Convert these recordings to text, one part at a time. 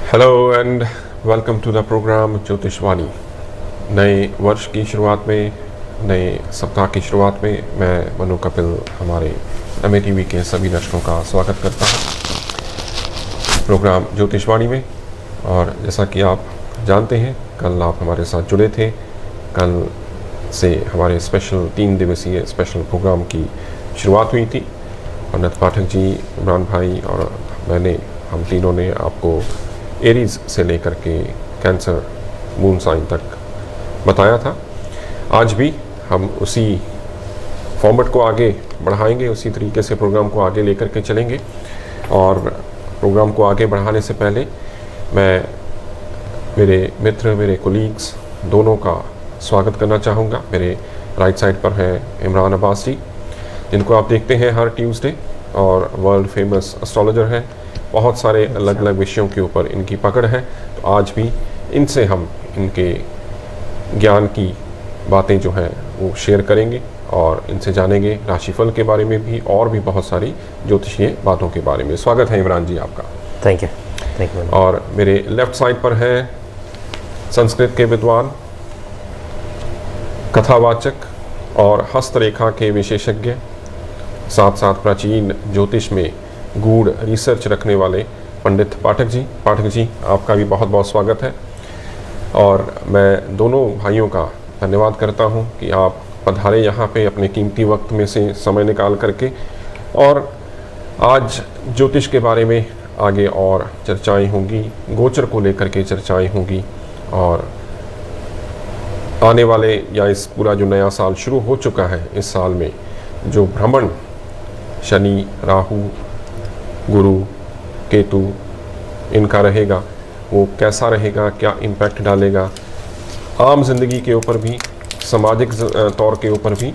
Hello and welcome to the programme Jyotishvani. नए वर्ष की शुरुआत में, नए सप्ताह की शुरुआत में मैं मनु कपिल हमारे MATV के सभी दर्शकों का स्वागत करता हूँ प्रोग्राम ज्योतिषवाणी में। और जैसा कि आप जानते हैं, कल आप हमारे साथ जुड़े थे। कल से हमारे स्पेशल 3 दिवसीय स्पेशल प्रोग्राम की शुरुआत हुई थी। पंडित पाठक जी, इमरान भाई और मैंने, हम तीनों ने आपको एरीज से लेकर के कैंसर मून साइन तक बताया था। आज भी हम उसी फॉर्मेट को आगे बढ़ाएंगे, उसी तरीके से प्रोग्राम को आगे लेकर के चलेंगे। और प्रोग्राम को आगे बढ़ाने से पहले मैं मेरे मित्र, मेरे कोलीग्स दोनों का स्वागत करना चाहूँगा। मेरे राइट साइड पर हैं इमरान अब्बास जी, जिनको आप देखते हैं हर ट्यूसडे, और वर्ल्ड फेमस एस्ट्रोलॉजर हैं। बहुत सारे अलग अलग विषयों के ऊपर इनकी पकड़ है। तो आज भी इनसे हम इनके ज्ञान की बातें जो हैं वो शेयर करेंगे और इनसे जानेंगे राशिफल के बारे में भी, और भी बहुत सारी ज्योतिषीय बातों के बारे में। स्वागत है इमरान जी आपका। Thank you. और मेरे लेफ्ट साइड पर है संस्कृत के विद्वान, कथावाचक और हस्तरेखा के विशेषज्ञ, साथ साथ प्राचीन ज्योतिष में गूढ़ रिसर्च रखने वाले पंडित पाठक जी। पाठक जी, आपका भी बहुत बहुत स्वागत है। और मैं दोनों भाइयों का धन्यवाद करता हूं कि आप पधारे यहाँ पे अपने कीमती वक्त में से समय निकाल करके, और आज ज्योतिष के बारे में आगे और चर्चाएं होंगी, गोचर को लेकर के चर्चाएं होंगी। और आने वाले, या इस पूरा जो नया साल शुरू हो चुका है, इस साल में जो भ्रमण शनि, राहु, गुरु, केतु इनका रहेगा, वो कैसा रहेगा, क्या इम्पैक्ट डालेगा आम जिंदगी के ऊपर भी, सामाजिक तौर के ऊपर भी।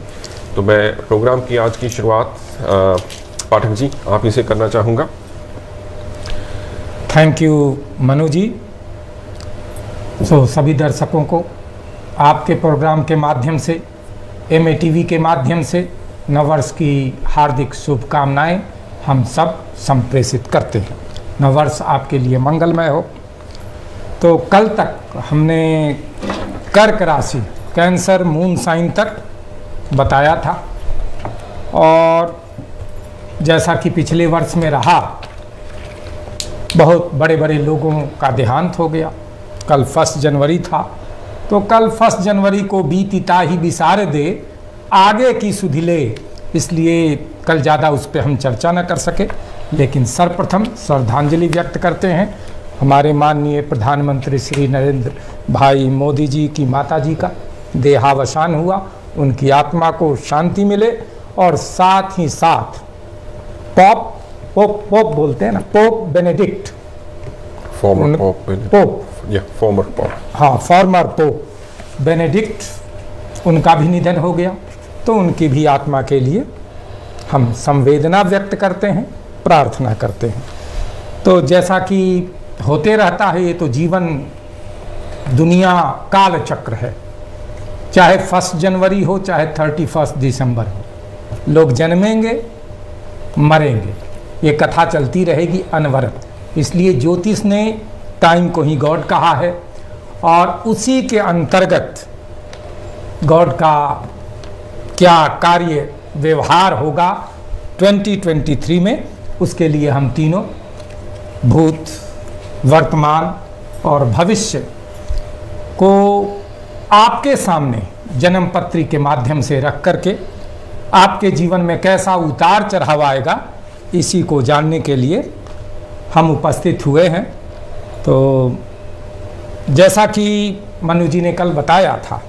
तो मैं प्रोग्राम की आज की शुरुआत पाठक जी आप ही से करना चाहूँगा। थैंक यू मनु जी। सभी दर्शकों को आपके प्रोग्राम के माध्यम से, MATV के माध्यम से नववर्ष की हार्दिक शुभकामनाएं हम सब संप्रेषित करते हैं। नववर्ष आपके लिए मंगलमय हो। तो कल तक हमने कर्क राशि, कैंसर मून साइन तक बताया था, और जैसा कि पिछले वर्ष में रहा, बहुत बड़े बड़े लोगों का देहांत हो गया। कल 1 जनवरी था, तो कल 1 जनवरी को बीतिता ही बिसारे दे, आगे की सुधि ले, इसलिए कल ज़्यादा उस पर हम चर्चा न कर सके। लेकिन सर्वप्रथम श्रद्धांजलि व्यक्त करते हैं हमारे माननीय प्रधानमंत्री श्री नरेंद्र भाई मोदी जी की माता जी का देहावसान हुआ। उनकी आत्मा को शांति मिले, और साथ ही साथ पोप बोलते हैं ना, pope Benedict, farmer pope Benedict, उनका भी निधन हो गया। तो उनकी भी आत्मा के लिए हम संवेदना व्यक्त करते हैं, प्रार्थना करते हैं। तो जैसा कि होते रहता है, ये तो जीवन, दुनिया काल चक्र है। चाहे 1 जनवरी हो, चाहे 31 दिसंबर हो, लोग जन्मेंगे, मरेंगे, ये कथा चलती रहेगी अनवरत। इसलिए ज्योतिष ने टाइम को ही गॉड कहा है, और उसी के अंतर्गत गॉड का क्या कार्य व्यवहार होगा 2023 में, उसके लिए हम तीनों भूत, वर्तमान और भविष्य को आपके सामने जन्म पत्री के माध्यम से रख करके आपके जीवन में कैसा उतार चढ़ाव आएगा, इसी को जानने के लिए हम उपस्थित हुए हैं। तो जैसा कि मनु जी ने कल बताया था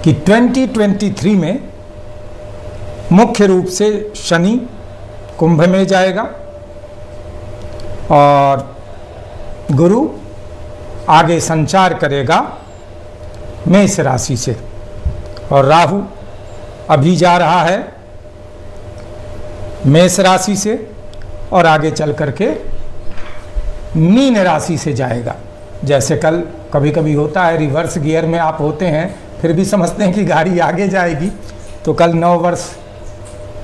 कि 2023 में मुख्य रूप से शनि कुंभ में जाएगा, और गुरु आगे संचार करेगा मेष राशि से, और राहु अभी जा रहा है मेष राशि से, और आगे चल करके मीन राशि से जाएगा। जैसे कल कभी कभी होता है, रिवर्स गियर में आप होते हैं, फिर भी समझते हैं कि गाड़ी आगे जाएगी। तो कल 9 वर्ष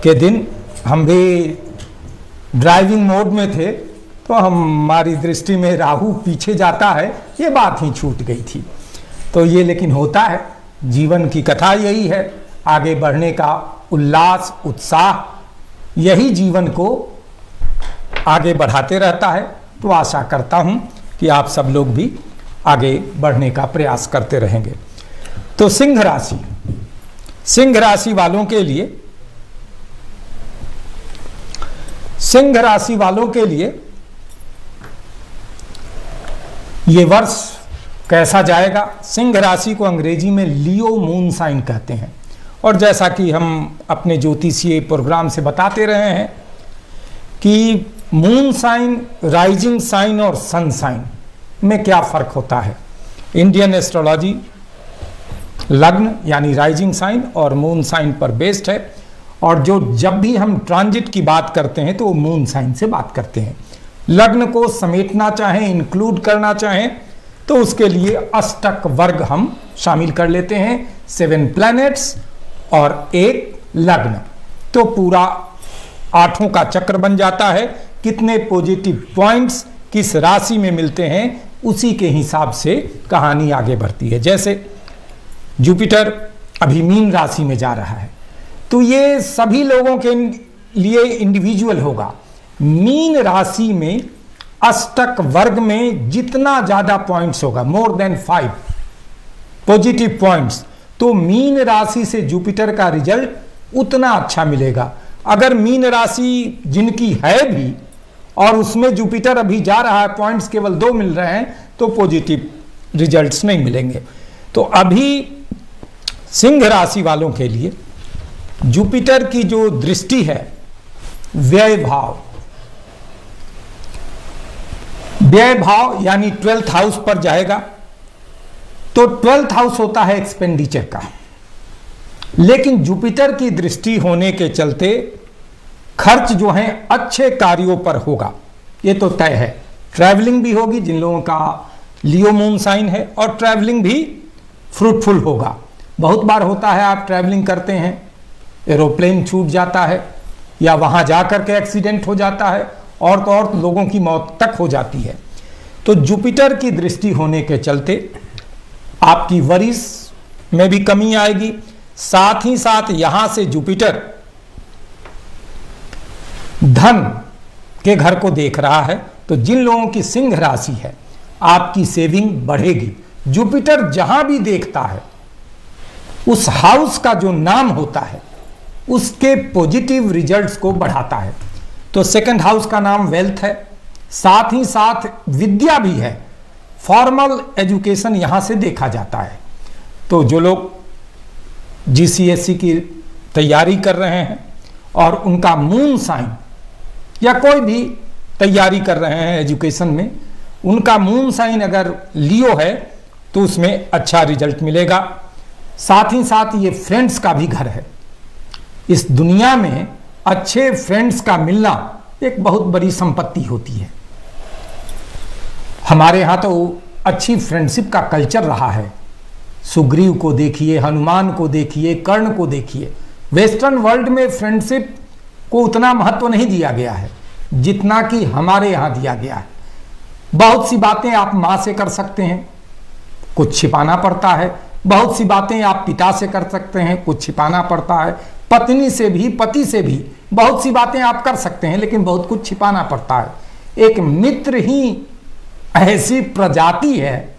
के दिन हम भी ड्राइविंग मोड में थे, तो हमारी दृष्टि में राहु पीछे जाता है, ये बात ही छूट गई थी। तो ये लेकिन होता है, जीवन की कथा यही है, आगे बढ़ने का उल्लास उत्साह यही जीवन को आगे बढ़ाते रहता है। तो आशा करता हूँ कि आप सब लोग भी आगे बढ़ने का प्रयास करते रहेंगे। तो सिंह राशि वालों के लिए, सिंह राशि वालों के लिए ये वर्ष कैसा जाएगा। सिंह राशि को अंग्रेजी में लियो मून साइन कहते हैं, और जैसा कि हम अपने ज्योतिषीय प्रोग्राम से बताते रहे हैं कि मून साइन, राइजिंग साइन और सन साइन में क्या फर्क होता है। इंडियन एस्ट्रोलॉजी लग्न यानी राइजिंग साइन और मून साइन पर बेस्ड है, और जब भी हम ट्रांजिट की बात करते हैं तो वो मून साइन से बात करते हैं। लग्न को समेटना चाहें, इंक्लूड करना चाहें, तो उसके लिए अष्टक वर्ग हम शामिल कर लेते हैं, 7 प्लैनेट्स और एक लग्न, तो पूरा 8 का चक्र बन जाता है। कितने पॉजिटिव पॉइंट्स किस राशि में मिलते हैं, उसी के हिसाब से कहानी आगे बढ़ती है। जैसे जुपिटर अभी मीन राशि में जा रहा है, तो ये सभी लोगों के लिए इंडिविजुअल होगा। मीन राशि में अष्टक वर्ग में जितना ज्यादा पॉइंट्स होगा, मोर देन 5 पॉजिटिव पॉइंट्स, तो मीन राशि से जुपिटर का रिजल्ट उतना अच्छा मिलेगा। अगर मीन राशि जिनकी है भी और उसमें जुपिटर अभी जा रहा है, पॉइंट्स केवल 2 मिल रहे हैं, तो पॉजिटिव रिजल्ट्स नहीं मिलेंगे। तो अभी सिंह राशि वालों के लिए जुपिटर की जो दृष्टि है व्यय भाव यानी 12th हाउस पर जाएगा, तो 12th हाउस होता है एक्सपेंडिचर का, लेकिन जुपिटर की दृष्टि होने के चलते खर्च जो है अच्छे कार्यों पर होगा, ये तो तय है। ट्रैवलिंग भी होगी जिन लोगों का लियो मून साइन है, और ट्रैवलिंग भी फ्रूटफुल होगा। बहुत बार होता है आप ट्रैवलिंग करते हैं, एरोप्लेन छूट जाता है या वहां जाकर के एक्सीडेंट हो जाता है, और तो और लोगों की मौत तक हो जाती है। तो जुपिटर की दृष्टि होने के चलते आपकी वरिस में भी कमी आएगी। साथ ही साथ यहां से जुपिटर धन के घर को देख रहा है, तो जिन लोगों की सिंह राशि है आपकी सेविंग बढ़ेगी। जुपिटर जहां भी देखता है उस हाउस का जो नाम होता है उसके पॉजिटिव रिजल्ट्स को बढ़ाता है। तो 2nd हाउस का नाम वेल्थ है, साथ ही साथ विद्या भी है, फॉर्मल एजुकेशन यहां से देखा जाता है। तो जो लोग GCSE की तैयारी कर रहे हैं और उनका मून साइन, या कोई भी तैयारी कर रहे हैं एजुकेशन में, उनका मून साइन अगर लियो है तो उसमें अच्छा रिजल्ट मिलेगा। साथ ही साथ ये फ्रेंड्स का भी घर है। इस दुनिया में अच्छे फ्रेंड्स का मिलना एक बहुत बड़ी संपत्ति होती है। हमारे यहाँ तो अच्छी फ्रेंडशिप का कल्चर रहा है। सुग्रीव को देखिए, हनुमान को देखिए, कर्ण को देखिए। वेस्टर्न वर्ल्ड में फ्रेंडशिप को उतना महत्व नहीं दिया गया है जितना कि हमारे यहाँ दिया गया है। बहुत सी बातें आप माँ से कर सकते हैं, कुछ छिपाना पड़ता है। बहुत सी बातें आप पिता से कर सकते हैं, कुछ छिपाना पड़ता है। पत्नी से भी, पति से भी बहुत सी बातें आप कर सकते हैं, लेकिन बहुत कुछ छिपाना पड़ता है। एक मित्र ही ऐसी प्रजाति है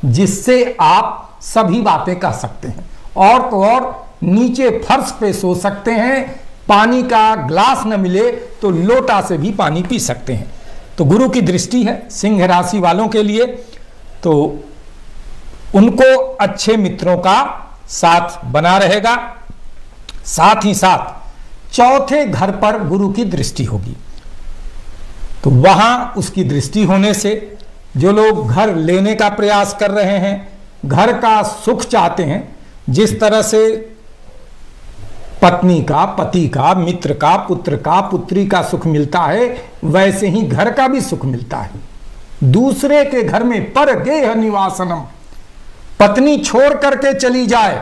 जिससे आप सभी बातें कर सकते हैं, और तो और नीचे फर्श पे सो सकते हैं, पानी का ग्लास न मिले तो लोटा से भी पानी पी सकते हैं। तो गुरु की दृष्टि है सिंह राशि वालों के लिए, तो उनको अच्छे मित्रों का साथ बना रहेगा। साथ ही साथ 4थे घर पर गुरु की दृष्टि होगी, तो वहां उसकी दृष्टि होने से जो लोग घर लेने का प्रयास कर रहे हैं, घर का सुख चाहते हैं, जिस तरह से पत्नी का, पति का, मित्र का, पुत्र का, पुत्री का सुख मिलता है, वैसे ही घर का भी सुख मिलता है। दूसरे के घर में पर गेह निवासनम, पत्नी छोड़ करके चली जाए,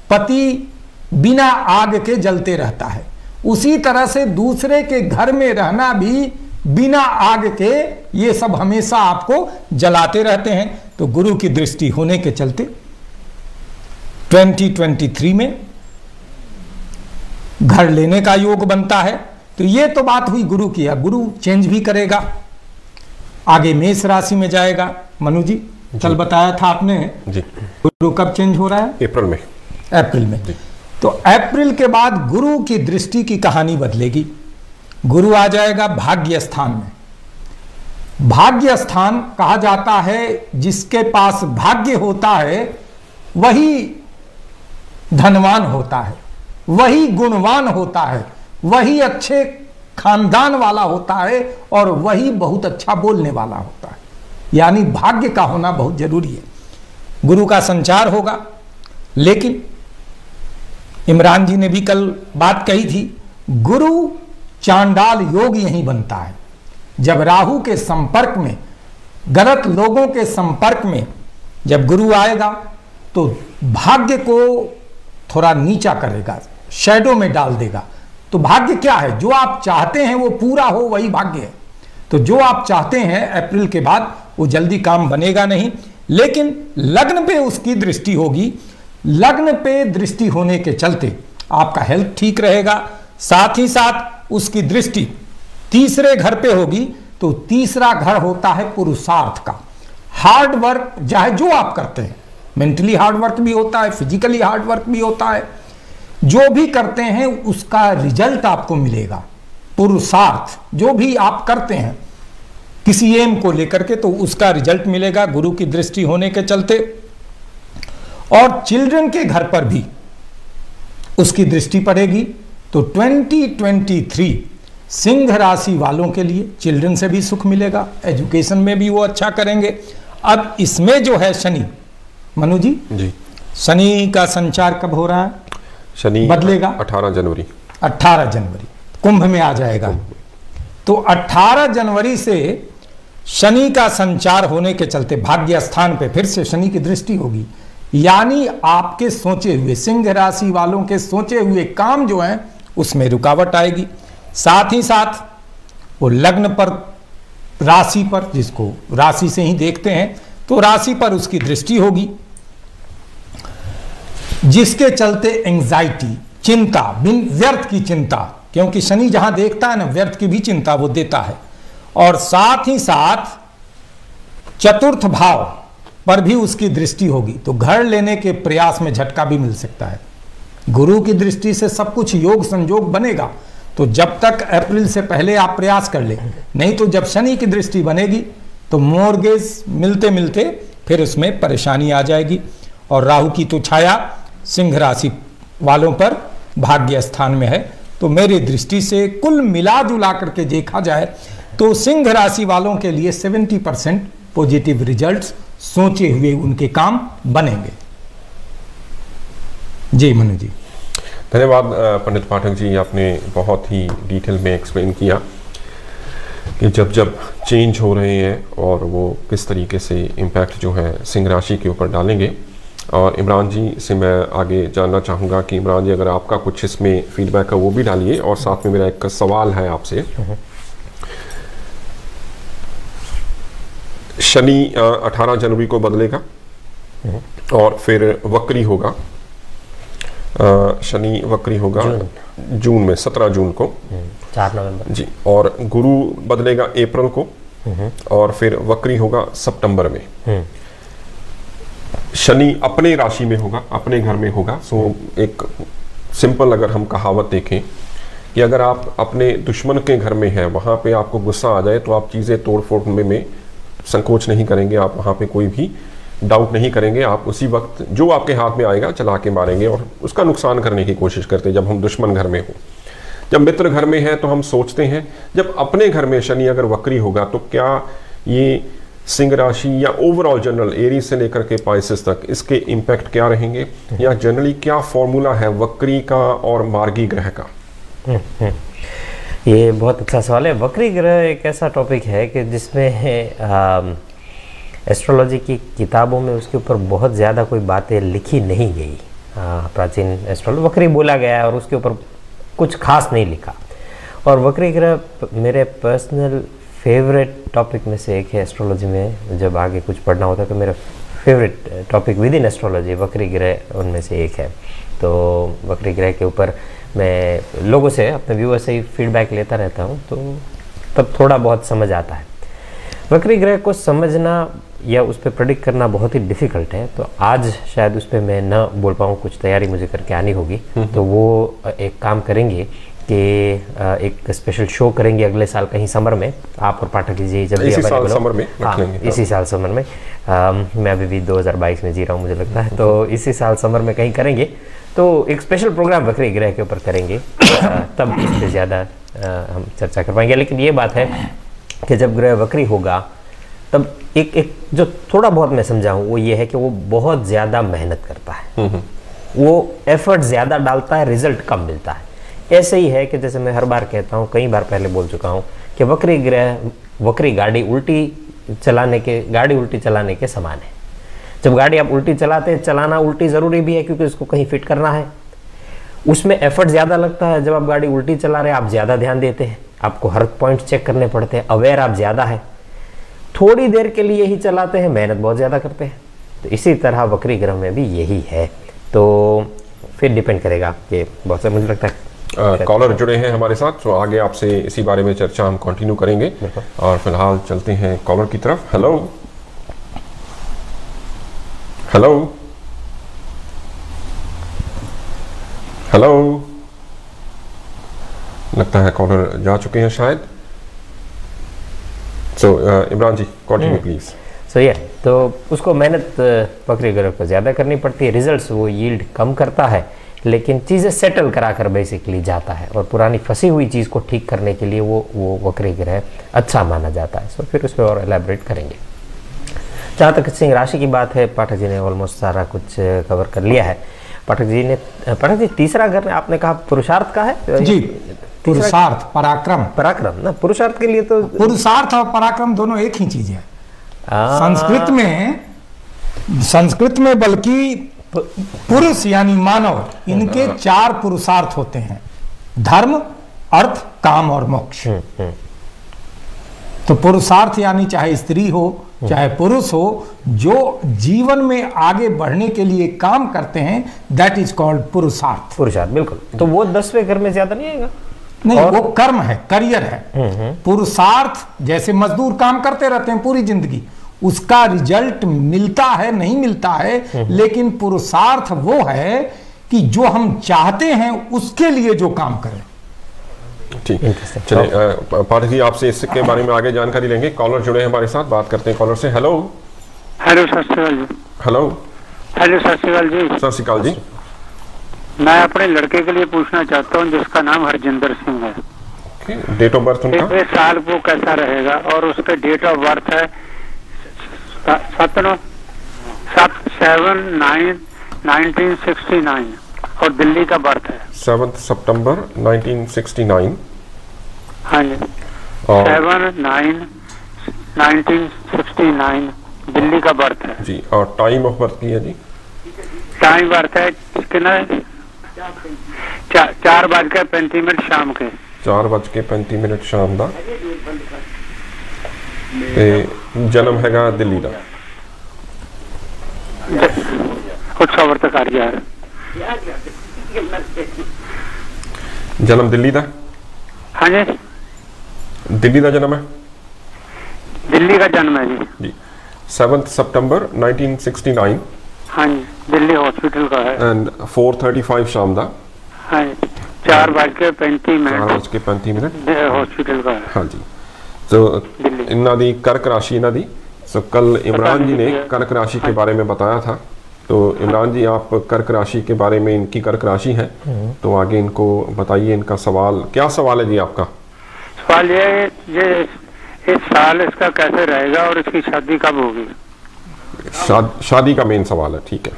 पति बिना आग के जलते रहता है। उसी तरह से दूसरे के घर में रहना भी बिना आग के ये सब हमेशा आपको जलाते रहते हैं। तो गुरु की दृष्टि होने के चलते 2023 में घर लेने का योग बनता है। तो ये तो बात हुई गुरु की। गुरु चेंज भी करेगा, आगे मेष राशि में जाएगा। मनु जी, कल बताया था आपने जी, गुरु कब चेंज हो रहा है? अप्रैल में। अप्रैल में। तो अप्रैल के बाद गुरु की दृष्टि की कहानी बदलेगी। गुरु आ जाएगा भाग्य स्थान में। भाग्य स्थान कहा जाता है जिसके पास भाग्य होता है वही धनवान होता है, वही गुणवान होता है, वही अच्छे खानदान वाला होता है और वही बहुत अच्छा बोलने वाला होता है। यानी भाग्य का होना बहुत जरूरी है। गुरु का संचार होगा। लेकिन इमरान जी ने भी कल बात कही थी, गुरु चांडाल योग यहीं बनता है। जब राहु के संपर्क में, गलत लोगों के संपर्क में जब गुरु आएगा तो भाग्य को थोड़ा नीचा करेगा, शैडो में डाल देगा। तो भाग्य क्या है? जो आप चाहते हैं वो पूरा हो, वही भाग्य है। तो जो आप चाहते हैं अप्रैल के बाद वो जल्दी काम बनेगा नहीं। लेकिन लग्न पे उसकी दृष्टि होगी। लग्न पे दृष्टि होने के चलते आपका हेल्थ ठीक रहेगा। साथ ही साथ उसकी दृष्टि तीसरे घर पे होगी। तो तीसरा घर होता है पुरुषार्थ का। हार्ड वर्क चाहे जो आप करते हैं, मेंटली हार्ड वर्क भी होता है, फिजिकली हार्ड वर्क भी होता है, जो भी करते हैं उसका रिजल्ट आपको मिलेगा। पुरुषार्थ जो भी आप करते हैं किसी एम को लेकर के, तो उसका रिजल्ट मिलेगा गुरु की दृष्टि होने के चलते। और चिल्ड्रन के घर पर भी उसकी दृष्टि पड़ेगी। तो 2023 सिंह राशि वालों के लिए चिल्ड्रन से भी सुख मिलेगा, एजुकेशन में भी वो अच्छा करेंगे। अब इसमें जो है शनि, मनु जी, शनि का संचार कब हो रहा है? शनि बदलेगा 18 जनवरी। 18 जनवरी कुंभ में आ जाएगा। तो 18 जनवरी से शनि का संचार होने के चलते भाग्य स्थान पे फिर से शनि की दृष्टि होगी। यानी आपके सोचे हुए, सिंह राशि वालों के सोचे हुए काम जो हैं उसमें रुकावट आएगी। साथ ही साथ वो लग्न पर, राशि पर, जिसको राशि से ही देखते हैं, तो राशि पर उसकी दृष्टि होगी, जिसके चलते एंजाइटी, चिंता, बिन व्यर्थ की चिंता, क्योंकि शनि जहां देखता है ना, व्यर्थ की भी चिंता वो देता है। और साथ ही साथ चतुर्थ भाव पर भी उसकी दृष्टि होगी। तो घर लेने के प्रयास में झटका भी मिल सकता है। गुरु की दृष्टि से सब कुछ योग संयोग बनेगा। तो जब तक अप्रैल से पहले आप प्रयास कर ले, नहीं तो जब शनि की दृष्टि बनेगी तो मॉर्गेज मिलते मिलते फिर उसमें परेशानी आ जाएगी। और राहु की तो छाया सिंह राशि वालों पर भाग्य स्थान में है। तो मेरी दृष्टि से कुल मिला जुला करके देखा जाए तो सिंह राशि वालों के लिए 70% पॉजिटिव रिजल्ट्स, सोचे हुए उनके काम बनेंगे। जी मनु जी, धन्यवाद पंडित पाठक जी, आपने बहुत ही डिटेल में एक्सप्लेन किया कि जब जब चेंज हो रहे हैं और वो किस तरीके से इम्पैक्ट जो है सिंह राशि के ऊपर डालेंगे। और इमरान जी से मैं आगे जानना चाहूँगा कि इमरान जी अगर आपका कुछ इसमें फीडबैक है वो भी डालिए। और साथ में मेरा एक सवाल है आपसे, शनि 18 जनवरी को बदलेगा और फिर वक्री होगा, शनि वक्री होगा जून में 17 जून को, 4 नवंबर जी। और गुरु बदलेगा अप्रैल को और फिर वक्री होगा सितंबर में। शनि अपने राशि में होगा, अपने घर में होगा। सो एक सिंपल अगर हम कहावत देखें कि अगर आप अपने दुश्मन के घर में हैं, वहाँ पे आपको गुस्सा आ जाए तो आप चीज़ें तोड़ फोड़ में संकोच नहीं करेंगे, आप वहाँ पे कोई भी डाउट नहीं करेंगे, आप उसी वक्त जो आपके हाथ में आएगा चला के मारेंगे और उसका नुकसान करने की कोशिश करते हैं जब हम दुश्मन घर में हो। जब मित्र घर में है तो हम सोचते हैं, जब अपने घर में शनि अगर वक्री होगा तो क्या ये सिंह राशि या ओवरऑल जनरल एरीज से लेकर के पाइसेस तक इसके इम्पैक्ट क्या रहेंगे, या जनरली क्या फॉर्मूला है वक्री का और मार्गी ग्रह का? ये बहुत अच्छा सवाल है। वक्री ग्रह एक ऐसा टॉपिक है कि जिसमें एस्ट्रोलॉजी की किताबों में उसके ऊपर बहुत ज़्यादा कोई बातें लिखी नहीं गई। प्राचीन एस्ट्रोलॉजी वक्री बोला गया है और उसके ऊपर कुछ खास नहीं लिखा। और वक्री ग्रह मेरे पर्सनल फेवरेट टॉपिक में से एक है एस्ट्रोलॉजी में। जब आगे कुछ पढ़ना होता है तो मेरा favourite topic with in astrology वक्री ग्रह उनमें से एक है। तो वक्री ग्रह के ऊपर मैं लोगों से, अपने व्यूअर से ही फीडबैक लेता रहता हूँ, तो तब थोड़ा बहुत समझ आता है। वक्री ग्रह को समझना या उस पर प्रेडिक्ट करना बहुत ही डिफ़िकल्ट है, तो आज शायद उस पर मैं न बोल पाऊँ, कुछ तैयारी मुझे करके आनी होगी। तो वो एक काम करेंगे कि एक स्पेशल शो करेंगे अगले साल कहीं समर में, आप और पाठक जी जब इसी साल समर में रख लेंगे। इसी साल समर में मैं अभी भी 2022 में जी रहा हूँ मुझे लगता है, तो इसी साल समर में कहीं करेंगे, तो एक स्पेशल प्रोग्राम वक्री ग्रह के ऊपर करेंगे। तब इस पर ज़्यादा हम चर्चा कर पाएंगे। लेकिन ये बात है कि जब ग्रह वक्री होगा तब एक जो थोड़ा बहुत मैं समझा हूँ वो ये है कि वो बहुत ज़्यादा मेहनत करता है, वो एफर्ट ज़्यादा डालता है, रिजल्ट कम मिलता है। ऐसे ही है कि जैसे मैं हर बार कहता हूँ, कई बार पहले बोल चुका हूँ कि वक्री ग्रह वक्री गाड़ी उल्टी चलाने के समान है। जब गाड़ी आप उल्टी चलाते हैं, चलाना उल्टी ज़रूरी भी है क्योंकि उसको कहीं फिट करना है, उसमें एफर्ट ज़्यादा लगता है। जब आप गाड़ी उल्टी चला रहे हैं आप ज़्यादा ध्यान देते हैं, आपको हर पॉइंट चेक करने पड़ते हैं, अवेयर आप ज़्यादा है। थोड़ी देर के लिए ही चलाते हैं, मेहनत बहुत ज़्यादा करते हैं। तो इसी तरह वक्री ग्रह में भी यही है। तो फिर डिपेंड करेगा कि बहुत से मुझे लगता है कॉलर जुड़े हैं हमारे साथ, तो आगे आपसे इसी बारे में चर्चा हम कंटिन्यू करेंगे। और फिलहाल चलते हैं कॉलर की तरफ। हेलो हेलो हेलो, लगता है कॉलर जा चुके हैं शायद। सो इमरान जी कंटिन्यू प्लीज। तो उसको मेहनत वक्री ग्रह को ज़्यादा करनी पड़ती है, रिजल्ट्स वो यील्ड कम करता है, लेकिन चीज़ें सेटल कराकर बेसिकली जाता है। और पुरानी फंसी हुई चीज़ को ठीक करने के लिए वो वक्री ग्रह अच्छा माना जाता है। सो फिर उस पर और एलैबोरेट करेंगे। जहाँ तक सिंह राशि की बात है, पाठक जी ने ऑलमोस्ट सारा कुछ कवर कर लिया है। पाठक जी तीसरा घर आपने कहा पुरुषार्थ का है जी, पुरुषार्थ पराक्रम ना, पुरुषार्थ के लिए तो पुरुषार्थ और पराक्रम दोनों एक ही चीज है। संस्कृत में बल्कि पुरुष यानी मानव, इनके 4 पुरुषार्थ होते हैं: धर्म, अर्थ, काम और मोक्ष। तो पुरुषार्थ यानी चाहे स्त्री हो चाहे पुरुष हो, जो जीवन में आगे बढ़ने के लिए काम करते हैं, दैट इज कॉल्ड पुरुषार्थ। बिल्कुल। तो वो 10वें घर में ज्यादा नहीं आएगा? नहीं, वो कर्म है, करियर है। पुरुषार्थ जैसे मजदूर काम करते रहते हैं पूरी जिंदगी, उसका रिजल्ट मिलता है नहीं मिलता है, लेकिन पुरुषार्थ वो है कि जो हम चाहते हैं उसके लिए जो काम करें। ठीक, चलिए पाठक जी आपसे इसके बारे में आगे जानकारी लेंगे। कॉलर जुड़े हैं हमारे साथ, बात करते हैं कॉलर से। हेलो हेलो, सत श्री अकाल जी। हेलो हेलो, सत श्री अकाल जी। सत श्री अकाल जी। मैं अपने लड़के के लिए पूछना चाहता हूँ जिसका नाम हरजिंदर सिंह है। डेट ऑफ बर्थ उनका? इस साल वो कैसा रहेगा? और उसके डेट ऑफ बर्थ है 7/9/1969 और दिल्ली का बर्थ है 7 सितंबर 1969। हाँ जी, 7/9/1969 दिल्ली का बर्थ है जी। और टाइम ऑफ बर्थ की है जी? टाइम बर्थ है कितना? 4:35 शाम के। 4:35 शाम का। जन्म हैगा दिल्ली का। उत्सव वर्तकार जन्म दिल्ली का? हाँ जी, दिल्ली का जन्म है? दिल्ली का जन्म है जी। 7 सितंबर 1969। हाँ जी, दिल्ली हॉस्पिटल का है। एंड 4:35 शाम का। हाँ जी, 4:35 हॉस्पिटल का है। हाँ जी। तो इन्ना दी कर्क राशि इन्ना दी। सो कल इमरान जी ने कर्क राशि के बारे में बताया था, तो इमरान जी आप कर्क राशि के बारे में, इनकी कर्क राशि है, तो आगे इनको बताइए। इनका सवाल क्या सवाल है जी आपका? सवाल ये इस साल इसका कैसे रहेगा और इसकी शादी कब होगी? शादी का मेन सवाल है। ठीक है,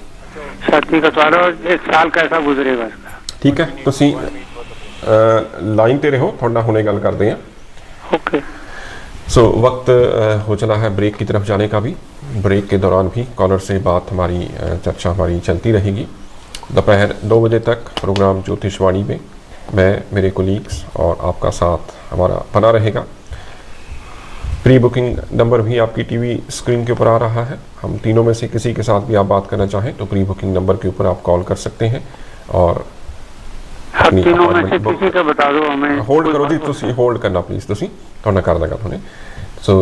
शादी का सवाल, और इस साल कैसा गुजरेगा इसका? ठीक है, तुसी लाइन ते रहो, थोड़ा हुणे गल करते हैं। ओके। सो वक्त हो चला है ब्रेक की तरफ जाने का भी। ब्रेक के दौरान भी कॉलर से बात चर्चा हमारी चलती रहेगी। दोपहर 2 बजे तक प्रोग्राम ज्योतिषवाणी में मैं, मेरे कोलीग्स और आपका साथ हमारा बना रहेगा। प्री बुकिंग नंबर भी आपकी टीवी स्क्रीन के ऊपर आ रहा है। हम तीनों में से किसी के साथ भी आप बात करना चाहें तो प्री बुकिंग नंबर के ऊपर आप कॉल कर सकते हैं और तीनों में से किसी का बता दो हमें। होल्ड करो जी, तुसी होल्ड करना प्लीज़, तुसी थोड़ा कर देगा थोड़े। सो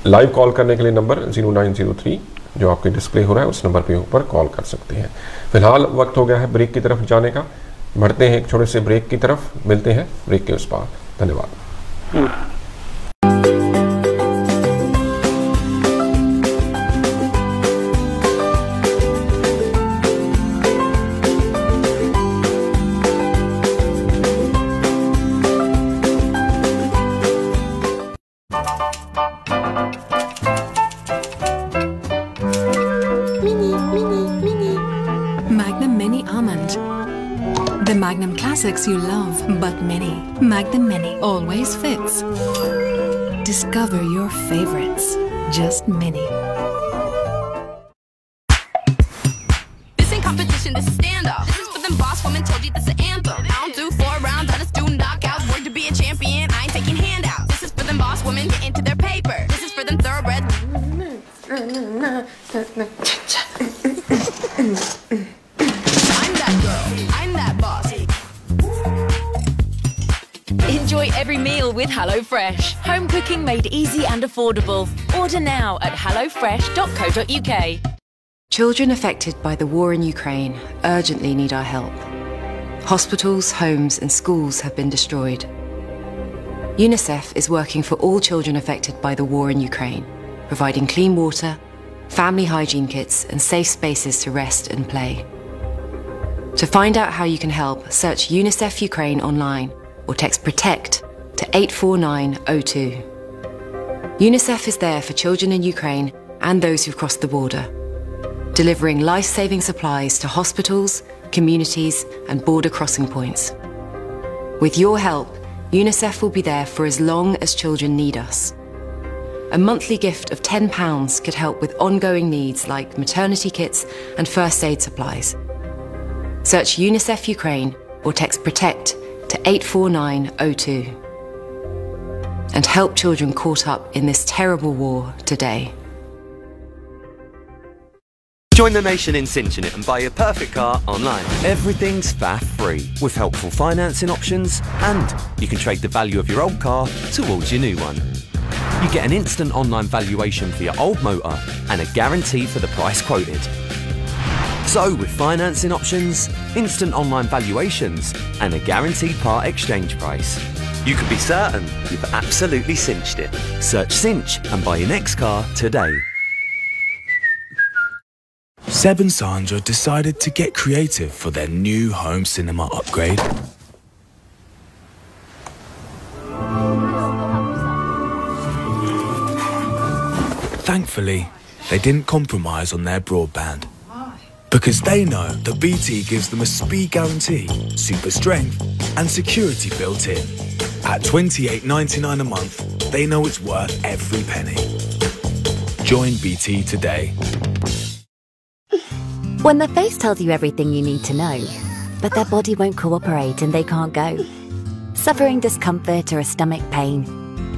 लाइव कॉल करने के लिए नंबर 0903 जो आपके डिस्प्ले हो रहा है उस नंबर पे ऊपर कॉल कर सकते हैं। फिलहाल वक्त हो गया है ब्रेक की तरफ जाने का। बढ़ते हैं एक छोटे से ब्रेक की तरफ, मिलते हैं ब्रेक के उस पार। धन्यवाद। Magnum Classics you love, but mini. Magnum Mini always fits. Discover your favorites. Just mini. This ain't competition, this is stand-up. This is for them boss women told you this is an anthem. I don't do 4 rounds, I just do knockouts. Work to be a champion, I ain't taking handouts. This is for them boss women, get into their paper. This is for them thoroughbreds. I'm that girl, I'm that boss. Enjoy every meal with HelloFresh. Home cooking made easy and affordable. Order now at hellofresh.co.uk. Children affected by the war in Ukraine urgently need our help. Hospitals, homes and schools have been destroyed. UNICEF is working for all children affected by the war in Ukraine, providing clean water, family hygiene kits and safe spaces to rest and play. To find out how you can help, search UNICEF Ukraine online or text PROTECT to 84902. UNICEF is there for children in Ukraine and those who've crossed the border, delivering life-saving supplies to hospitals, communities and border crossing points. With your help, UNICEF will be there for as long as children need us. A monthly gift of £10 could help with ongoing needs like maternity kits and first aid supplies. Search UNICEF Ukraine or text PROTECT to 84902 and help children caught up in this terrible war today. Join the nation in cinching it and buy your perfect car online. Everything's faff free with helpful financing options, and you can trade the value of your old car towards your new one. You get an instant online valuation for your old motor and a guarantee for the price quoted. So with financing options, instant online valuations and a guaranteed part exchange price, you can be certain you've absolutely cinched it. Search Cinch and buy your next car today. Seb and Sandra decided to get creative for their new home cinema upgrade. Thankfully, they didn't compromise on their broadband, because they know that BT gives them a speed guarantee, super strength and security built in. At $28.99 a month, they know it's worth every penny. Join BT today. When the face tells you everything you need to know, but their body won't cooperate and they can't go. Suffering discomfort or a stomach pain?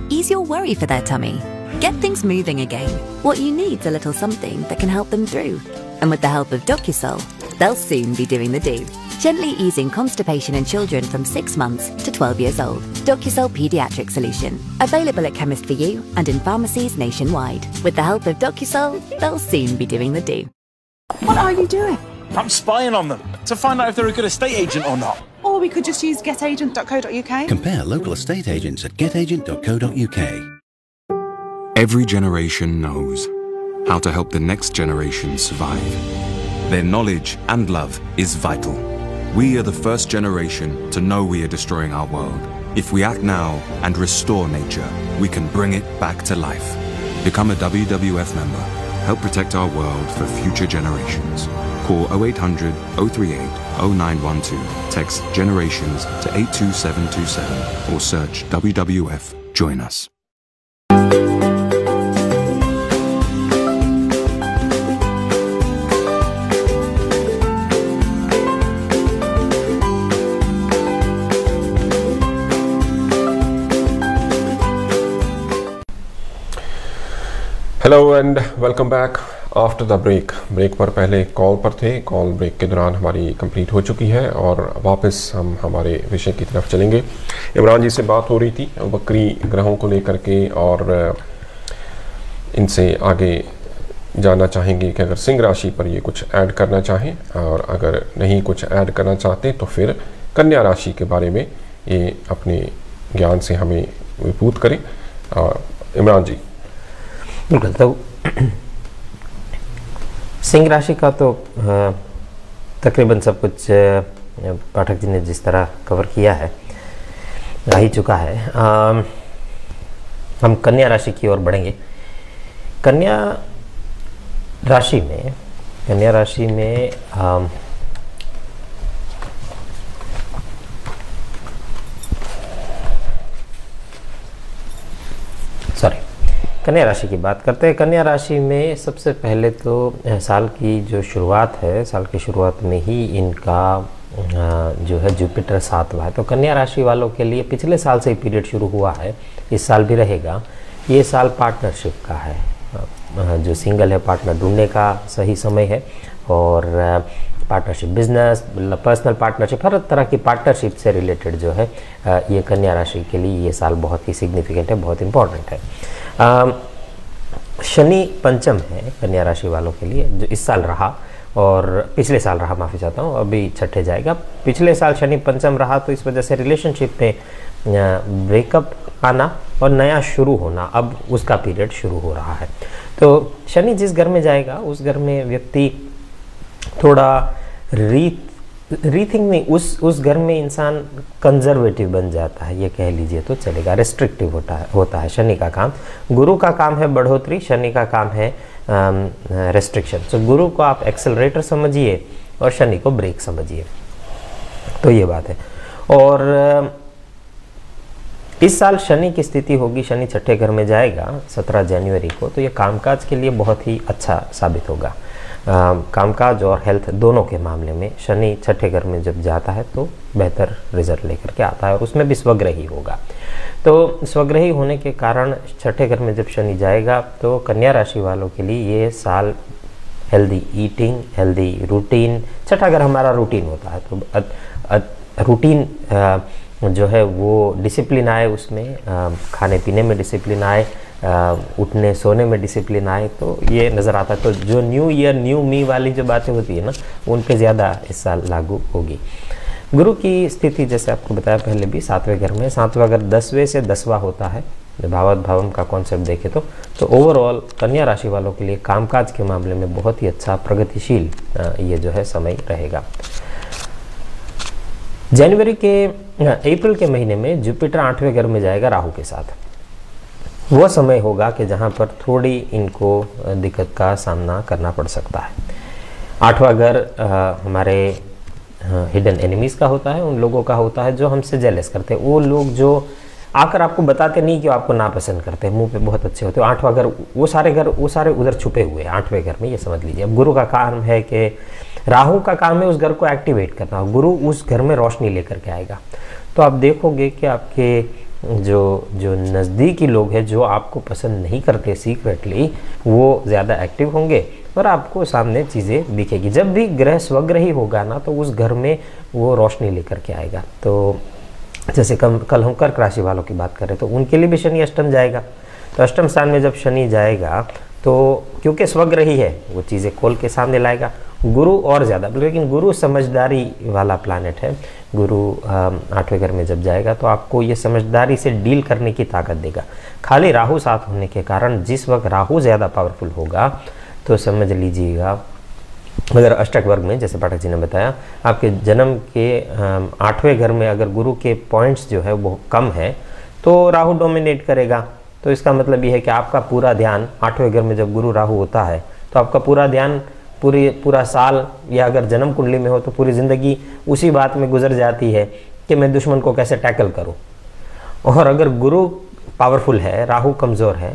Ease your worry for their tummy. Get things moving again. What you need's a little something that can help them through. And with the help of DocuSol, they'll soon be doing the do. Gently easing constipation in children from 6 months to 12 years old. DocuSol Pediatric Solution. Available at Chemist for You and in pharmacies nationwide. With the help of DocuSol, they'll soon be doing the do. What are you doing? I'm spying on them to find out if they're a good estate agent or not. Or we could just use getagent.co.uk. Compare local estate agents at getagent.co.uk. Every generation knows how to help the next generation survive. Their knowledge and love is vital. We are the first generation to know we are destroying our world. If we act now and restore nature, we can bring it back to life. Become a WWF member. Help protect our world for future generations. Call 0800 038 0912. Text generations to 82727 or search WWF. Join us. Hello and welcome back after the break. Break पर पहले call पर थे, call break के दौरान हमारी complete हो चुकी है और वापस हम हमारे विषय की तरफ चलेंगे। इमरान जी से बात हो रही थी वक्री ग्रहों को लेकर के और इनसे आगे जानना चाहेंगे कि अगर सिंह राशि पर ये कुछ ऐड करना चाहें और अगर नहीं कुछ ऐड करना चाहते तो फिर कन्या राशि के बारे में ये अपने ज्ञान से हमें विभूत करें। इमरान जी। बिल्कुल, तो सिंह राशि का तो तकरीबन सब कुछ पाठक जी ने जिस तरह कवर किया है आ ही चुका है। हम कन्या राशि की ओर बढ़ेंगे। कन्या राशि में कन्या राशि की बात करते हैं। कन्या राशि में सबसे पहले तो साल की जो शुरुआत है, साल की शुरुआत में ही इनका जो है जुपिटर 7वां है। तो कन्या राशि वालों के लिए पिछले साल से ही पीरियड शुरू हुआ है, इस साल भी रहेगा। ये साल पार्टनरशिप का है, जो सिंगल है पार्टनर ढूंढने का सही समय है और पार्टनरशिप, बिजनेस, पर्सनल पार्टनरशिप, हर तरह की पार्टनरशिप से रिलेटेड जो है ये कन्या राशि के लिए ये साल बहुत ही सिग्निफिकेंट है, बहुत इंपॉर्टेंट है। शनि पंचम है कन्या राशि वालों के लिए, जो इस साल रहा और पिछले साल रहा, माफ़ी चाहता हूँ, अभी छठे जाएगा। पिछले साल शनि पंचम रहा तो इस वजह से रिलेशनशिप में ब्रेकअप आना और नया शुरू होना, अब उसका पीरियड शुरू हो रहा है। तो शनि जिस घर में जाएगा उस घर में व्यक्ति थोड़ा रीथिंक नहीं, उस घर में इंसान कंजर्वेटिव बन जाता है, ये कह लीजिए तो चलेगा। रेस्ट्रिक्टिव होता है शनि का काम। गुरु का काम है बढ़ोतरी, शनि का काम है रेस्ट्रिक्शन। तो गुरु को आप एक्सेलरेटर समझिए और शनि को ब्रेक समझिए, तो ये बात है। और इस साल शनि की स्थिति होगी, शनि छठे घर में जाएगा 17 जनवरी को, तो ये कामकाज के लिए बहुत ही अच्छा साबित होगा। कामकाज और हेल्थ दोनों के मामले में शनि छठे घर में जब जाता है तो बेहतर रिजल्ट लेकर के आता है और उसमें भी स्वग्रही होगा। तो स्वग्रही होने के कारण छठे घर में जब शनि जाएगा तो कन्या राशि वालों के लिए ये साल हेल्दी ईटिंग, हेल्दी रूटीन, छठा घर हमारा रूटीन होता है, तो रूटीन जो है वो डिसिप्लिन आए, उसमें खाने पीने में डिसिप्लिन आए, उठने सोने में डिसिप्लिन आए, तो ये नज़र आता है। तो जो न्यू ईयर न्यू मी वाली जो बातें होती है ना, उन पे ज़्यादा इस साल लागू होगी। गुरु की स्थिति जैसे आपको बताया पहले भी 7वें घर में, 7वां घर 10वें से 10वां होता है, भावत भावम का कॉन्सेप्ट देखें तो ओवरऑल कन्या राशि वालों के लिए कामकाज के मामले में बहुत ही अच्छा प्रगतिशील ये जो है समय रहेगा। अप्रैल के महीने में जुपिटर 8वें घर में जाएगा राहु के साथ। वो समय होगा कि जहाँ पर थोड़ी इनको दिक्कत का सामना करना पड़ सकता है। 8वां घर हमारे हिडन एनिमीज़ का होता है, उन लोगों का होता है जो हमसे जेलस करते हैं, वो लोग जो आकर आपको बताते नहीं कि आपको नापसंद करते हैं, मुंह पे बहुत अच्छे होते हैं। 8वां घर वो सारे उधर छुपे हुए हैं 8वें घर में, ये समझ लीजिए। अब गुरु का काम है कि राहु का काम है उस घर को एक्टिवेट करना, गुरु उस घर में रोशनी लेकर के आएगा। तो आप देखोगे कि आपके जो नज़दीकी लोग हैं जो आपको पसंद नहीं करते सीक्रेटली, वो ज़्यादा एक्टिव होंगे और आपको सामने चीज़ें दिखेगी। जब भी ग्रह स्वग्रही होगा ना तो उस घर में वो रोशनी लेकर के आएगा। तो जैसे कल हम कर्क राशि वालों की बात करें तो उनके लिए भी शनि अष्टम जाएगा। तो अष्टम स्थान में जब शनि जाएगा तो क्योंकि स्वग्रही है वो चीज़ें खोल के सामने लाएगा। गुरु और ज़्यादा, लेकिन गुरु समझदारी वाला प्लैनेट है। गुरु 8वें घर में जब जाएगा तो आपको ये समझदारी से डील करने की ताकत देगा। खाली राहु साथ होने के कारण जिस वक्त राहु ज़्यादा पावरफुल होगा तो समझ लीजिएगा, अगर अष्टक वर्ग में जैसे पाठक जी ने बताया आपके जन्म के 8वें घर में अगर गुरु के पॉइंट्स जो है वो कम है तो राहु डोमिनेट करेगा। तो इसका मतलब ये है कि आपका पूरा ध्यान 8वें घर में जब गुरु राहु होता है तो आपका पूरा ध्यान पूरा साल या अगर जन्म कुंडली में हो तो पूरी ज़िंदगी उसी बात में गुजर जाती है कि मैं दुश्मन को कैसे टैकल करूं। और अगर गुरु पावरफुल है, राहु कमज़ोर है,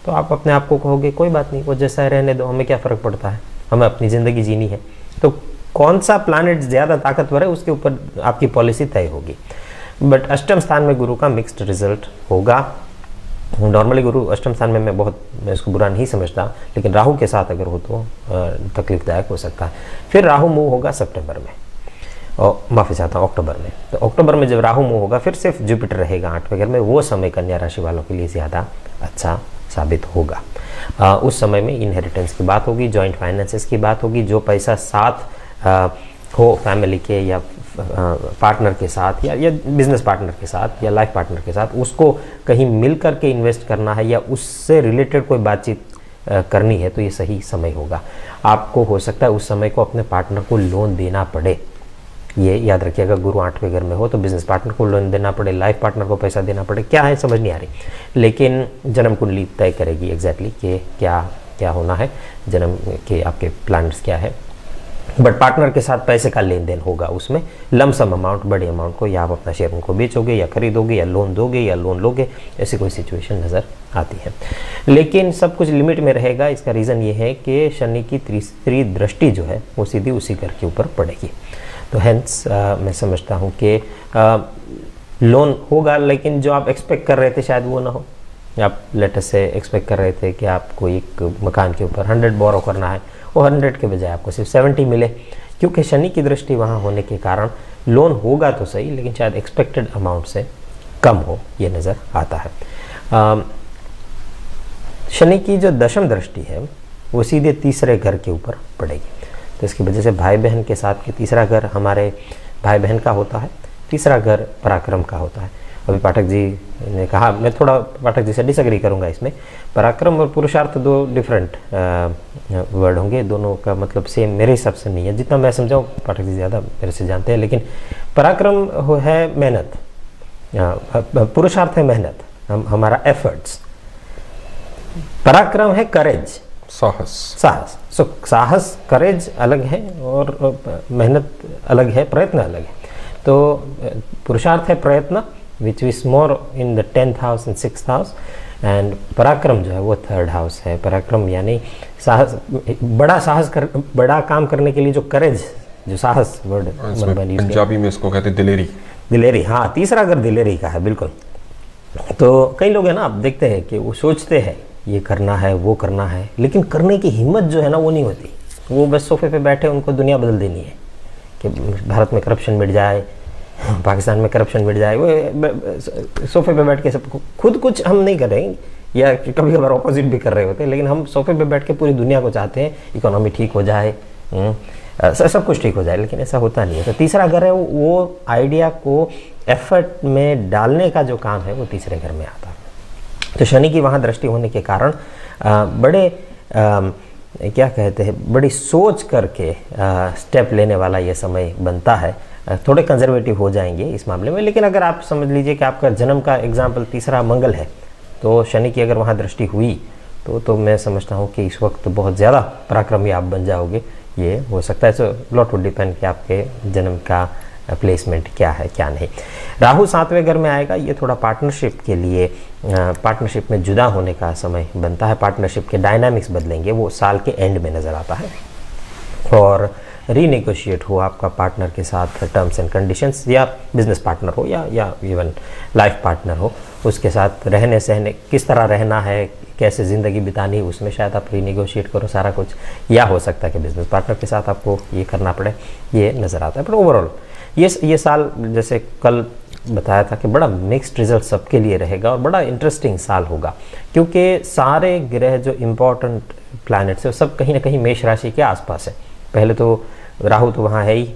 तो आप अपने आप को कहोगे कोई बात नहीं, वो जैसा है रहने दो, हमें क्या फ़र्क पड़ता है, हमें अपनी ज़िंदगी जीनी है। तो कौन सा प्लैनेट ज़्यादा ताकतवर है उसके ऊपर आपकी पॉलिसी तय होगी। बट अष्टम स्थान में गुरु का मिक्स्ड रिजल्ट होगा। नॉर्मली गुरु अष्टम स्थान में मैं इसको बुरा नहीं समझता, लेकिन राहु के साथ अगर हो तो तकलीफदायक हो सकता है। फिर राहु मूव होगा सितंबर में, और माफ़ी चाहता हूँ अक्टूबर में। तो अक्टूबर में जब राहु मूव होगा फिर सिर्फ जुपिटर रहेगा 8वें घर में, वो समय कन्या राशि वालों के लिए ज़्यादा अच्छा साबित होगा। उस समय में इनहेरिटेंस की बात होगी, जॉइंट फाइनेंसेस की बात होगी, जो पैसा साथ हो फैमिली के या पार्टनर के साथ या बिजनेस पार्टनर के साथ या लाइफ पार्टनर के साथ, उसको कहीं मिल करके इन्वेस्ट करना है या उससे रिलेटेड कोई बातचीत करनी है, तो ये सही समय होगा। आपको हो सकता है उस समय को अपने पार्टनर को लोन देना पड़े, ये याद रखिएगा। गुरु 8वें घर में हो तो बिजनेस पार्टनर को लोन देना पड़े, लाइफ पार्टनर को पैसा देना पड़े, क्या है समझ नहीं आ रही, लेकिन जन्म कुंडली तय करेगी एग्जैक्टली कि क्या होना है, जन्म के आपके प्लान्स क्या है। बट पार्टनर के साथ पैसे का लेन देन होगा, उसमें लमसम अमाउंट, बड़े अमाउंट को या आप अपना शेयर उनको बेचोगे या खरीदोगे या लोन दोगे या लोन लोगे, ऐसी कोई सिचुएशन नज़र आती है। लेकिन सब कुछ लिमिट में रहेगा। इसका रीज़न ये है कि शनि की तीसरी दृष्टि जो है वो सीधी उसी घर के ऊपर पड़ेगी। तो हेंस मैं समझता हूँ कि लोन होगा, लेकिन जो आप एक्सपेक्ट कर रहे थे शायद वो ना हो। आप लेटेस्ट से एक्सपेक्ट कर रहे थे कि आपको एक मकान के ऊपर 100 बोरो करना है, वो 100 के बजाय आपको सिर्फ 70 मिले, क्योंकि शनि की दृष्टि वहाँ होने के कारण लोन होगा तो सही, लेकिन शायद एक्सपेक्टेड अमाउंट से कम हो, ये नज़र आता है। शनि की जो दशम दृष्टि है वो सीधे तीसरे घर के ऊपर पड़ेगी, तो इसकी वजह से भाई बहन के साथ के तीसरा घर हमारे भाई बहन का होता है, तीसरा घर पराक्रम का होता है। अभी पाठक जी ने कहा, मैं थोड़ा पाठक जी से डिसएग्री करूंगा इसमें, पराक्रम और पुरुषार्थ दो डिफरेंट वर्ड होंगे, दोनों का मतलब सेम मेरे हिसाब से नहीं है, जितना मैं समझाऊँ। पाठक जी ज़्यादा मेरे से जानते हैं, लेकिन पराक्रम है मेहनत, पुरुषार्थ है मेहनत, हमारा एफर्ट्स। पराक्रम है करेज, साहस। साहस करेज अलग है और मेहनत अलग है, प्रयत्न अलग है। तो पुरुषार्थ है प्रयत्न, which is more in the 10th house and 6th house, and पराक्रम जो है वो 3rd हाउस है। पराक्रम यानी साहस, बड़ा काम करने के लिए जो करेज, जो साहस वर्ड पंजाबी में इसको कहते हैं दिलेरी। हाँ, तीसरा घर दिलेरी का है, बिल्कुल। तो कई लोग हैं ना, आप देखते हैं कि वो सोचते हैं ये करना है वो करना है, लेकिन करने की हिम्मत जो है ना वो नहीं होती। वो बस सोफे पे बैठे, उनको दुनिया बदल देनी है कि भारत में करप्शन मिट जाए, पाकिस्तान में करप्शन मिट जाए। वो सोफे पे बैठ के सब खुद कुछ हम नहीं कर रहे हैं, या कभी कभार ऑपोजिट भी कर रहे होते हैं, लेकिन हम सोफे पे बैठ के पूरी दुनिया को चाहते हैं, इकोनॉमी ठीक हो जाए, सब कुछ ठीक हो जाए, लेकिन ऐसा होता नहीं है। तो तीसरा घर है वो आइडिया को एफर्ट में डालने का जो काम है वो तीसरे घर में आता है। तो शनि की वहाँ दृष्टि होने के कारण बड़े क्या कहते हैं, बड़ी सोच करके स्टेप लेने वाला ये समय बनता है। थोड़े कंजर्वेटिव हो जाएंगे इस मामले में, लेकिन अगर आप समझ लीजिए कि आपका जन्म का एग्जाम्पल तीसरा मंगल है, तो शनि की अगर वहाँ दृष्टि हुई तो मैं समझता हूँ कि इस वक्त बहुत ज़्यादा पराक्रमी आप बन जाओगे। ये हो सकता है, सो लॉट वुड डिपेंड कि आपके जन्म का प्लेसमेंट क्या है क्या नहीं। राहु 7वें घर में आएगा, ये थोड़ा पार्टनरशिप के लिए, पार्टनरशिप में जुदा होने का समय बनता है। पार्टनरशिप के डायनामिक्स बदलेंगे, वो साल के एंड में नज़र आता है। और रीनेगोशिएट हो आपका पार्टनर के साथ टर्म्स एंड कंडीशंस, या बिजनेस पार्टनर हो या इवन लाइफ पार्टनर हो, उसके साथ रहने सहने, किस तरह रहना है, कैसे ज़िंदगी बितानी, उसमें शायद आप रीनेगोशिएट करो सारा कुछ, या हो सकता है कि बिजनेस पार्टनर के साथ आपको ये करना पड़े, ये नज़र आता है। पर ओवरऑल ये साल जैसे कल बताया था कि बड़ा मिक्स्ड रिजल्ट सबके लिए रहेगा और बड़ा इंटरेस्टिंग साल होगा, क्योंकि सारे ग्रह जो इम्पोर्टेंट प्लैनेट्स है सब कहीं ना कहीं मेष राशि के आसपास है। पहले तो राहु तो वहाँ है ही,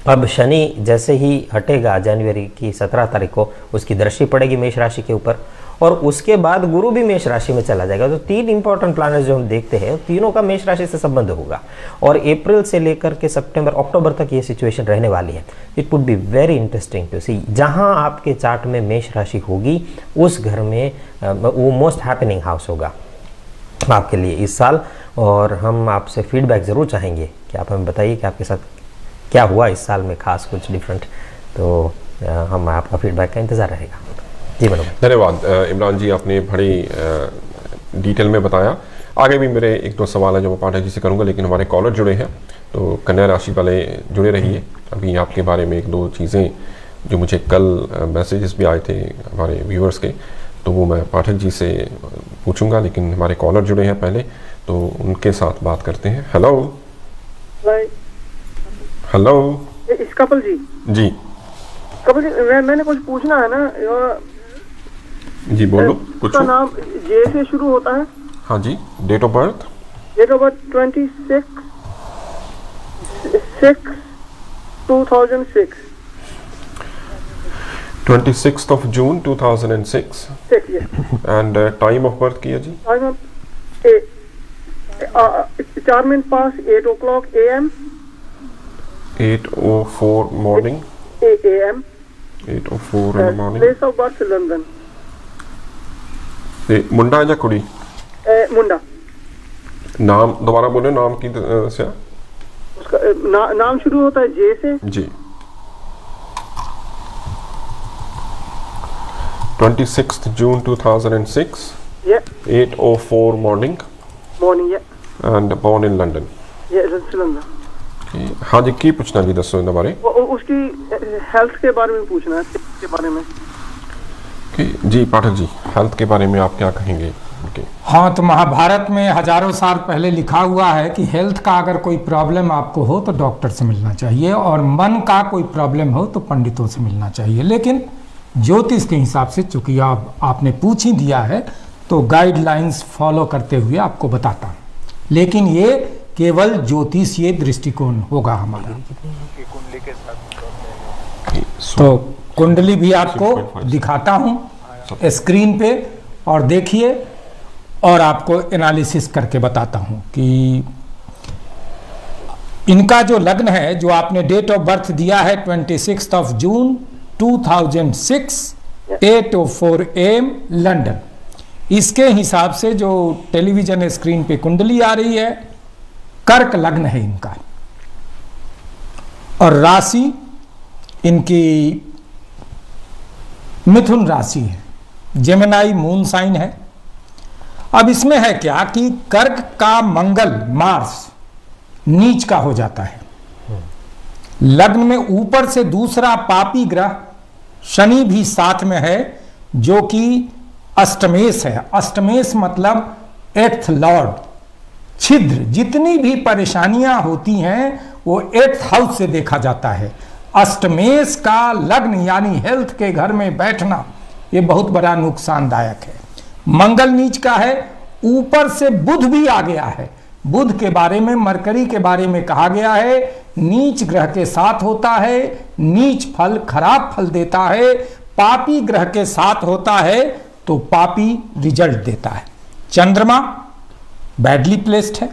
अब शनि जैसे ही हटेगा जनवरी की 17 तारीख को, उसकी दृष्टि पड़ेगी मेष राशि के ऊपर, और उसके बाद गुरु भी मेष राशि में चला जाएगा। तो 3 इंपॉर्टेंट प्लैनेट्स जो हम देखते हैं, तीनों का मेष राशि से संबंध होगा, और अप्रैल से लेकर के सितंबर अक्टूबर तक ये सिचुएशन रहने वाली है। It would be very interesting to see, जहां आपके चार्ट में मेष राशि होगी उस घर में वो मोस्ट हैपनिंग हाउस होगा आपके लिए इस साल। और हम आपसे फीडबैक ज़रूर चाहेंगे कि आप हमें बताइए कि आपके साथ क्या हुआ इस साल में, खास कुछ डिफरेंट, तो हम आपका फीडबैक का इंतज़ार रहेगा। जी मैडम, धन्यवाद इमरान जी, आपने बड़ी डिटेल में बताया। आगे भी मेरे 1-2 सवाल हैं जो मैं पाठक जी से करूंगा, लेकिन हमारे कॉलर जुड़े हैं, तो कन्या राशि वाले जुड़े रहिए। अभी आपके बारे में 1-2 चीज़ें जो मुझे कल मैसेजेस भी आए थे हमारे व्यूअर्स के, तो वो मैं पाठक जी से पूछूंगा, लेकिन हमारे कॉलर जुड़े हैं पहले, तो उनके साथ बात करते हैं। हेलो हेलो इस कपिल जी। जी कपिल जी, मैंने कुछ पूछना है ना। जी बोलो, उसका नाम जे से शुरू होता है। हाँ जी, date of birth 26/6/2006। 26th of June 2006। And time of birth किया जी? Time of 4 minute past 8 o'clock AM। 8:04 morning AM। 8:04 in the morning। Place of birth London. मुंडा या कुड़ी? मुंडा। नाम दोबारा बोले, नाम की से? उसका नाम शुरू होता है जे से। जी। 26th June 2006। 8:04 morning। And born in London। London. हाँ जी, की पूछना जी, दसो इन बारे? उसकी हेल्थ के बारे में पूछना है, के बारे में। जी पाठक जी, हेल्थ के बारे में आप क्या कहेंगे? हाँ, तो महाभारत में हजारों साल पहले लिखा हुआ है कि हेल्थ का अगर कोई प्रॉब्लम आपको हो तो डॉक्टर से मिलना चाहिए, और मन का कोई प्रॉब्लम हो तो पंडितों से मिलना चाहिए। लेकिन ज्योतिष के हिसाब से, चूंकि आपने पूछ ही दिया है, तो गाइडलाइंस फॉलो करते हुए आपको बताता हूँ। लेकिन ये केवल ज्योतिषीय दृष्टिकोण होगा हमारा। तो कुंडली भी आपको दिखाता हूँ स्क्रीन पे, और देखिए, और आपको एनालिसिस करके बताता हूँ कि इनका जो लग्न है, जो आपने डेट ऑफ बर्थ दिया है 26th of June 2006 8:04 AM London, इसके हिसाब से जो टेलीविजन स्क्रीन पे कुंडली आ रही है, कर्क लग्न है इनका, और राशि इनकी मिथुन राशि है, जेमिनाई मून साइन है। अब इसमें है क्या कि कर्क का मंगल मार्स नीच का हो जाता है लग्न में, ऊपर से दूसरा पापी ग्रह शनि भी साथ में है, जो कि अष्टमेश है। अष्टमेश मतलब 8th लॉर्ड। छिद्र, जितनी भी परेशानियां होती हैं वो 8th हाउस से देखा जाता है। अष्टमेश का लग्न यानी हेल्थ के घर में बैठना, ये बहुत बड़ा नुकसानदायक है। मंगल नीच का है, ऊपर से बुध भी आ गया है। बुध के बारे में, मरकरी के बारे में कहा गया है, नीच ग्रह के साथ होता है, नीच फल खराब फल देता है। पापी ग्रह के साथ होता है तो पापी रिजल्ट देता है। चंद्रमा बैडली प्लेस्ड है,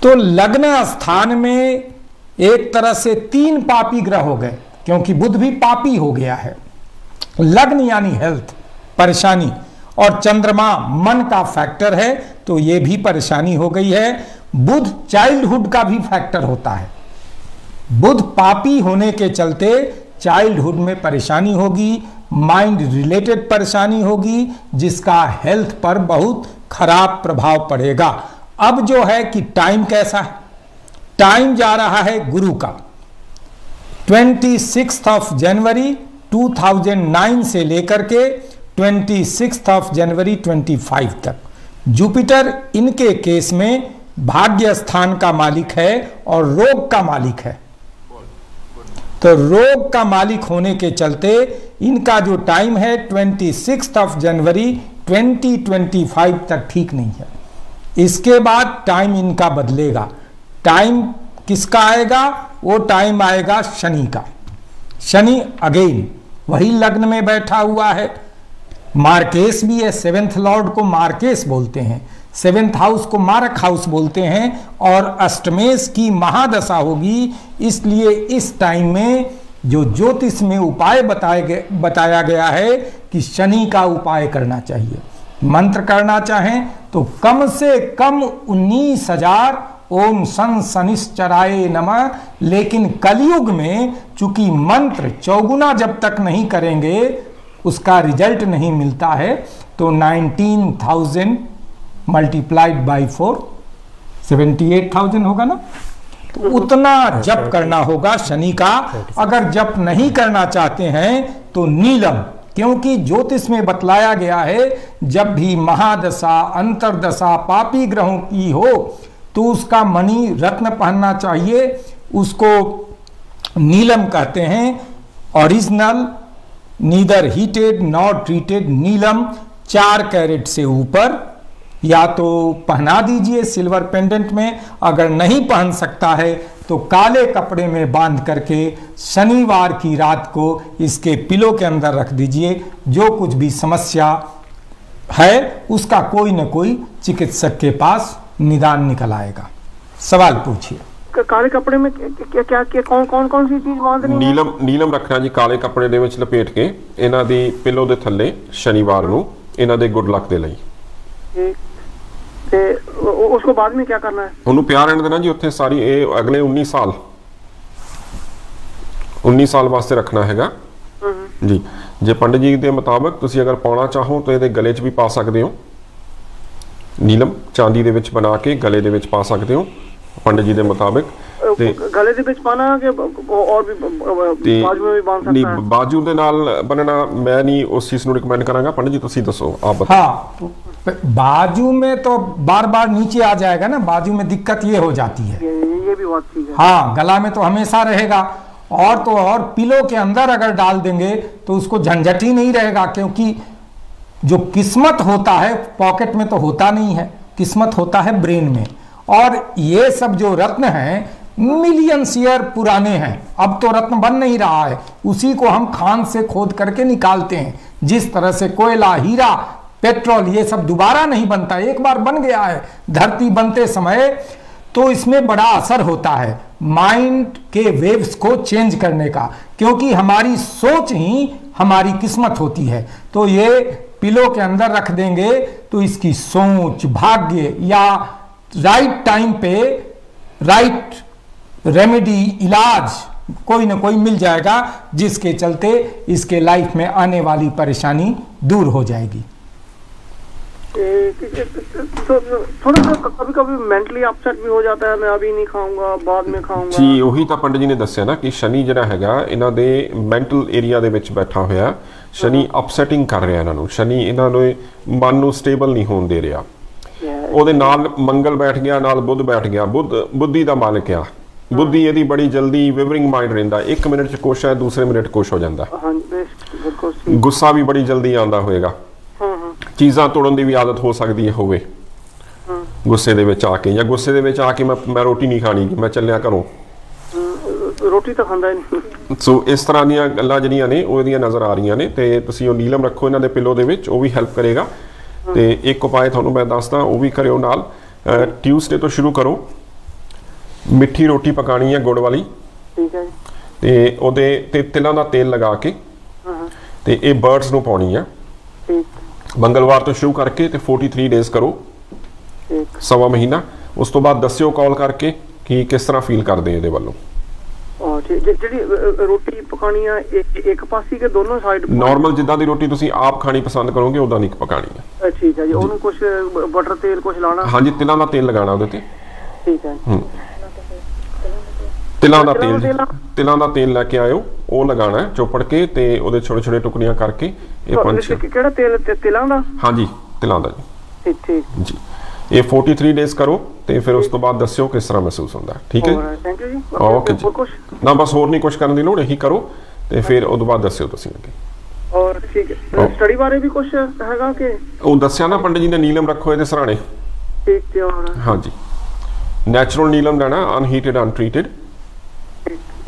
तो लग्न स्थान में एक तरह से 3 पापी ग्रह हो गए, क्योंकि बुध भी पापी हो गया है। लग्न यानी हेल्थ, परेशानी, और चंद्रमा मन का फैक्टर है, तो ये भी परेशानी हो गई है। बुध चाइल्डहुड का भी फैक्टर होता है। बुध पापी होने के चलते चाइल्डहुड में परेशानी होगी, माइंड रिलेटेड परेशानी होगी, जिसका हेल्थ पर बहुत खराब प्रभाव पड़ेगा। अब जो है कि टाइम कैसा है, टाइम जा रहा है गुरु का 26th of January 2009 से लेकर के 26th of January 25 तक। जुपिटर इनके केस में भाग्य स्थान का मालिक है और रोग का मालिक है, तो रोग का मालिक होने के चलते इनका जो टाइम है 26th of January 2025 तक ठीक नहीं है। इसके बाद टाइम इनका बदलेगा। टाइम किसका आएगा? वो टाइम आएगा शनि का। शनि अगेन वही लग्न में बैठा हुआ है, मार्केस भी है। 7th लॉर्ड को मार्केस बोलते हैं, 7th हाउस को मारक हाउस बोलते हैं, और अष्टमेश की महादशा होगी। इसलिए इस टाइम में जो ज्योतिष में उपाय बताया गया है कि शनि का उपाय करना चाहिए। मंत्र करना चाहें तो कम से कम 19,000 ओम सन शनिश्चराय नमः। लेकिन कलयुग में चूंकि मंत्र चौगुना जब तक नहीं करेंगे उसका रिजल्ट नहीं मिलता है, तो 19,000 मल्टीप्लाइड बाई 4 78,000 होगा ना, तो उतना जप करना होगा शनि का। अगर जप नहीं करना चाहते हैं तो नीलम क्योंकि ज्योतिष में बतलाया गया है जब भी महादशा अंतरदशा पापी ग्रहों की हो तो उसका मणि रत्न पहनना चाहिए। उसको नीलम कहते हैं, original neither heated nor treated नीलम 4 कैरेट से ऊपर या तो पहना दीजिए सिल्वर पेंडेंट में, अगर नहीं पहन सकता है तो काले कपड़े में बांध करके शनिवार की रात को इसके पिलो के अंदर रख दीजिए। जो कुछ भी समस्या है उसका कोई न कोई चिकित्सक के पास निदान निकल आएगा। सवाल पूछिए। काले कपड़े में क्या कौन सी चीज बांधनी है? नीलम रखना जी, काले कपड़े ਦੇ ਵਿੱਚ ਲਪੇਟ ਕੇ ਇਹਨਾਂ ਦੀ ਪਿਲੋ ਦੇ ਥੱਲੇ ਸ਼ਨੀਵਾਰ ਨੂੰ ਇਹਨਾਂ ਦੇ ਗੁੱਡ ਲੱਕ ਦੇ ਲਈ। ਤੇ उसको बाद में क्या करना है? ਉਹਨੂੰ ਪਿਆ ਰਹਿਣ ਦੇਣਾ ਜੀ ਉੱਥੇ ਸਾਰੀ, ਇਹ ਅਗਲੇ 19 ਸਾਲ ਵਾਸਤੇ ਰੱਖਣਾ ਹੈਗਾ ਜੀ। ਜੇ ਪੰਡਿਤ ਜੀ ਦੇ ਮੁਤਾਬਕ ਤੁਸੀਂ ਅਗਰ ਪਾਉਣਾ ਚਾਹੋ ਤਾਂ ਇਹਦੇ ਗਲੇ 'ਚ ਵੀ ਪਾ ਸਕਦੇ ਹੋ। ਨੀਲਮ ਚਾਂਦੀ ਦੇ ਵਿੱਚ ਬਣਾ ਕੇ ਗਲੇ ਦੇ ਵਿੱਚ ਪਾ ਸਕਦੇ ਹੋ पंडित जी के मुताबिक। गले दे विच पाना कि और भी बाजू में भी बांध सकता है? नहीं, बाजू दे नाल बनना मैं नहीं उस चीज को रिकमेंड करांगा। पंडित जी तुसी दसो, आप बताओ। हाँ, बाजू में तो बार बार नीचे आ जाएगा ना, बाजू में दिक्कत ये हो जाती है। ये भी बात ठीक है। हाँ, गला में तो हमेशा रहेगा, और तो और पिलो के अंदर अगर डाल देंगे तो उसको झंझट ही नहीं रहेगा, क्योंकि जो किस्मत होता है पॉकेट में तो होता नहीं है, किस्मत होता है ब्रेन में। और ये सब जो रत्न हैं मिलियंस ईयर पुराने हैं, अब तो रत्न बन नहीं रहा है, उसी को हम खान से खोद करके निकालते हैं। जिस तरह से कोयला, हीरा, पेट्रोल ये सब दोबारा नहीं बनता, एक बार बन गया है धरती बनते समय तो इसमें बड़ा असर होता है माइंड के वेव्स को चेंज करने का, क्योंकि हमारी सोच ही हमारी किस्मत होती है। तो ये पिलो के अंदर रख देंगे तो इसकी सोच, भाग्य या राइट टाइम पे राइट रेमेडी, इलाज कोई ना कोई मिल जाएगा, जिसके चलते इसके लाइफ में आने वाली परेशानी दूर हो जाएगी। तो थोड़ा सा कभी कभी मेंटली अपसेट भी हो जाता है, मैं अभी नहीं खाऊंगा बाद में खाऊंगा जी। ਉਹੀ ਤਾਂ ਪੰਡਿਤ ਜੀ ਨੇ ਦੱਸਿਆ ਨਾ ਕਿ ਸ਼ਨੀ ਜਿਹੜਾ ਹੈਗਾ ਇਹਨਾਂ ਦੇ ਮੈਂਟਲ ਏਰੀਆ ਦੇ ਵਿੱਚ ਬੈਠਾ ਹੋਇਆ, ਸ਼ਨੀ ਅਪਸੈਟਿੰਗ ਕਰ ਰਿਹਾ ਇਹਨਾਂ ਨੂੰ, ਸ਼ਨੀ ਇਹਨਾਂ ਨੂੰ ਮਨ ਨੂੰ ਸਟੇਬਲ ਨਹੀਂ ਹੋਣ ਦੇ ਰਿਹਾ। ਉਹਦੇ ਨਾਲ ਮੰਗਲ ਬੈਠ ਗਿਆ, ਨਾਲ ਬੁੱਧ ਬੈਠ ਗਿਆ। ਬੁੱਧੀ ਦਾ ਮਾਲਕ ਆ, ਬੁੱਧੀ ਇਹਦੀ ਬੜੀ ਜਲਦੀ ਵਿਵਰਿੰਗ ਮਾਈਂਡ ਰਹਿੰਦਾ, 1 ਮਿੰਟ 'ਚ ਕੁਛ ਹੈ ਦੂਸਰੇ ਮਿੰਟ ਕੁਛ ਹੋ ਜਾਂਦਾ। ਗੁੱਸਾ ਵੀ ਬੜੀ ਜਲਦੀ ਆਉਂਦਾ ਹੋਏਗਾ, ਚੀਜ਼ਾਂ ਤੋੜਨ ਦੀ ਵੀ ਆਦਤ ਹੋ ਸਕਦੀ ਹੈ ਹੋਵੇ ਗੁੱਸੇ ਦੇ ਵਿੱਚ ਆ ਕੇ, ਜਾਂ ਗੁੱਸੇ ਦੇ ਵਿੱਚ ਆ ਕੇ ਮੈਂ ਰੋਟੀ ਨਹੀਂ ਖਾਣੀ, ਮੈਂ ਚੱਲਿਆ ਘਰੋਂ, ਰੋਟੀ ਤਾਂ ਖਾਂਦਾ ਨਹੀਂ। ਸੋ ਇਸ ਤਰ੍ਹਾਂ ਦੀਆਂ ਗੱਲਾਂ ਜਿਹੜੀਆਂ ਨੇ ਉਹ ਇਹਦੀਆਂ ਨਜ਼ਰ ਆ ਰਹੀਆਂ ਨੇ, ਤੇ ਤੁਸੀਂ ਉਹ ਨੀਲਮ ਰੱਖੋ ਇਹਨਾਂ ਦੇ ਪਿੱਲੋ ਦੇ ਵਿੱਚ, ਉਹ ਵੀ ਹੈਲਪ ਕਰੇਗਾ। ਤੇ ਇੱਕ ਉਪਾਅ ਤੁਹਾਨੂੰ ਮੈਂ ਦੱਸਦਾ, ਉਹ ਵੀ ਕਰਿਓ ਨਾਲ। ਟਿਊਸਡੇ ਤੋਂ ਸ਼ੁਰੂ ਕਰੋ, ਮਿੱਠੀ ਰੋਟੀ ਪਕਾਣੀ ਹੈ ਗੁੜ ਵਾਲੀ, ਠੀਕ ਹੈ, ਤੇ ਉਹਦੇ ਤੇ ਤਿਲਾਂ ਦਾ ਤੇਲ ਲਗਾ ਕੇ ਤੇ ਇਹ ਬਰਡਸ ਨੂੰ ਪਾਉਣੀ ਹੈ। ਮੰਗਲਵਾਰ ਤੋਂ ਸ਼ੁਰੂ ਕਰਕੇ ਤੇ 43 ਡੇਜ਼ ਕਰੋ, ਸਵਾ ਮਹੀਨਾ। ਉਸ ਤੋਂ ਬਾਅਦ ਦੱਸਿਓ ਕਾਲ ਕਰਕੇ ਕਿ ਕਿਸ ਤਰ੍ਹਾਂ ਫੀਲ ਕਰਦੇ ਇਹਦੇ ਵੱਲੋਂ। ਜਿਹੜੀ ਰੋਟੀ ਪਕਾਣੀ ਆ ਇੱਕ ਪਾਸੇ ਕਿ ਦੋਨੋਂ ਸਾਈਡ? ਨਾਰਮਲ ਜਿੱਦਾਂ ਦੀ ਰੋਟੀ ਤੁਸੀਂ ਆਪ ਖਾਣੀ ਪਸੰਦ ਕਰੋਗੇ ਉਦਾਂ ਦੀ ਪਕਾਣੀ ਹੈ। ਠੀਕ ਹੈ ਜੀ। ਉਹਨੂੰ ਕੁਝ ਬਟਰ ਤੇਲ ਕੁਝ ਲਾਣਾ? ਹਾਂਜੀ, ਤਿਲਾਂ ਦਾ ਤੇਲ ਲਗਾਉਣਾ ਉਹਦੇ ਤੇ। ਠੀਕ ਹੈ। ਤਿਲਾਂ ਦਾ ਤੇਲ ਲੈ ਕੇ ਆਇਓ, ਉਹ ਲਗਾਉਣਾ ਚੋਪੜ ਕੇ ਤੇ ਉਹਦੇ ਛੋਟੇ ਛੋਟੇ ਟੁਕੜੀਆਂ ਕਰਕੇ। ਇਹ ਕਿਹੜਾ ਤੇਲ? ਤਿਲਾਂ ਦਾ? ਹਾਂਜੀ, ਤਿਲਾਂ ਦਾ ਜੀ। ਠੀਕ ਜੀ। ਇਹ 43 ਡੇਜ਼ ਕਰੋ ਤੇ ਫਿਰ ਉਸ ਤੋਂ ਬਾਅਦ ਦੱਸਿਓ ਕਿਸ ਤਰ੍ਹਾਂ ਮਹਿਸੂਸ ਹੁੰਦਾ। ਠੀਕ ਹੈ, ਥੈਂਕ ਯੂ ਜੀ। ਓਕੇ ਜੀ। ਨਾ ਬਸ ਹੋਰ ਨਹੀਂ ਕੁਝ ਕਰਨ ਦੀ ਲੋੜ, ਇਹੀ ਕਰੋ ਤੇ ਫਿਰ ਉਸ ਤੋਂ ਬਾਅਦ ਦੱਸਿਓ ਤੁਸੀਂ ਅੱਗੇ। ਔਰ ਠੀਕ ਹੈ, ਸਟੱਡੀ ਬਾਰੇ ਵੀ ਕੁਝ ਹੈਗਾ ਕਿ? ਉਹ ਦੱਸਿਆ ਨਾ ਪੰਡਿਤ ਜੀ ਨੇ, ਨੀਲਮ ਰੱਖੋ ਇਹਦੇ ਸਰਾਣੇ। ਠੀਕ ਤੇ ਹੋਰ? ਹਾਂਜੀ, ਨੈਚੁਰਲ नीलम लेना, अनहीटेड अनट्रीटेड।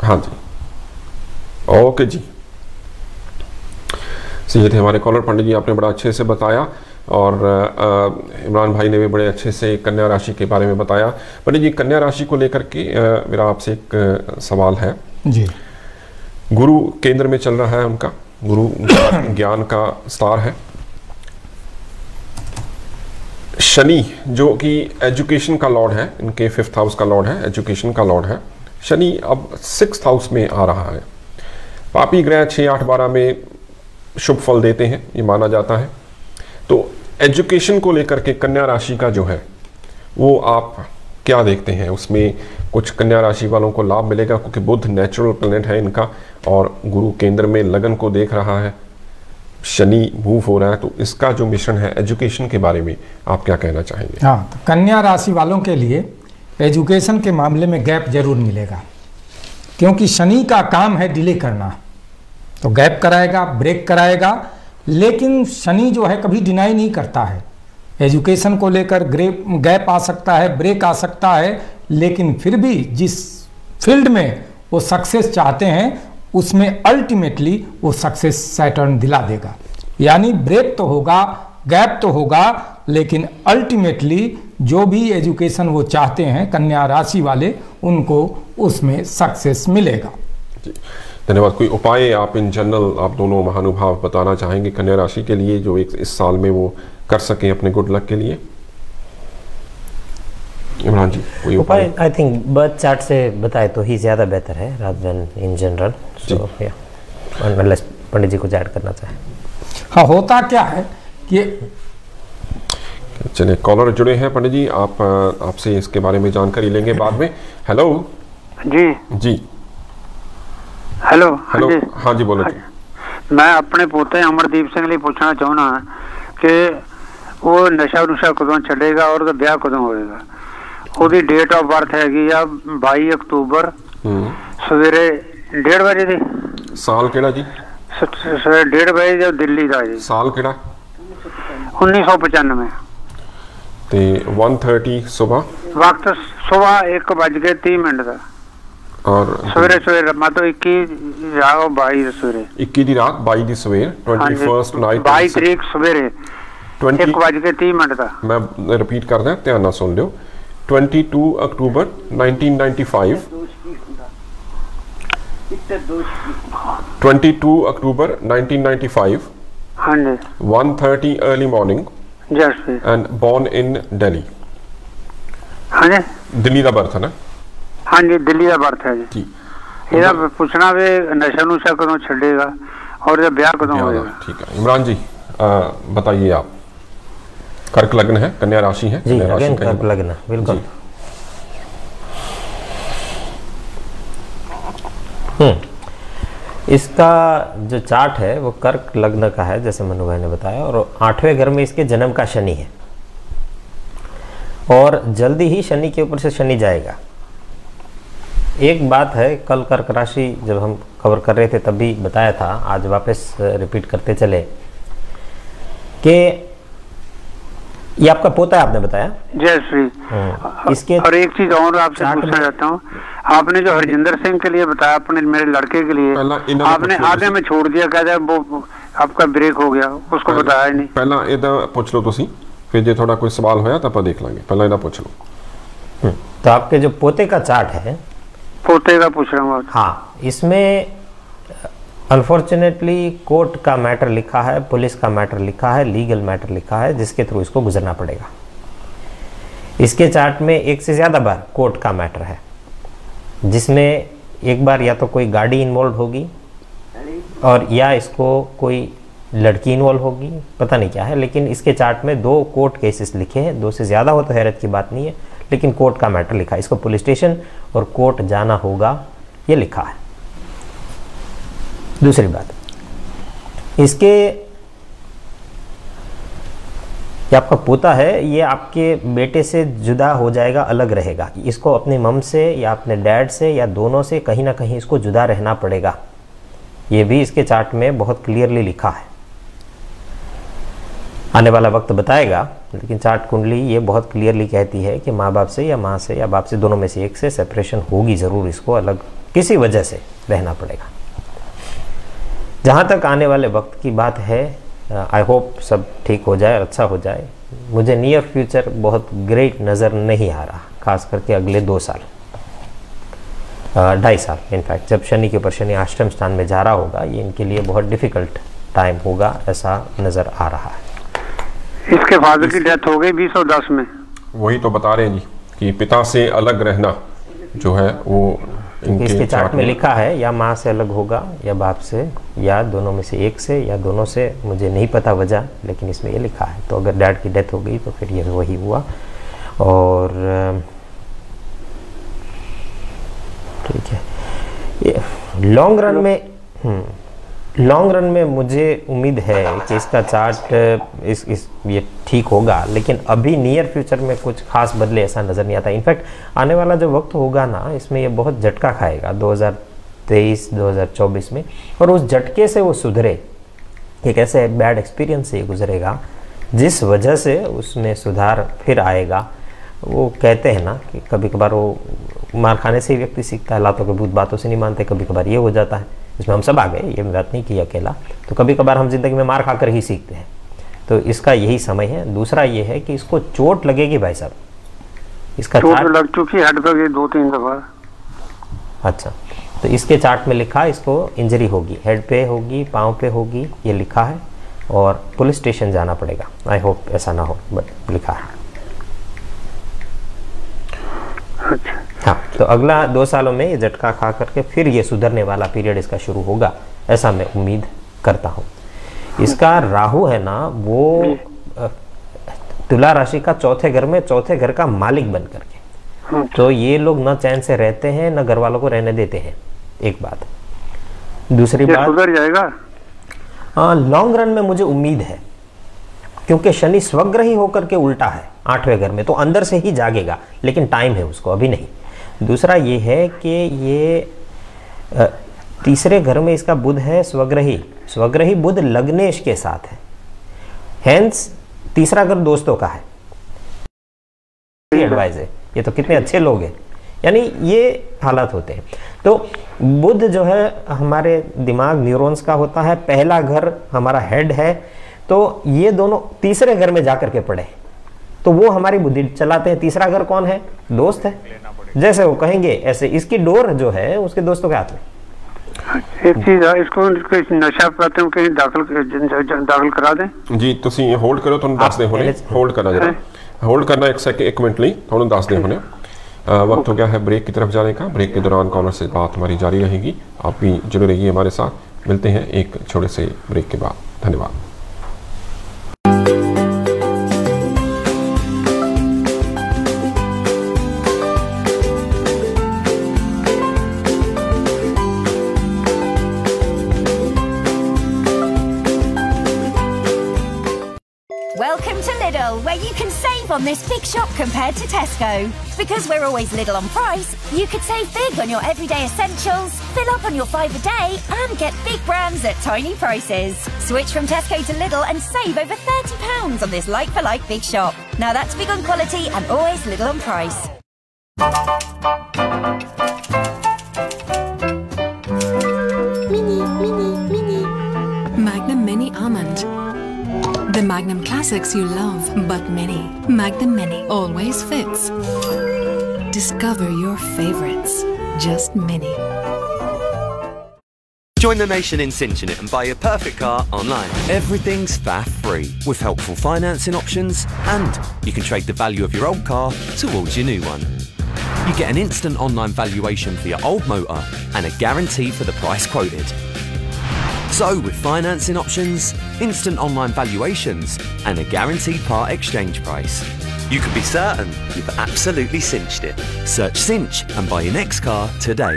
हाँ जी, ओके जी। ये थे हमारे कॉलर पंडित जी, आपने बड़ा अच्छे से बताया, और इमरान भाई ने भी बड़े अच्छे से कन्या राशि के बारे में बताया। पंडित जी, कन्या राशि को लेकर के मेरा आपसे एक सवाल है जी। गुरु केंद्र में चल रहा है उनका, गुरु ज्ञान का स्टार है। शनि जो कि एजुकेशन का लॉर्ड है, इनके 5th हाउस का लॉर्ड है, एजुकेशन का लॉर्ड है। शनि अब 6th हाउस में आ रहा है। पापी ग्रह 6, 8, 12 में शुभ फल देते हैं, ये माना जाता है। तो एजुकेशन को लेकर के कन्या राशि का जो है वो आप क्या देखते हैं? उसमें कुछ कन्या राशि वालों को लाभ मिलेगा, क्योंकि बुध नेचुरल प्लैनेट है इनका, और गुरु केंद्र में लगन को देख रहा है। शनि मूव हो रहा है, तो इसका जो मिशन है एजुकेशन के बारे में आप क्या कहना चाहेंगे? हाँ, तो कन्या राशि वालों के लिए एजुकेशन के मामले में गैप जरूर मिलेगा, क्योंकि शनि का काम है डिले करना, तो गैप कराएगा, ब्रेक कराएगा। लेकिन शनि जो है कभी डिनाई नहीं करता है, एजुकेशन को लेकर गैप आ सकता है, ब्रेक आ सकता है, लेकिन फिर भी जिस फील्ड में वो सक्सेस चाहते हैं उसमें अल्टीमेटली वो सक्सेस सैटर्न दिला देगा। यानी ब्रेक तो होगा, गैप तो होगा, लेकिन अल्टीमेटली जो भी एजुकेशन वो चाहते हैं कन्या राशि वाले, उनको उसमें सक्सेस मिलेगा। धन्यवाद। कोई उपाय आप इन जनरल आप दोनों महानुभाव बताना चाहेंगे कन्या राशि के लिए जो इस साल में वो कर सकें अपने गुड लक के लिए? इमरान जी कोई उपाय? आई थिंक बर्थ चार्ट से बताए तो ही ज़्यादा बेहतर है rather than in general. So unless Pandit ji कुछ ऐड करना चाहें। हाँ, होता क्या है कि चलिए कॉलर जुड़े हैं पंडित जी, आप आपसे इसके बारे में जानकारी लेंगे बाद में। हेलो जी जी, हेलो हेलो, हाँ जी बोलो जी। मैं अपने पोते अमरदीप सिंह लिए पूछना चाहना कि वो नशा नुशा कदों छड़ेगा और तो ब्याह कदों होएगा? ਉਹਦੀ डेट ऑफ बर्थ हैगी आ 22 अक्टूबर सवेरे 1:30 बजे दी। साल केड़ा जी? सवेरे 1:30 बजे जो दिल्ली का जी। साल केड़ा? 1995 ते 1:30 सुबह, वक्त सुबह 1:30 का और सवेरे सवेरे मतलब 21 रात 22 सवेरे 21 दी रात 22 दी सवेर 21st नाइट 22 तारीख सवेरे 1:30 का। मैं रिपीट कर दें, ध्यान नाल सुन लियो। 22 अक्टूबर 1995, 22 अक्टूबर 1995, हाँ जी, 1:30 early morning and born in Delhi. हाँ जी, दिल्ली का बर्थ है ना? हाँ जी, दिल्ली का बर्थ है जी। ਇਹਦਾ ਪੁੱਛਣਾ ਵੇ नशा नुशा कदों छड़ेगा और जब ब्याह कदों होगा? ठीक है इमरान जी बताइए आप। कर्क लग्न है, कन्या राशि है जी, अगेन कर्क लग्न, बिल्कुल। इसका जो चार्ट है वो कर्क लग्न का है जैसे मनु भाई ने बताया, और 8वें घर में इसके जन्म का शनि है और जल्दी ही शनि के ऊपर से शनि जाएगा। एक बात है, कल कर्क राशि जब हम कवर कर रहे थे तब भी बताया था, आज वापस रिपीट करते चले कि ये आपका पोता है, आपने बताया। जय श्री। इसके और एक चीज और आपसे पूछना चाहता हूँ, आपने जो हरजिंदर सिंह के लिए बताया अपने मेरे लड़के के लिए, आपने आधे में छोड़ दिया, कहते वो आपका ब्रेक हो गया, उसको बताया ही नहीं। पहला इदा पूछ लो तुसी, फिर जो थोड़ा कोई सवाल होया तो आप देख लेंगे, पहला इदा पूछ लो। तो आपके जो पोते का चार्ट है, पोते का पूछ रहा हूँ। हाँ, इसमें अनफॉर्चुनेटली कोर्ट का मैटर लिखा है, पुलिस का मैटर लिखा है, लीगल मैटर लिखा है, जिसके थ्रू इसको गुजरना पड़ेगा। इसके चार्ट में एक से ज़्यादा बार कोर्ट का मैटर है, जिसमें एक बार या तो कोई गाड़ी इन्वॉल्व होगी और या इसको कोई लड़की इन्वॉल्व होगी, पता नहीं क्या है, लेकिन इसके चार्ट में 2 कोर्ट केसेस लिखे हैं। 2 से ज़्यादा हो तो हैरत की बात नहीं है, लेकिन कोर्ट का मैटर लिखा है, इसको पुलिस स्टेशन और कोर्ट जाना होगा, ये लिखा है। दूसरी बात, इसके ये आपका पोता है, ये आपके बेटे से जुदा हो जाएगा, अलग रहेगा। इसको अपने मम से या अपने डैड से या दोनों से कहीं ना कहीं इसको जुदा रहना पड़ेगा। ये भी इसके चार्ट में बहुत क्लियरली लिखा है। आने वाला वक्त बताएगा, लेकिन चार्ट कुंडली ये बहुत क्लियरली कहती है कि माँ बाप से या माँ से या बाप से, दोनों में से एक से सेपरेशन होगी ज़रूर, इसको अलग किसी वजह से रहना पड़ेगा। जहाँ तक आने वाले वक्त की बात है, आई होप सब ठीक हो जाए और अच्छा हो जाए। मुझे नियर फ्यूचर बहुत ग्रेट नज़र नहीं आ रहा, खास करके अगले 2 साल, 2.5 साल इनफैक्ट, जब शनि के ऊपर शनि अष्टम स्थान में जा रहा होगा, ये इनके लिए बहुत डिफ़िकल्ट टाइम होगा, ऐसा नज़र आ रहा है। इसके फादर की डेथ हो गई 2010 में। वही तो बता रहे हैं जी कि पिता से अलग रहना जो है वो इसके चार्ट में लिखा है, या माँ से अलग होगा या बाप से या दोनों में से एक से या दोनों से, मुझे नहीं पता वजह, लेकिन इसमें ये लिखा है। तो अगर डैड की डेथ हो गई तो फिर ये वही हुआ। और ठीक है, ये लॉन्ग रन में लॉन्ग रन में मुझे उम्मीद है कि इसका चार्ट ये ठीक होगा, लेकिन अभी नियर फ्यूचर में कुछ खास बदले ऐसा नज़र नहीं आता। इनफैक्ट आने वाला जो वक्त होगा ना, इसमें ये बहुत झटका खाएगा 2023-2024 में, और उस झटके से वो सुधरे, एक ऐसे बैड एक्सपीरियंस से गुजरेगा जिस वजह से उसमें सुधार फिर आएगा। वो कहते हैं ना कि कभी कभार वो मार खाने से ही व्यक्ति सीखता है, लातों के भूत बातों से नहीं मानते, कभी कभार ये हो जाता है। इसमें हम सब आ गए, ये बात नहीं की अकेला। तो कभी कभार हम जिंदगी में मार खाकर ही सीखते हैं, तो इसका यही समय है। दूसरा ये है कि इसको चोट लगेगी भाई साहब, इसका चोट लग चुकी है हेड पे 2-3 दफा। अच्छा, तो इसके चार्ट में लिखा इसको इंजरी होगी, हेड पे होगी, पाँव पे होगी, ये लिखा है, और पुलिस स्टेशन जाना पड़ेगा। आई होप ऐसा ना हो, बट लिखा है। अच्छा। हाँ, तो अगला 2 सालों में ये झटका खा करके फिर ये सुधरने वाला पीरियड इसका शुरू होगा, ऐसा मैं उम्मीद करता हूँ। इसका राहु है ना, वो तुला राशि का चौथे घर में, चौथे घर का मालिक बन करके, तो ये लोग न चैन से रहते हैं, न घर वालों को रहने देते हैं, एक बात। दूसरी बात, सुधर जाएगा लॉन्ग रन में मुझे उम्मीद है, क्योंकि शनि स्वग्रही होकर के उल्टा है 8वें घर में, तो अंदर से ही जागेगा, लेकिन टाइम है उसको, अभी नहीं। दूसरा ये है कि ये तीसरे घर में इसका बुध है स्वग्रही, स्वग्रही बुध लग्नेश के साथ है, हेंस तीसरा घर दोस्तों का है। एडवाइस है, ये तो कितने अच्छे लोग हैं, यानी ये हालात होते हैं। तो बुध जो है हमारे दिमाग न्यूरॉन्स का होता है, पहला घर हमारा हेड है, तो ये दोनों तीसरे घर में जाकर के पड़े, तो वो हमारी बुद्धि चलाते हैं। तीसरा घर कौन है? दोस्त है, जैसे वो कहेंगे ऐसे। इसकी डोर जो है उसके दोस्तों के हाथ में। एक चीज है, इसको नशा पाते कहीं दाखिल करा दें जी। तुसी होल्ड करो, तुम दस दे होने, होल्ड करना जरा, होल्ड करना 1 मिनट ਲਈ ਤੁਹਾਨੂੰ ਦੱਸ ਦੇ होने। वक्त हो गया है ब्रेक की तरफ जाने का। ब्रेक के दौरान कॉर्नर से बात हमारी जारी रहेगी, आप भी जुड़े रहिए हमारे साथ। मिलते हैं एक छोटे से ब्रेक के बाद। धन्यवाद। Welcome to Lidl, where you can save on this big shop compared to Tesco. Because we're always Lidl on price, you could save big on your everyday essentials, fill up on your $5 a day, and get big brands at tiny prices. Switch from Tesco to Lidl and save over £30 on this like-for-like big shop. Now that's big on quality and always Lidl on price. Magnum Mini Almond. The Magnum classics you love, but many. Magnum Mini always fits. Discover your favorites. Just Mini. Join the nation in cinching it and buy your perfect car online. Everything's faff free with helpful financing options, and you can trade the value of your old car towards your new one. You get an instant online valuation for your old motor and a guarantee for the price quoted. So with financing options, instant online valuations and a guaranteed part exchange price, you can be certain you've absolutely cinched it. Search Cinch and buy your next car today.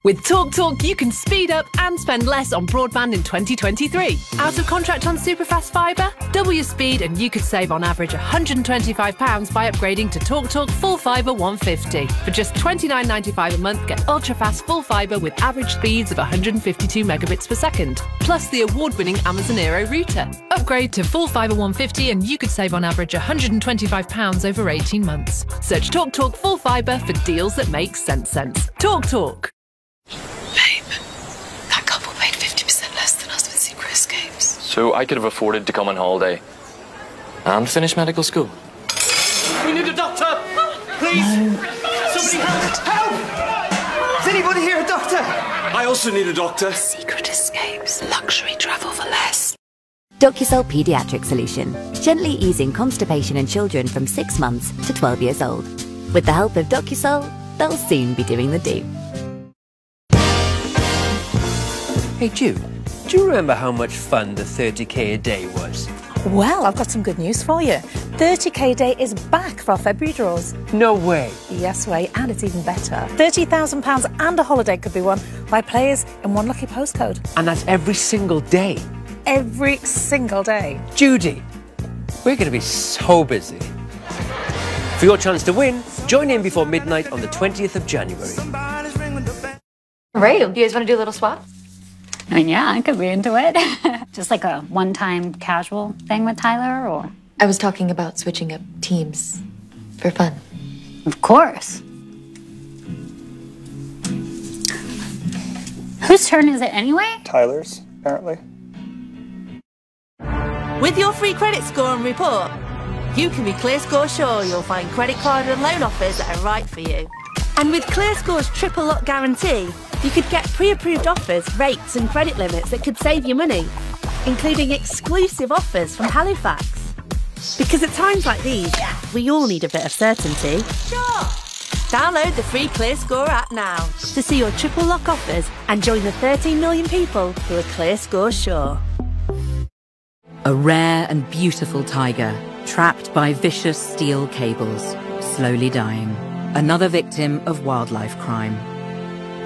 With TalkTalk, you can speed up and spend less on broadband in 2023. Out of contract on superfast fibre? Double your speed and you could save on average £125 by upgrading to TalkTalk Full Fibre 150. For just £29.95 a month, get ultra-fast full fibre with average speeds of 152 megabits per second, plus the award-winning Amazon Aero router. Upgrade to Full Fibre 150 and you could save on average £125 over 18 months. Search TalkTalk Full Fibre for deals that make sense. TalkTalk. Babe, that couple paid 50% less than us with Secret Escapes. So I could have afforded to come on holiday and finish medical school. We need a doctor! Please! Somebody help! Help! Is anybody here a doctor? I also need a doctor. Secret Escapes. Luxury travel for less. DocuSol Pediatric Solution. Gently easing constipation in children from 6 months to 12 years old. With the help of DocuSol, they'll soon be doing the do. Hey Jude, do you remember how much fun the 30k a day was? Well, I've got some good news for you. 30k Day is back for our February draws. No way. Yes way, and it's even better. £30,000 and a holiday could be won by players in one lucky postcode. And that's every single day. Every single day. Judy, we're going to be so busy. For your chance to win, join in before midnight on the 20th of January. Right, you guys want to do a little swap? I mean, yeah, I could be into it. Just like a one-time casual thing with Tyler, or? I was talking about switching up teams for fun. Of course. Whose turn is it anyway? Tyler's, apparently. With your free credit score and report, you can be ClearScore sure you'll find credit card and loan offers that are right for you. And with ClearScore's triple lock guarantee, you could get pre-approved offers, rates and credit limits that could save you money, including exclusive offers from Halifax. Because at times like these, we all need a bit of certainty. Sure! Download the free ClearScore app now to see your triple lock offers and join the 13 million people who are ClearScore sure. A rare and beautiful tiger, trapped by vicious steel cables, slowly dying. Another victim of wildlife crime.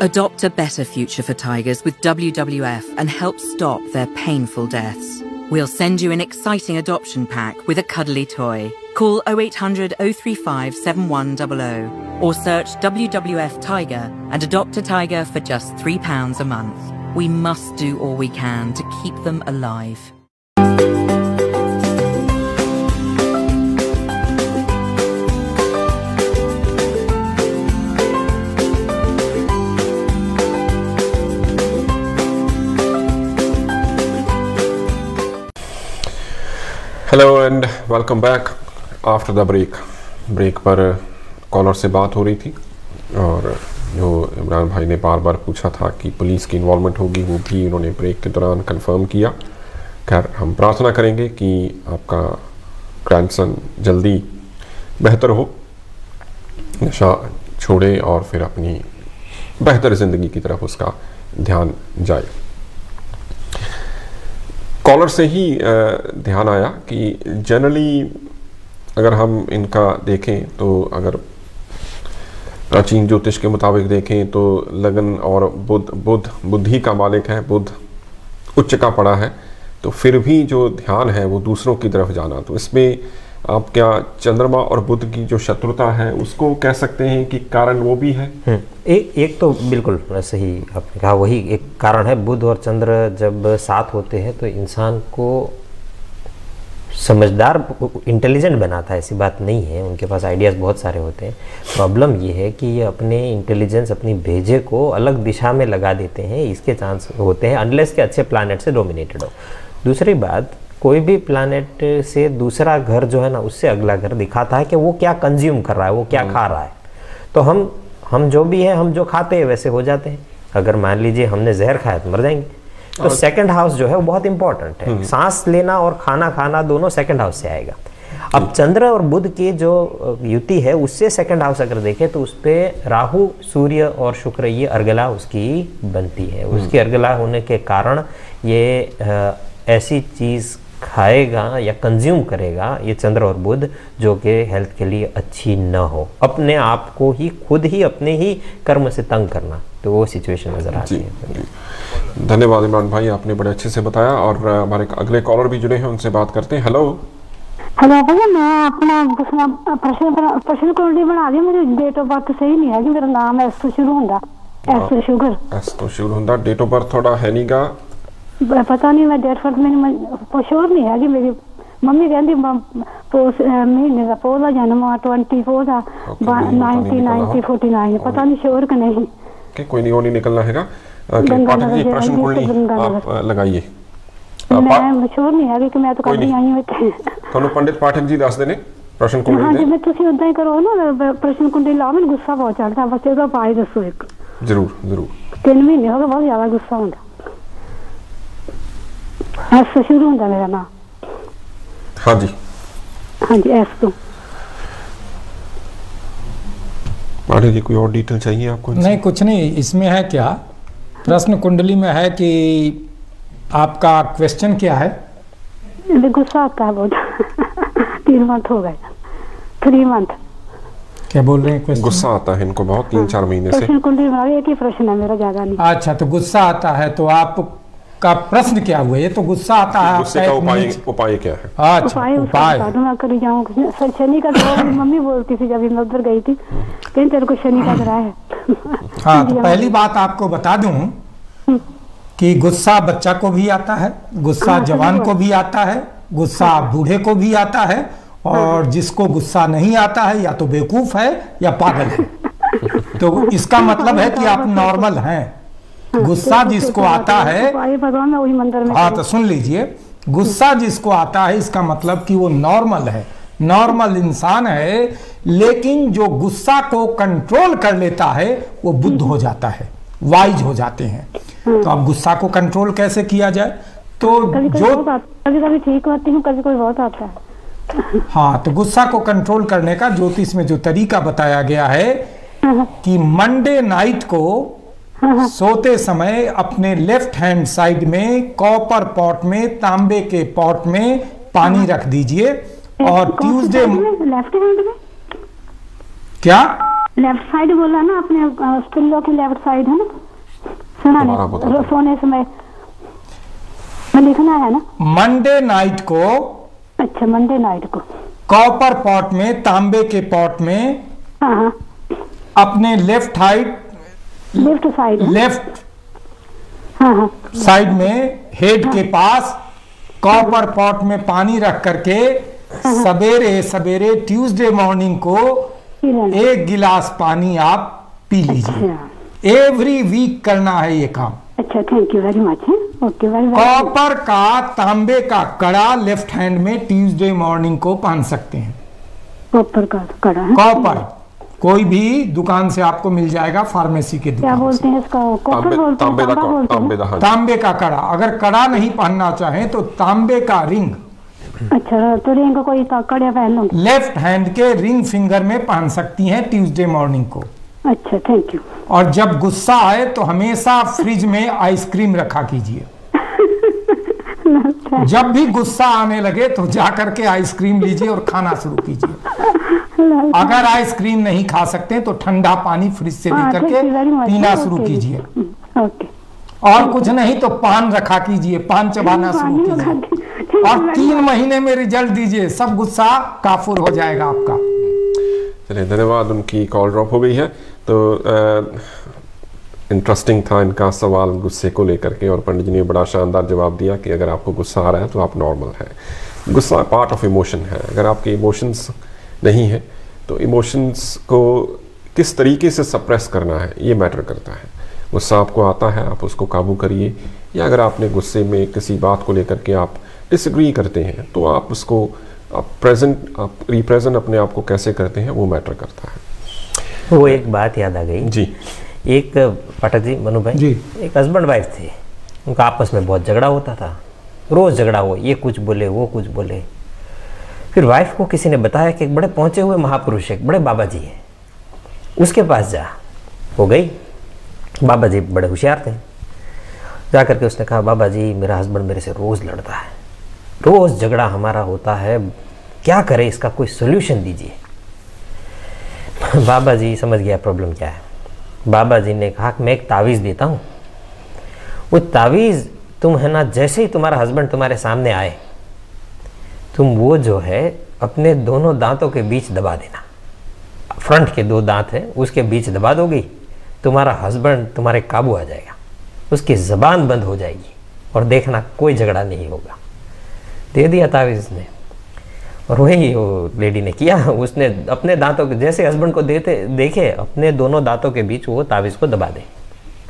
Adopt a better future for tigers with WWF and help stop their painful deaths. We'll send you an exciting adoption pack with a cuddly toy. Call 0800 035 7100 or search WWF Tiger and adopt a tiger for just £3 a month. We must do all we can to keep them alive. Hello and welcome back after the break पर caller से बात हो रही थी और जो इमरान भाई ने बार बार पूछा था कि पुलिस की इन्वॉल्वमेंट होगी, वो भी उन्होंने ब्रेक के दौरान कंफर्म किया। खैर, हम प्रार्थना करेंगे कि आपका ग्रैंडसन जल्दी बेहतर हो, नशा छोड़े और फिर अपनी बेहतर ज़िंदगी की तरफ उसका ध्यान जाए। कॉलर से ही ध्यान आया कि जनरली अगर हम इनका देखें तो अगर प्राचीन ज्योतिष के मुताबिक देखें तो लगन और बुद्धि का मालिक है, बुध उच्च का पड़ा है, तो फिर भी जो ध्यान है वो दूसरों की तरफ जाना। तो इसमें आप क्या चंद्रमा और बुध की जो शत्रुता है उसको कह सकते हैं कि कारण वो भी है? एक तो बिल्कुल सही आपने कहा, वही एक कारण है। बुध और चंद्र जब साथ होते हैं तो इंसान को समझदार, इंटेलिजेंट बनाता है, ऐसी बात नहीं है। उनके पास आइडियाज़ बहुत सारे होते हैं। प्रॉब्लम ये है कि ये अपने इंटेलिजेंस, अपनी भेजे को अलग दिशा में लगा देते हैं, इसके चांस होते हैं अनलेस के अच्छे प्लानट से डोमिनेटेड हो। दूसरी बात, कोई भी प्लानट से दूसरा घर जो है ना, उससे अगला घर दिखाता है कि वो क्या कंज्यूम कर रहा है, वो क्या खा रहा है। तो हम जो भी है, हम जो खाते हैं वैसे हो जाते हैं। अगर मान लीजिए हमने जहर खाया तो मर जाएंगे। तो सेकंड हाउस जो है वो बहुत इंपॉर्टेंट है। सांस लेना और खाना खाना दोनों सेकंड हाउस से आएगा। अब चंद्र और बुध की जो युति है उससे सेकंड हाउस अगर देखें तो उस पर राहु, सूर्य और शुक्र, ये अर्गला उसकी बनती है। उसकी अर्गला होने के कारण ये ऐसी चीज़ खाएगा या कंज्यूम करेगा, ये चंद्र और बुध, जो कि हेल्थ के लिए अच्छी न हो। अपने आप को ही खुद ही अपने ही कर्म से तंग करना, तो वो सिचुएशन नजर आती है। धन्यवाद इमरान भाई, आपने बड़े अच्छे से बताया। और हमारे अगले कॉलर भी जुड़े हैं, उनसे बात करते हैं। हेलो हेलो भैया, मैं अपना प्रश्न कुंडली बना दी। मेरी डेट ऑफ बर्थ सही नहीं है कि मेरा नाम एस तो शुरू होता, एस तो शुगर, एस तो शुरू होता। डेट ऑफ बर्थ थोड़ा है नहीं का पता नहीं, मैं डेट ऑफ बर्थ श्योर नहीं है कि मेरी मम्मी कहती महीने का पौधा जन्म 24 था 1949, पता नहीं श्योर कि नहीं। कोई नहीं, वो नहीं निकलना है। पाठक जी प्रश्न कुंडली आप लगाइए। मैं श्योर नहीं है कि मैं तो कभी आई हूं। ਤੁਹਾਨੂੰ ਪੰਡਿਤ ਪਾਠਕ ਜੀ ਦੱਸ ਦੇਣੇ ਪ੍ਰਸ਼ਨ ਕੁੰਡਲੀ ਦੇ। ਹਾਂ ਜੀ, ਮੈਂ ਤੁਸੀਂ ਉਦਾਂ ਹੀ ਕਰੋ ਨਾ, ਪ੍ਰਸ਼ਨ ਕੁੰਡਲੀ ਲਾ। ਮੈਨੂੰ ਗੁੱਸਾ ਬਹੁਤ ਚੜਦਾ, ਬਸ ਇਹਦਾ ਪਾਈ ਦੱਸੋ ਇੱਕ। ਜ਼ਰੂਰ ਜ਼ਰੂਰ। 3 ਮਹੀਨੇ ਹੋ ਗਏ, ਬਹੁਤ ਜ਼ਿਆਦਾ ਗੁੱਸਾ ਹੁੰਦਾ। एस से शुरू होता मेरा नाम। हाँ जी, हाँ जी, एस तो। पाठक जी, कोई और डिटेल चाहिए आपको? नहीं, कुछ नहीं। इसमें है क्या, प्रश्न कुंडली में है कि आपका क्वेश्चन क्या है गुस्सा आता है बहुत 3 मंथ हो गए, 3 मंथ। क्या बोल रहे हैं? गुस्सा आता है इनको बहुत 3-4 महीने से। प्रश्न कुंडली में एक ही प्रश्न है मेरा, ज्यादा नहीं। अच्छा, तो गुस्सा आता है, तो आपका प्रश्न क्या हुआ? ये तो गुस्सा आता है, गुस्से का उपाय क्या है? अच्छा, उपाय मैं कर जाऊँ। शनि का ग्रह, मम्मी बोलती थी जब मैं उधर गई थी, कहीं तेरे को शनि का ग्रह है। हाँ, तो पहली बात आपको बता दूं कि गुस्सा बच्चा को भी आता है, गुस्सा जवान को भी आता है, गुस्सा बूढ़े को भी आता है, और जिसको गुस्सा नहीं आता है या तो बेवकूफ है या पागल है। तो इसका मतलब है कि आप नॉर्मल हैं। गुस्सा जिसको आता है, हाँ तो सुन लीजिए, गुस्सा जिसको आता है इसका मतलब कि वो नॉर्मल है, नॉर्मल इंसान है। लेकिन जो गुस्सा को कंट्रोल कर लेता है वो बुद्ध हो जाता है, वाइज हो जाते हैं। तो अब गुस्सा को कंट्रोल कैसे किया जाए? तो जो कभी ठीक होती हूँ, कभी कोई बहुत आता है। हाँ, तो गुस्सा को कंट्रोल करने का ज्योतिष में जो तरीका बताया गया है कि मंडे नाइट को सोते समय अपने लेफ्ट हैंड साइड में कॉपर पॉट में, तांबे के पॉट में पानी रख दीजिए, और ट्यूसडे लेफ्ट हैंड में क्या लेफ्ट साइड बोला ना अपने पिल्लो की लेफ्ट साइड है ना, सुना नहीं? सोने समय में लिखना है ना, मंडे नाइट को। अच्छा, मंडे नाइट को कॉपर पॉट में, तांबे के पॉट में, अपने लेफ्ट साइड में हेड के पास कॉपर पॉट में पानी रख करके सवेरे सवेरे ट्यूसडे मॉर्निंग को 1 गिलास पानी आप पी लीजिए। एवरी वीक करना है ये काम। अच्छा, thank you very much. Okay, copper का, तांबे का कड़ा लेफ्ट हैंड में ट्यूसडे मॉर्निंग को पहन सकते हैं। कॉपर का कड़ा है? कॉपर कोई भी दुकान से आपको मिल जाएगा, फार्मेसी के दुकान। क्या बोलते हैं इसका? कॉपर बोलते हैं, तांबे का कड़ा। अगर कड़ा नहीं पहनना चाहे तो तांबे का रिंग। अच्छा, तो रिंग कोई कड़ा पहन लूंगी? लेफ्ट हैंड के रिंग फिंगर में पहन सकती हैं ट्यूसडे मॉर्निंग को। अच्छा, थैंक यू। और जब गुस्सा आए तो हमेशा फ्रिज में आइसक्रीम रखा कीजिए। जब भी गुस्सा आने लगे तो जाकर के आइसक्रीम लीजिए और खाना शुरू कीजिए। अगर आइसक्रीम नहीं खा सकते तो ठंडा पानी फ्रिज से लेकर के पीना शुरू कीजिए। और कुछ नहीं तो पान रखा कीजिए, पान चबाना शुरू कीजिए, और 3 महीने में रिजल्ट दीजिए, सब गुस्सा काफूर हो जाएगा आपका। चलिए, धन्यवाद। उनकी कॉल ड्रॉप हो गई है। तो इंटरेस्टिंग था इनका सवाल गुस्से को लेकर के, और पंडित जी ने बड़ा शानदार जवाब दिया कि अगर आपको गुस्सा आ रहा है तो आप नॉर्मल है। गुस्सा पार्ट ऑफ इमोशन है। अगर आपके इमोशंस नहीं है तो इमोशंस को किस तरीके से सप्रेस करना है ये मैटर करता है। गुस्सा आपको आता है, आप उसको काबू करिए, या अगर आपने गुस्से में किसी बात को लेकर के आप डिसएग्री करते हैं तो आप उसको आप रिप्रेजेंट अपने आप को कैसे करते हैं वो मैटर करता है। वो एक बात याद आ गई जी। एक पाठक जी, मनु भाई जी, एक हस्बैंड वाइफ थे, उनका आपस में बहुत झगड़ा होता था, रोज झगड़ा हो, ये कुछ बोले वो कुछ बोले। फिर वाइफ को किसी ने बताया कि एक बड़े पहुंचे हुए महापुरुष, एक बड़े बाबा जी हैं, उसके पास जा। हो गई, बाबा जी बड़े होशियार थे। जा करके उसने कहा, बाबा जी मेरा हस्बैंड मेरे से रोज लड़ता है, रोज झगड़ा हमारा होता है, क्या करे, इसका कोई सोल्यूशन दीजिए। बाबा जी समझ गया प्रॉब्लम क्या है। बाबा जी ने कहा कि मैं एक तावीज़ देता हूँ, वो तावीज़ तुम है ना, जैसे ही तुम्हारा हस्बैंड तुम्हारे सामने आए, तुम वो जो है अपने दोनों दांतों के बीच दबा देना। फ्रंट के 2 दांत हैं, उसके बीच दबा दोगी, तुम्हारा हस्बैंड तुम्हारे काबू आ जाएगा, उसकी ज़बान बंद हो जाएगी, और देखना कोई झगड़ा नहीं होगा। दे दिया तावीज़ ने, और वही वो लेडी ने किया। उसने अपने दांतों के, जैसे हस्बैंड को देखे अपने दोनों दांतों के बीच वो तावीज़ को दबा दे,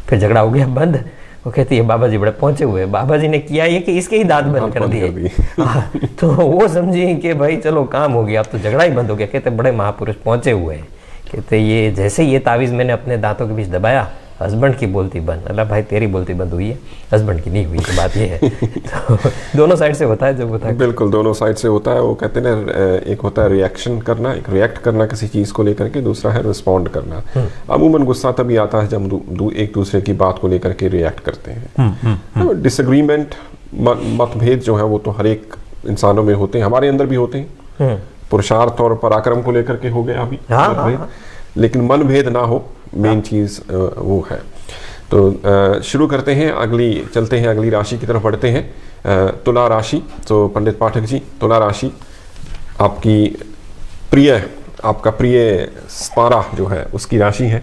फिर झगड़ा हो गया बंद। वो कहती है बाबा जी बड़े पहुंचे हुए, बाबा जी ने किया ये कि इसके ही दांत बंद कर दिए। तो वो समझी कि भाई चलो काम हो गया, अब तो झगड़ा ही बंद हो गया। कहते बड़े महापुरुष पहुंचे हुए हैं, कहते ये जैसे ये तावीज़ मैंने अपने दांतों के बीच दबाया, हस्बैंड की बोलती बंद। अल्लाह भाई तेरी बोलती बंद हुई है, हस्बैंड की नहीं हुई, तो बात ये है। तो दोनों साइड से होता है जब होता है। बिल्कुल, दोनों साइड से होता है। वो कहते हैं ना, एक होता है रिएक्शन करना, एक रिएक्ट करना किसी चीज़ को लेकर के, दूसरा है रिस्पॉन्ड करना। अमूमन गुस्सा तभी आता है जब एक दूसरे की बात को लेकर के रिएक्ट करते हैं। डिसएग्रीमेंट, मतभेद जो है वो तो हर एक इंसानों में होते हैं, हमारे अंदर भी होते हैं। पुरुषार्थ और पराक्रम को लेकर के हो गया अभी मतभेद, लेकिन मनभेद ना हो, मेन चीज वो है। तो शुरू करते हैं, चलते हैं अगली राशि की तरफ बढ़ते हैं, तुला राशि। तो पंडित पाठक जी, तुला राशि आपका प्रिय स्पारा जो है उसकी राशि है,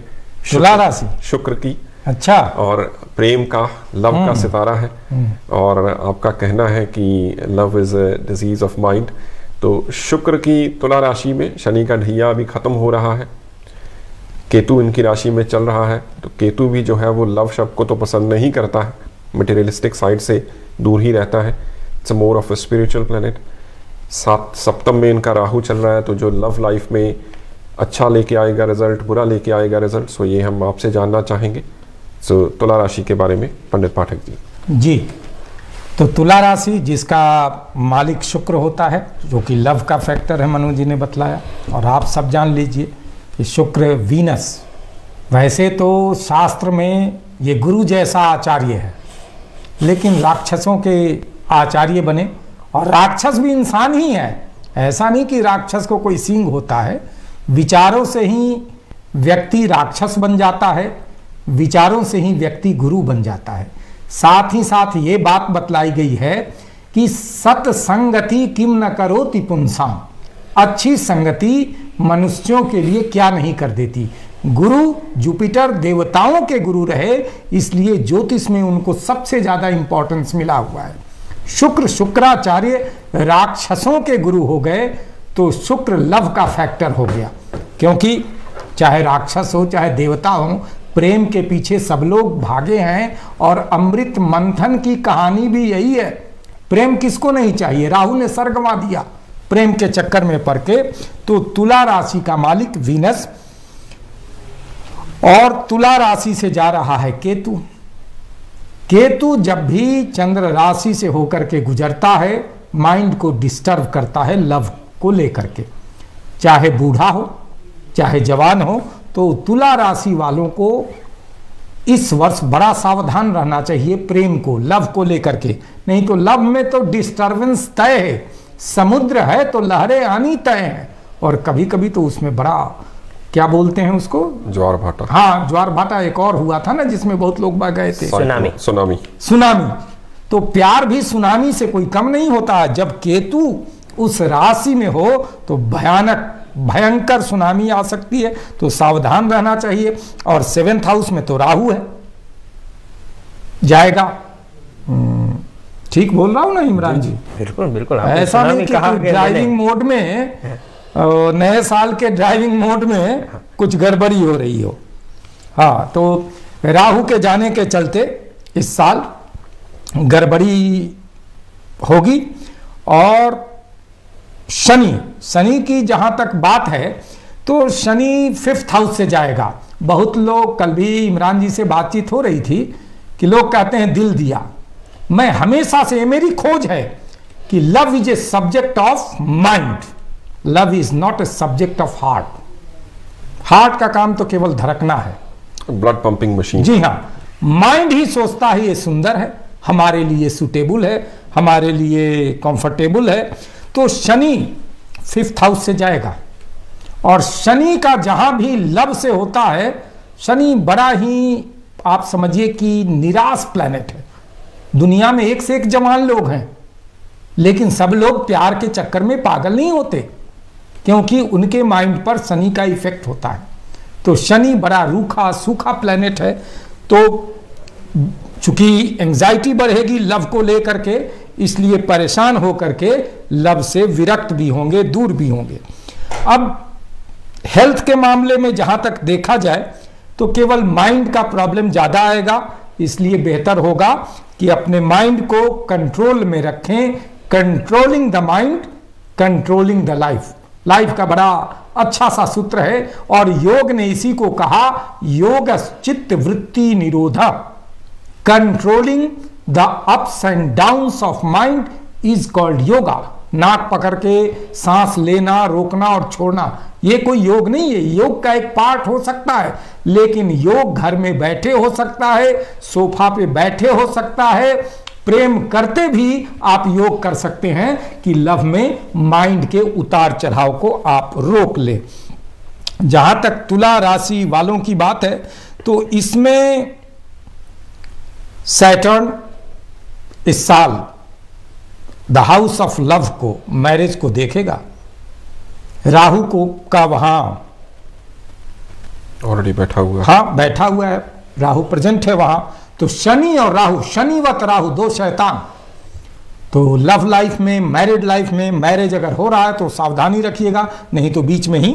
तुला राशि शुक्र की। अच्छा। और प्रेम का, लव का सितारा है, और आपका कहना है कि love is a disease of mind. तो शुक्र की तुला राशि में शनि का ढैया अभी खत्म हो रहा है, केतु इनकी राशि में चल रहा है। तो केतु भी जो है वो लव शब्द को तो पसंद नहीं करता है, मटेरियलिस्टिक साइड से दूर ही रहता है। It's more of a spiritual planet. सप्तम में इनका राहु चल रहा है, तो जो लव लाइफ में अच्छा लेके आएगा रिजल्ट, बुरा लेके आएगा रिजल्ट, सो ये हम आपसे जानना चाहेंगे। सो तुला राशि के बारे में पंडित पाठक जी। जी, तो तुला राशि जिसका मालिक शुक्र होता है, जो कि लव का फैक्टर है, मनु जी ने बतलाया। और आप सब जान लीजिए कि शुक्र वीनस, वैसे तो शास्त्र में ये गुरु जैसा आचार्य है, लेकिन राक्षसों के आचार्य बने। और राक्षस भी इंसान ही है, ऐसा नहीं कि राक्षस को कोई सींग होता है। विचारों से ही व्यक्ति राक्षस बन जाता है, विचारों से ही व्यक्ति गुरु बन जाता है। साथ ही साथ ये बात बतलाई गई है कि सत्संगति किम न करोति पुंसाम, अच्छी संगति मनुष्यों के लिए क्या नहीं कर देती। गुरु जुपिटर देवताओं के गुरु रहे, इसलिए ज्योतिष में उनको सबसे ज्यादा इंपॉर्टेंस मिला हुआ है। शुक्राचार्य राक्षसों के गुरु हो गए, तो शुक्र लव का फैक्टर हो गया। क्योंकि चाहे राक्षस हो चाहे देवता हो, प्रेम के पीछे सब लोग भागे हैं। और अमृत मंथन की कहानी भी यही है। प्रेम किसको नहीं चाहिए, राहु ने सर गंवा दिया प्रेम के चक्कर में पड़ के। तो तुला राशि का मालिक वीनस, और तुला राशि से जा रहा है केतु। केतु जब भी चंद्र राशि से होकर के गुजरता है, माइंड को डिस्टर्ब करता है लव को लेकर के। चाहे बूढ़ा हो चाहे जवान हो, तो तुला राशि वालों को इस वर्ष बड़ा सावधान रहना चाहिए प्रेम को, लव को लेकर के। नहीं तो लव में तो डिस्टर्बेंस तय है, समुद्र है तो लहरें आनी तय है। और कभी कभी तो उसमें बड़ा, क्या बोलते हैं उसको, ज्वार भाटा। हाँ, ज्वार भाटा एक और हुआ था ना, जिसमें बहुत लोग बह गए थे, सुनामी। तो प्यार भी सुनामी से कोई कम नहीं होता। जब केतु उस राशि में हो तो भयंकर सुनामी आ सकती है, तो सावधान रहना चाहिए। और 7th हाउस में तो राहु है, जाएगा। ठीक बोल रहा हूं ना इमरान जी? बिल्कुल बिल्कुल। ऐसा नहीं कि ड्राइविंग मोड में, नए साल के ड्राइविंग मोड में कुछ गड़बड़ी हो रही हो। हाँ, तो राहु के जाने के चलते इस साल गड़बड़ी होगी। और शनि की जहां तक बात है, तो शनि 5th हाउस से जाएगा। बहुत लोग, कल भी इमरान जी से बातचीत हो रही थी कि लोग कहते हैं दिल दिया। मैं हमेशा से, मेरी खोज है कि love is a subject of mind, love is not a subject of heart. Heart का काम तो केवल धड़कना है, ब्लड पंपिंग मशीन। जी हाँ, माइंड ही सोचता है ये सुंदर है, हमारे लिए सुटेबल है, हमारे लिए कंफर्टेबल है। तो शनि 5th हाउस से जाएगा। और शनि का जहां भी लव से होता है, शनि बड़ा ही, आप समझिए कि निराश प्लैनेट है। दुनिया में एक से एक जवान लोग हैं, लेकिन सब लोग प्यार के चक्कर में पागल नहीं होते, क्योंकि उनके माइंड पर शनि का इफेक्ट होता है। तो शनि बड़ा रूखा सूखा प्लैनेट है। तो चूंकि एंजाइटी बढ़ेगी लव को लेकर के, इसलिए परेशान होकर के लव से विरक्त भी होंगे, दूर भी होंगे। अब हेल्थ के मामले में जहां तक देखा जाए, तो केवल माइंड का प्रॉब्लम ज्यादा आएगा। इसलिए बेहतर होगा कि अपने माइंड को कंट्रोल में रखें। Controlling the mind, controlling the life. Life का बड़ा अच्छा सा सूत्र है, और योग ने इसी को कहा, योग चित्त वृत्ति निरोधा। Controlling the ups and downs of mind is called yoga. नाक पकड़ के सांस लेना, रोकना और छोड़ना, ये कोई योग नहीं है। योग का एक पार्ट हो सकता है, लेकिन योग घर में बैठे हो सकता है, सोफा पे बैठे हो सकता है, प्रेम करते भी आप योग कर सकते हैं कि लव में माइंड के उतार चढ़ाव को आप रोक ले। जहां तक तुला राशि वालों की बात है तो इसमें सैटर्न इस साल द हाउस ऑफ लव को, मैरिज को देखेगा। राहु को का वहां ऑलरेडी बैठा हुआ है, हाँ बैठा हुआ है, राहु प्रेजेंट है वहां। तो शनि और राहु, शनिवत राहु, दो शैतान। तो लव लाइफ में, मैरिड लाइफ में, मैरिज अगर हो रहा है तो सावधानी रखिएगा, नहीं तो बीच में ही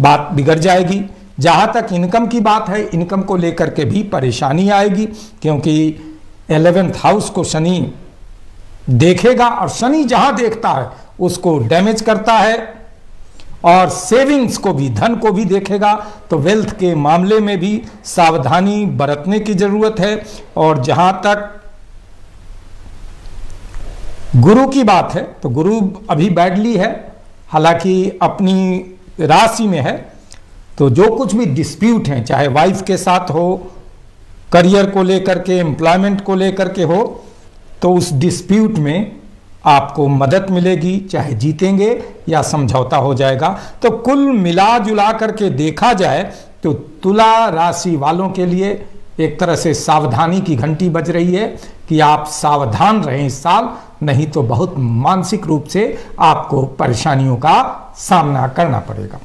बात बिगड़ जाएगी। जहां तक इनकम की बात है, इनकम को लेकर के भी परेशानी आएगी, क्योंकि 11th हाउस को शनि देखेगा और शनि जहां देखता है उसको डैमेज करता है। और सेविंग्स को भी, धन को भी देखेगा, तो वेल्थ के मामले में भी सावधानी बरतने की जरूरत है। और जहां तक गुरु की बात है तो गुरु अभी बैडली है, हालांकि अपनी राशि में है। तो जो कुछ भी डिस्प्यूट हैं, चाहे वाइफ के साथ हो, करियर को लेकर के, एम्प्लॉयमेंट को लेकर के हो, तो उस डिस्प्यूट में आपको मदद मिलेगी, चाहे जीतेंगे या समझौता हो जाएगा। तो कुल मिला जुला करके देखा जाए तो तुला राशि वालों के लिए एक तरह से सावधानी की घंटी बज रही है कि आप सावधान रहें इस साल, नहीं तो बहुत मानसिक रूप से आपको परेशानियों का सामना करना पड़ेगा।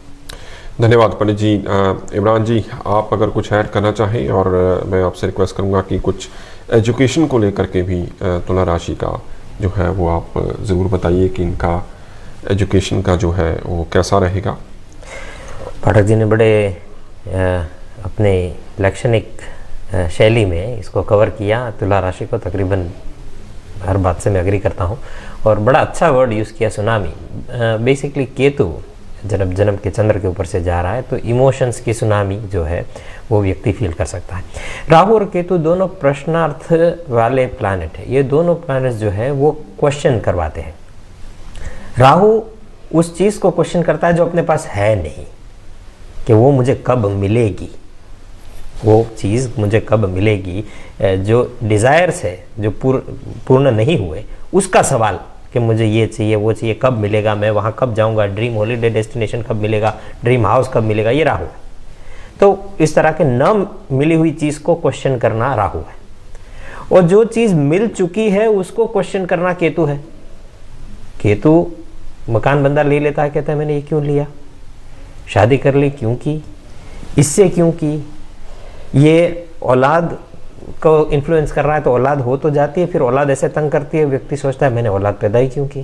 धन्यवाद पंडित जी। इमरान जी, आप अगर कुछ ऐड करना चाहें, और मैं आपसे रिक्वेस्ट करूंगा कि कुछ एजुकेशन को लेकर के भी तुला राशि का जो है वो आप ज़रूर बताइए कि इनका एजुकेशन का जो है वो कैसा रहेगा। पाठक जी ने बड़े अपने लैक्षणिक शैली में इसको कवर किया, तुला राशि को। तकरीबन हर बात से मैं एग्री करता हूँ, और बड़ा अच्छा वर्ड यूज़ किया, सुनामी। बेसिकली केतु जब जन्म के चंद्र के ऊपर से जा रहा है तो इमोशंस की सुनामी जो है वो व्यक्ति फील कर सकता है। राहु और केतु दोनों प्रश्नार्थ वाले प्लैनेट है। ये दोनों प्लैनेट्स जो है वो क्वेश्चन करवाते हैं। राहु उस चीज़ को क्वेश्चन करता है जो अपने पास है नहीं, कि वो मुझे कब मिलेगी, वो चीज़ मुझे कब मिलेगी। जो डिज़ायर्स है जो पूर्ण नहीं हुए, उसका सवाल कि मुझे ये चाहिए, वो चाहिए, कब मिलेगा, मैं वहाँ कब जाऊँगा, ड्रीम हॉलीडे डेस्टिनेशन कब मिलेगा, ड्रीम हाउस कब मिलेगा, ये राहु है। तो इस तरह के न मिली हुई चीज़ को क्वेश्चन करना राहु है, और जो चीज़ मिल चुकी है उसको क्वेश्चन करना केतु है। केतु मकान बंदा ले लेता है, कहता है मैंने ये क्यों लिया, शादी कर ली क्यों की, इससे क्यों की। ये औलाद को इन्फ्लुएंस कर रहा है तो औलाद हो तो जाती है, फिर औलाद ऐसे तंग करती है, व्यक्ति सोचता है मैंने औलाद पैदा ही क्यों की।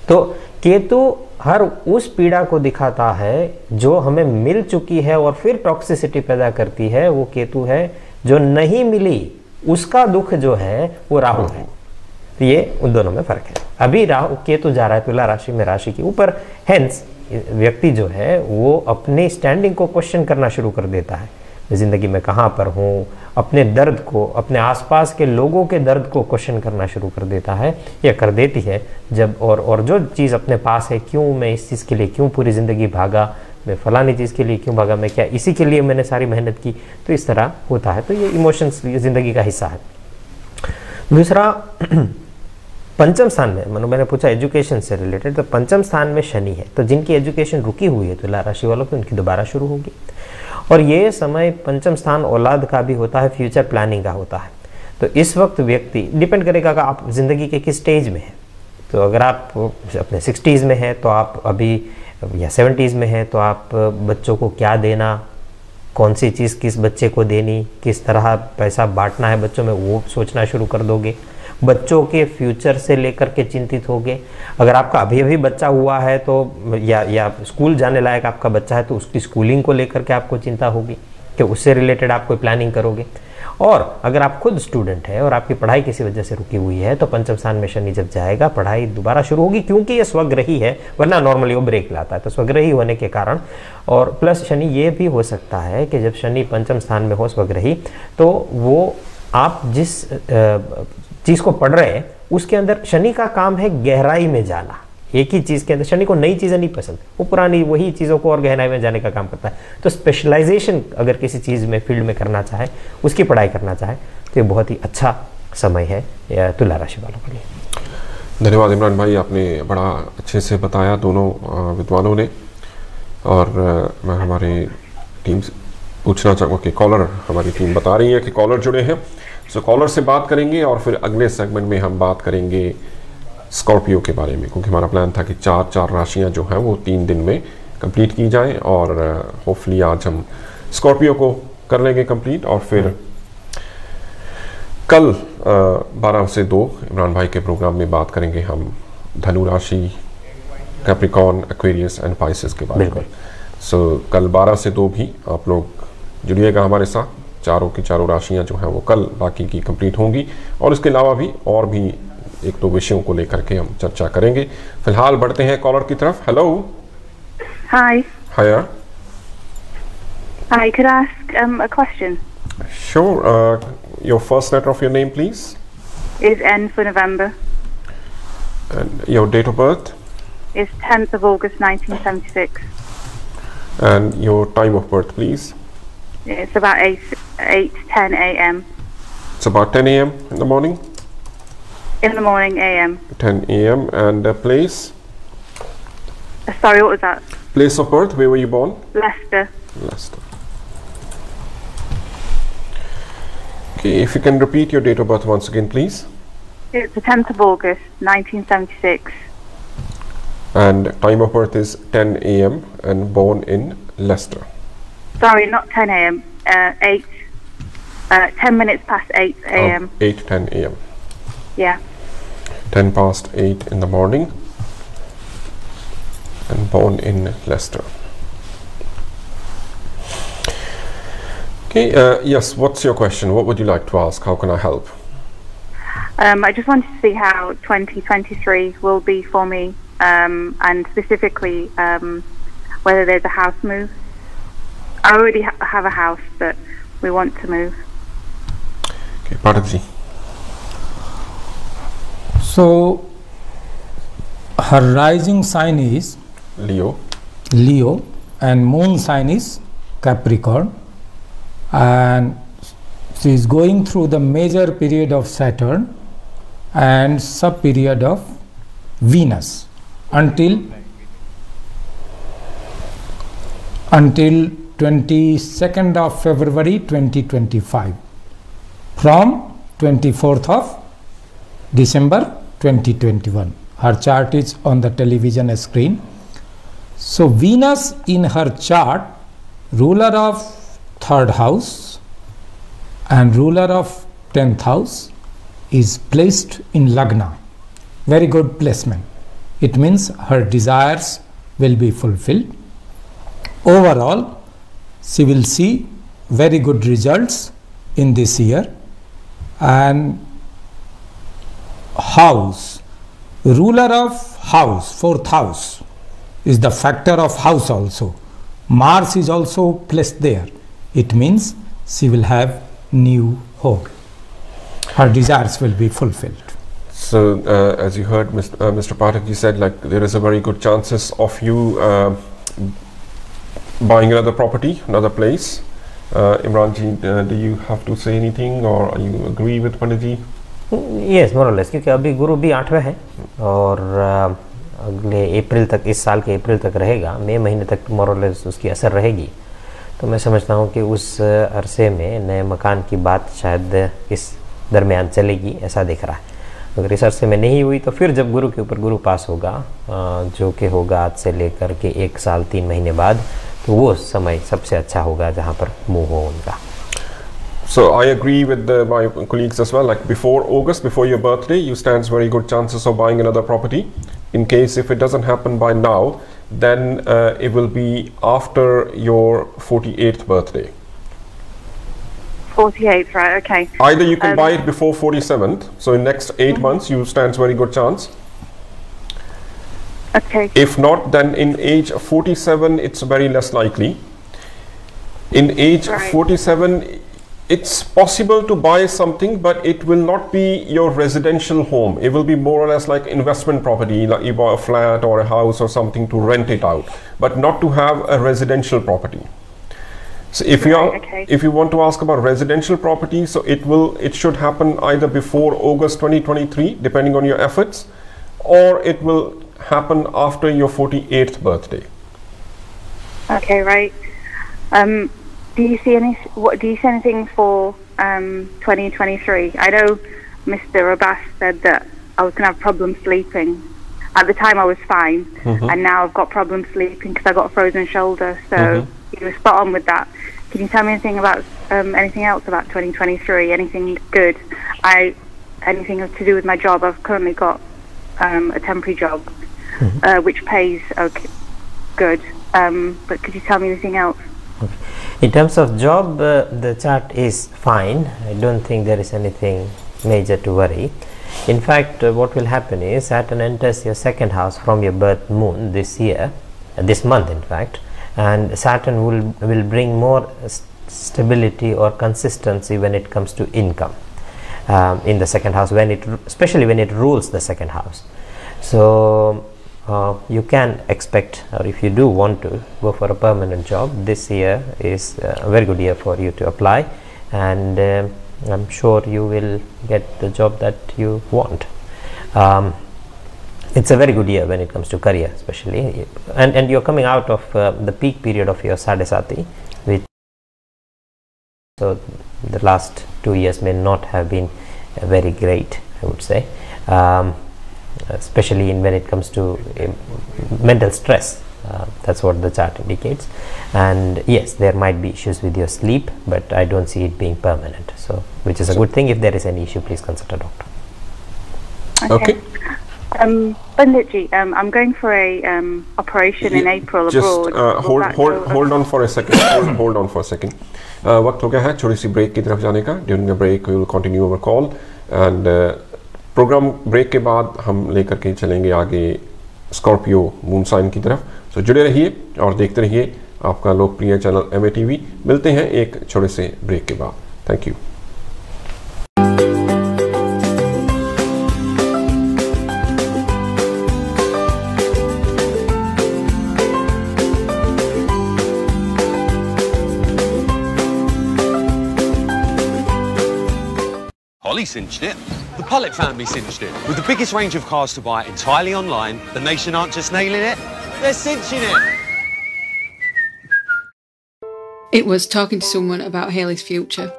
तो केतु हर उस पीड़ा को दिखाता है जो हमें मिल चुकी है और फिर टॉक्सिसिटी पैदा करती है, वो केतु है। जो नहीं मिली उसका दुख जो है वो राहु है। तो ये उन दोनों में फर्क है। अभी राहु केतु जा रहा है तुला राशि में, राशि के ऊपर, हेंस व्यक्ति जो है वो अपनी स्टैंडिंग को क्वेश्चन करना शुरू कर देता है। ज़िंदगी में कहाँ पर हूँ, अपने दर्द को, अपने आसपास के लोगों के दर्द को क्वेश्चन करना शुरू कर देता है, या कर देती है। जब और जो चीज़ अपने पास है, क्यों मैं इस चीज़ के लिए क्यों पूरी ज़िंदगी भागा, मैं फलानी चीज़ के लिए क्यों भागा, मैं क्या इसी के लिए मैंने सारी मेहनत की। तो इस तरह होता है। तो ये इमोशंस ज़िंदगी का हिस्सा है। दूसरा, पंचम स्थान में, मैंने पूछा एजुकेशन से रिलेटेड, तो पंचम स्थान में शनि है। तो जिनकी एजुकेशन रुकी हुई है तुला राशि वालों की, उनकी दोबारा शुरू होगी। और ये समय पंचम स्थान औलाद का भी होता है, फ्यूचर प्लानिंग का होता है। तो इस वक्त व्यक्ति, डिपेंड करेगा कि आप ज़िंदगी के किस स्टेज में हैं। तो अगर आप अपने 60s में हैं तो आप अभी, या 70s में हैं तो आप बच्चों को क्या देना, कौन सी चीज़ किस बच्चे को देनी, किस तरह पैसा बांटना है बच्चों में, वो सोचना शुरू कर दोगे। बच्चों के फ्यूचर से लेकर के चिंतित होगे। अगर आपका अभी अभी बच्चा हुआ है तो या स्कूल जाने लायक आपका बच्चा है तो उसकी स्कूलिंग को लेकर के आपको चिंता होगी कि उससे रिलेटेड आप कोई प्लानिंग करोगे। और अगर आप खुद स्टूडेंट है और आपकी पढ़ाई किसी वजह से रुकी हुई है तो पंचम स्थान में शनि जब जाएगा पढ़ाई दोबारा शुरू होगी, क्योंकि ये स्वग्रही है, वरना नॉर्मली वो ब्रेक लाता है। तो स्वग्रही होने के कारण, और प्लस शनि ये भी हो सकता है कि जब शनि पंचम स्थान में हो स्वग्रही, तो वो आप जिस चीज़ को पढ़ रहे हैं उसके अंदर, शनि का काम है गहराई में जाना। एक ही चीज़ के अंदर, शनि को नई चीज़ें नहीं पसंद, वो पुरानी वही चीज़ों को और गहराई में जाने का काम करता है। तो स्पेशलाइजेशन अगर किसी चीज़ में, फील्ड में करना चाहे, उसकी पढ़ाई करना चाहे, तो ये बहुत ही अच्छा समय है या तुला राशि वालों के लिए। धन्यवाद इमरान भाई, आपने बड़ा अच्छे से बताया दोनों विद्वानों ने। और मैं हमारे टीम से पूछना चाहूँगा कि कॉलर, हमारी टीम बता रही है कि कॉलर जुड़े हैं, सो कॉलर से बात करेंगे और फिर अगले सेगमेंट में हम बात करेंगे स्कॉर्पियो के बारे में, क्योंकि हमारा प्लान था कि 4 राशियां जो हैं वो 3 दिन में कंप्लीट की जाएं और होपफुली आज हम स्कॉर्पियो को कर लेंगे कंप्लीट। और फिर कल 12 से 2 इमरान भाई के प्रोग्राम में बात करेंगे हम धनु राशि, कैप्रिकॉर्न, एक्वेरियस एंड पाइसेस के बारे में। सो कल 12 से 2 भी आप लोग जुड़िएगा हमारे साथ। चारों की चारों राशियां जो हैं वो कल बाकी की कंप्लीट होंगी और इसके अलावा भी और भी 1-2 विषयों को लेकर के हम चर्चा करेंगे। फिलहाल बढ़ते हैं कॉलर की तरफ। Hello. Hi. Hi. Hi, could I ask a question? Sure. Your first letter of your name, please. Is N for November. And your date of birth. Is 10th of August 1976. And your time of birth, please. It's about 8:10 a.m. It's about 10 a.m. in the morning. In the morning, a.m. 10 a.m. And place. Sorry, what was that? Place of birth. Where were you born? Leicester. Leicester. Okay, if you can repeat your date of birth once again, please. It's the 10th of August 1976. And time of birth is 10 a.m. and born in Leicester. Sorry, not 10 a.m. 10 minutes past 8 a.m. 8:10 a.m. Yeah. 10 past 8 in the morning and born in Leicester. Okay, yes, what's your question? What would you like to ask? How can I help? I just wanted to see how 2023 will be for me, and specifically whether there's a house move. I already have a house, but we want to move. Okay, Pathak ji. So, her rising sign is Leo. Leo, and moon sign is Capricorn, and she is going through the major period of Saturn and sub period of Venus until 22nd of February 2025, from 24th of December 2021. Her chart is on the television screen. So Venus in her chart, ruler of 3rd house and ruler of 10th house, is placed in Lagna. Very good placement. It means her desires will be fulfilled. Overall, she will see very good results in this year. And house, ruler of house, 4th house, is the factor of house also. Mars is also placed there. It means she will have new home. Her desires will be fulfilled. So as you heard Mr. Pathak, you said like there is a very good chances of you buying another property, another place. Imran ji, do you have to say anything or you agree with Pandit ji? Yes, more or less, क्योंकि अभी गुरु भी 8वें है और अगले अप्रैल तक, इस साल के अप्रैल तक रहेगा, मई महीने तक मोर और लेस उसकी असर रहेगी। तो मैं समझता हूँ कि उस अरसे में नए मकान की बात शायद इस दरमियान चलेगी, ऐसा दिख रहा है। अगर इस अरसे में नहीं हुई तो फिर जब गुरु के ऊपर गुरु पास होगा, जो कि होगा आज से लेकर के 1 साल 3 महीने बाद, तो वो समय सबसे अच्छा होगा जहाँ पर मूव हो उनका। So I agree with my colleagues as well. Like before August, before your birthday, you stands very good chances of buying another property. In case if it doesn't happen by now, then it will be after your 48th birthday. 48th, right? Okay. Either you can buy it before 47th. So in next 8 months, you stands very good chance. Okay. If not, then in age 47, it's very less likely. In age 47, it's possible to buy something, but it will not be your residential home. It will be more or less like investment property, like you buy a flat or a house or something to rent it out, but not to have a residential property. So if you want to ask about residential property, so it should happen either before August 2023, depending on your efforts, or it will happen after your 48th birthday. Okay, right. Do you see anything for 2023? I know Mr. Abbas said that I was going to have problems sleeping. At the time I was fine, and now I've got problems sleeping because I got a frozen shoulder. So he was spot on with that. Can you tell me anything about anything else about 2023? Anything good? Anything to do with my job? I've currently got a temporary job, which pays good. But could you tell me anything else? In terms of job, the chart is fine. I don't think there is anything major to worry. In fact, what will happen is Saturn enters your second house from your birth moon this year, this month in fact, and Saturn will bring more stability or consistency when it comes to income in the second house, especially when it rules the second house. So you can expect, or if you do want to go for a permanent job, this year is a very good year for you to apply, and I'm sure you will get the job that you want. It's a very good year when it comes to career, especially, and you're coming out of the peak period of your Sadesati, which so the last 2 years may not have been very great, I would say, especially when it comes to mental stress. That's what the chart indicates. And yes, there might be issues with your sleep, but I don't see it being permanent, so which is a good thing. If there is any issue, please consult a doctor. Okay. Panditji, I'm going for a operation in April abroad. Hold on for a second. hold on for a second. वक्त हो गया है छोटी सी break की तरफ जाने का. During the break we will continue our call, and programme break के बाद हम लेकर के चलेंगे आगे स्कॉर्पियो मून साइन की तरफ. तो जुड़े रहिए और देखते रहिए आपका लोकप्रिय चैनल MATV. मिलते हैं एक छोटे से ब्रेक के बाद. Thank you. Holly cinched it. The Pollitt family cinched it. With the biggest range of cars to buy entirely online, the nation aren't just nailing it, they're cinching it. It was talking to someone about Hayley's future.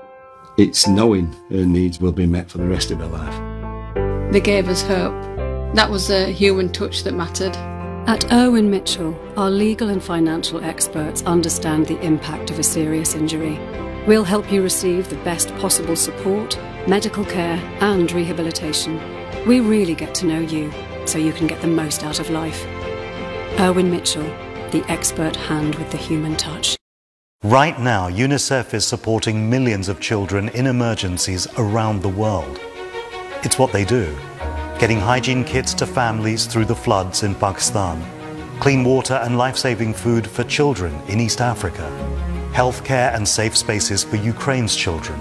It's knowing her needs will be met for the rest of her life. They gave us hope. That was the human touch that mattered. At Irwin Mitchell, our legal and financial experts understand the impact of a serious injury. We'll help you receive the best possible support, medical care and rehabilitation. We really get to know you, so you can get the most out of life. Irwin Mitchell, the expert hand with the human touch. Right now, UNICEF is supporting millions of children in emergencies around the world. It's what they do, getting hygiene kits to families through the floods in Pakistan, clean water and life-saving food for children in East Africa, healthcare and safe spaces for Ukraine's children.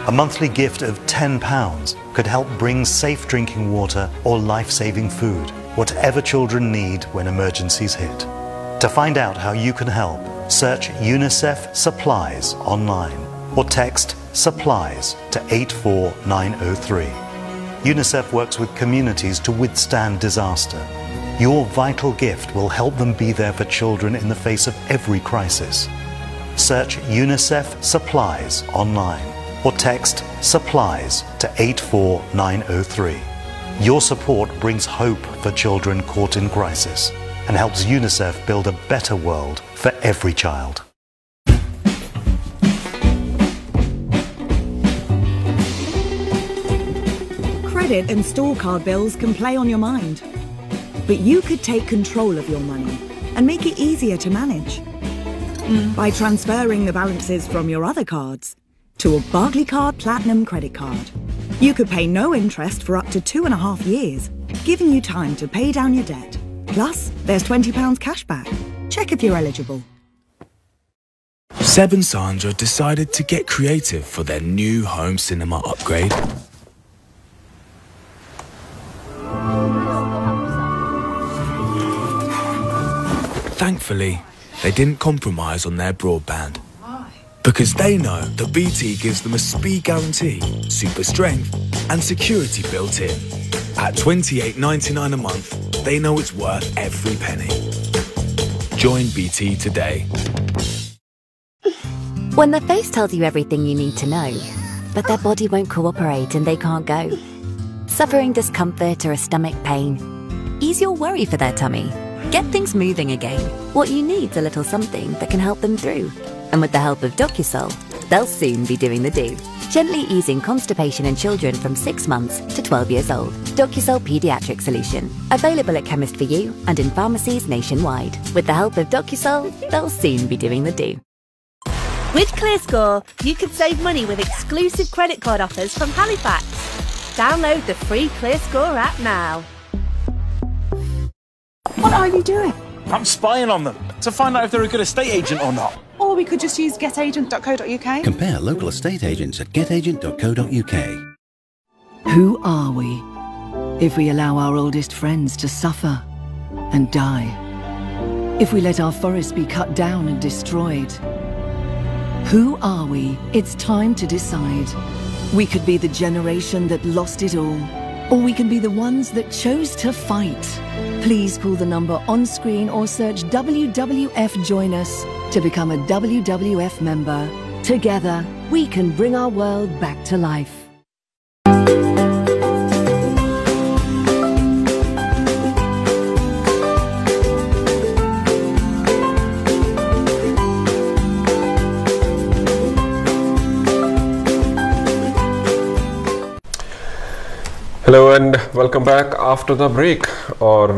A monthly gift of £10 could help bring safe drinking water or life-saving food, whatever children need when emergencies hit. To find out how you can help, search UNICEF Supplies online or text SUPPLIES to 84903. UNICEF works with communities to withstand disaster. Your vital gift will help them be there for children in the face of every crisis. Search UNICEF Supplies online or text SUPPLIES to 84903. Your support brings hope for children caught in crisis and helps UNICEF build a better world for every child. Credit and store card bills can play on your mind, but you could take control of your money and make it easier to manage by transferring the balances from your other cards to a Barclaycard Platinum credit card. You could pay no interest for up to 2.5 years, giving you time to pay down your debt. Plus, there's £20 cash back. Check if you're eligible. Seb and Sandra decided to get creative for their new home cinema upgrade. Thankfully, they didn't compromise on their broadband. Because they know that BT gives them a speed guarantee, super strength, and security built in. At $28.99 a month, they know it's worth every penny. Join BT today. When the face tells you everything you need to know, but their body won't cooperate and they can't go. Suffering discomfort or a stomach pain? Ease your worry for their tummy. Get things moving again. What you need is a little something that can help them through. And with the help of DocuSol, they'll soon be doing the do. Gently easing constipation in children from 6 months to 12 years old. DocuSol Pediatric Solution. Available at Chemist for You and in pharmacies nationwide. With the help of DocuSol, they'll soon be doing the do. With ClearScore, you can save money with exclusive credit card offers from Halifax. Download the free ClearScore app now. What are you doing? I'm spying on them to find out if they're a good estate agent or not. Or we could just use getagent.co.uk. Compare local estate agents at getagent.co.uk. Who are we if we allow our oldest friends to suffer and die? If we let our forests be cut down and destroyed? Who are we? It's time to decide. We could be the generation that lost it all, or we can be the ones that chose to fight. Please call the number on screen or search WWF Join Us to become a WWF member. Together, we can bring our world back to life. Hello and welcome back after the break. और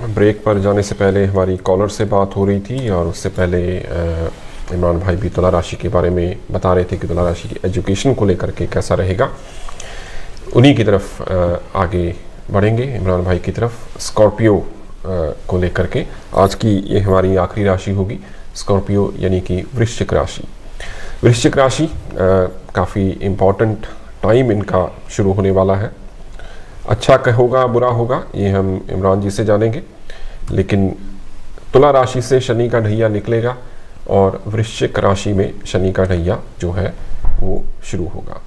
break पर जाने से पहले हमारी collar से बात हो रही थी और उससे पहले इमरान भाई भी तुला राशि के बारे में बता रहे थे कि तुला राशि की एजुकेशन को लेकर के कैसा रहेगा। उन्हीं की तरफ आगे बढ़ेंगे, इमरान भाई की तरफ। स्कॉर्पियो को लेकर के आज की ये हमारी आखिरी राशि होगी, स्कॉर्पियो यानी कि वृश्चिक राशि। वृश्चिक राशि काफ़ी इम्पॉर्टेंट टाइम इनका शुरू होने वाला है। अच्छा होगा बुरा होगा ये हम इमरान जी से जानेंगे, लेकिन तुला राशि से शनि का ढैया निकलेगा और वृश्चिक राशि में शनि का ढैया जो है वो शुरू होगा।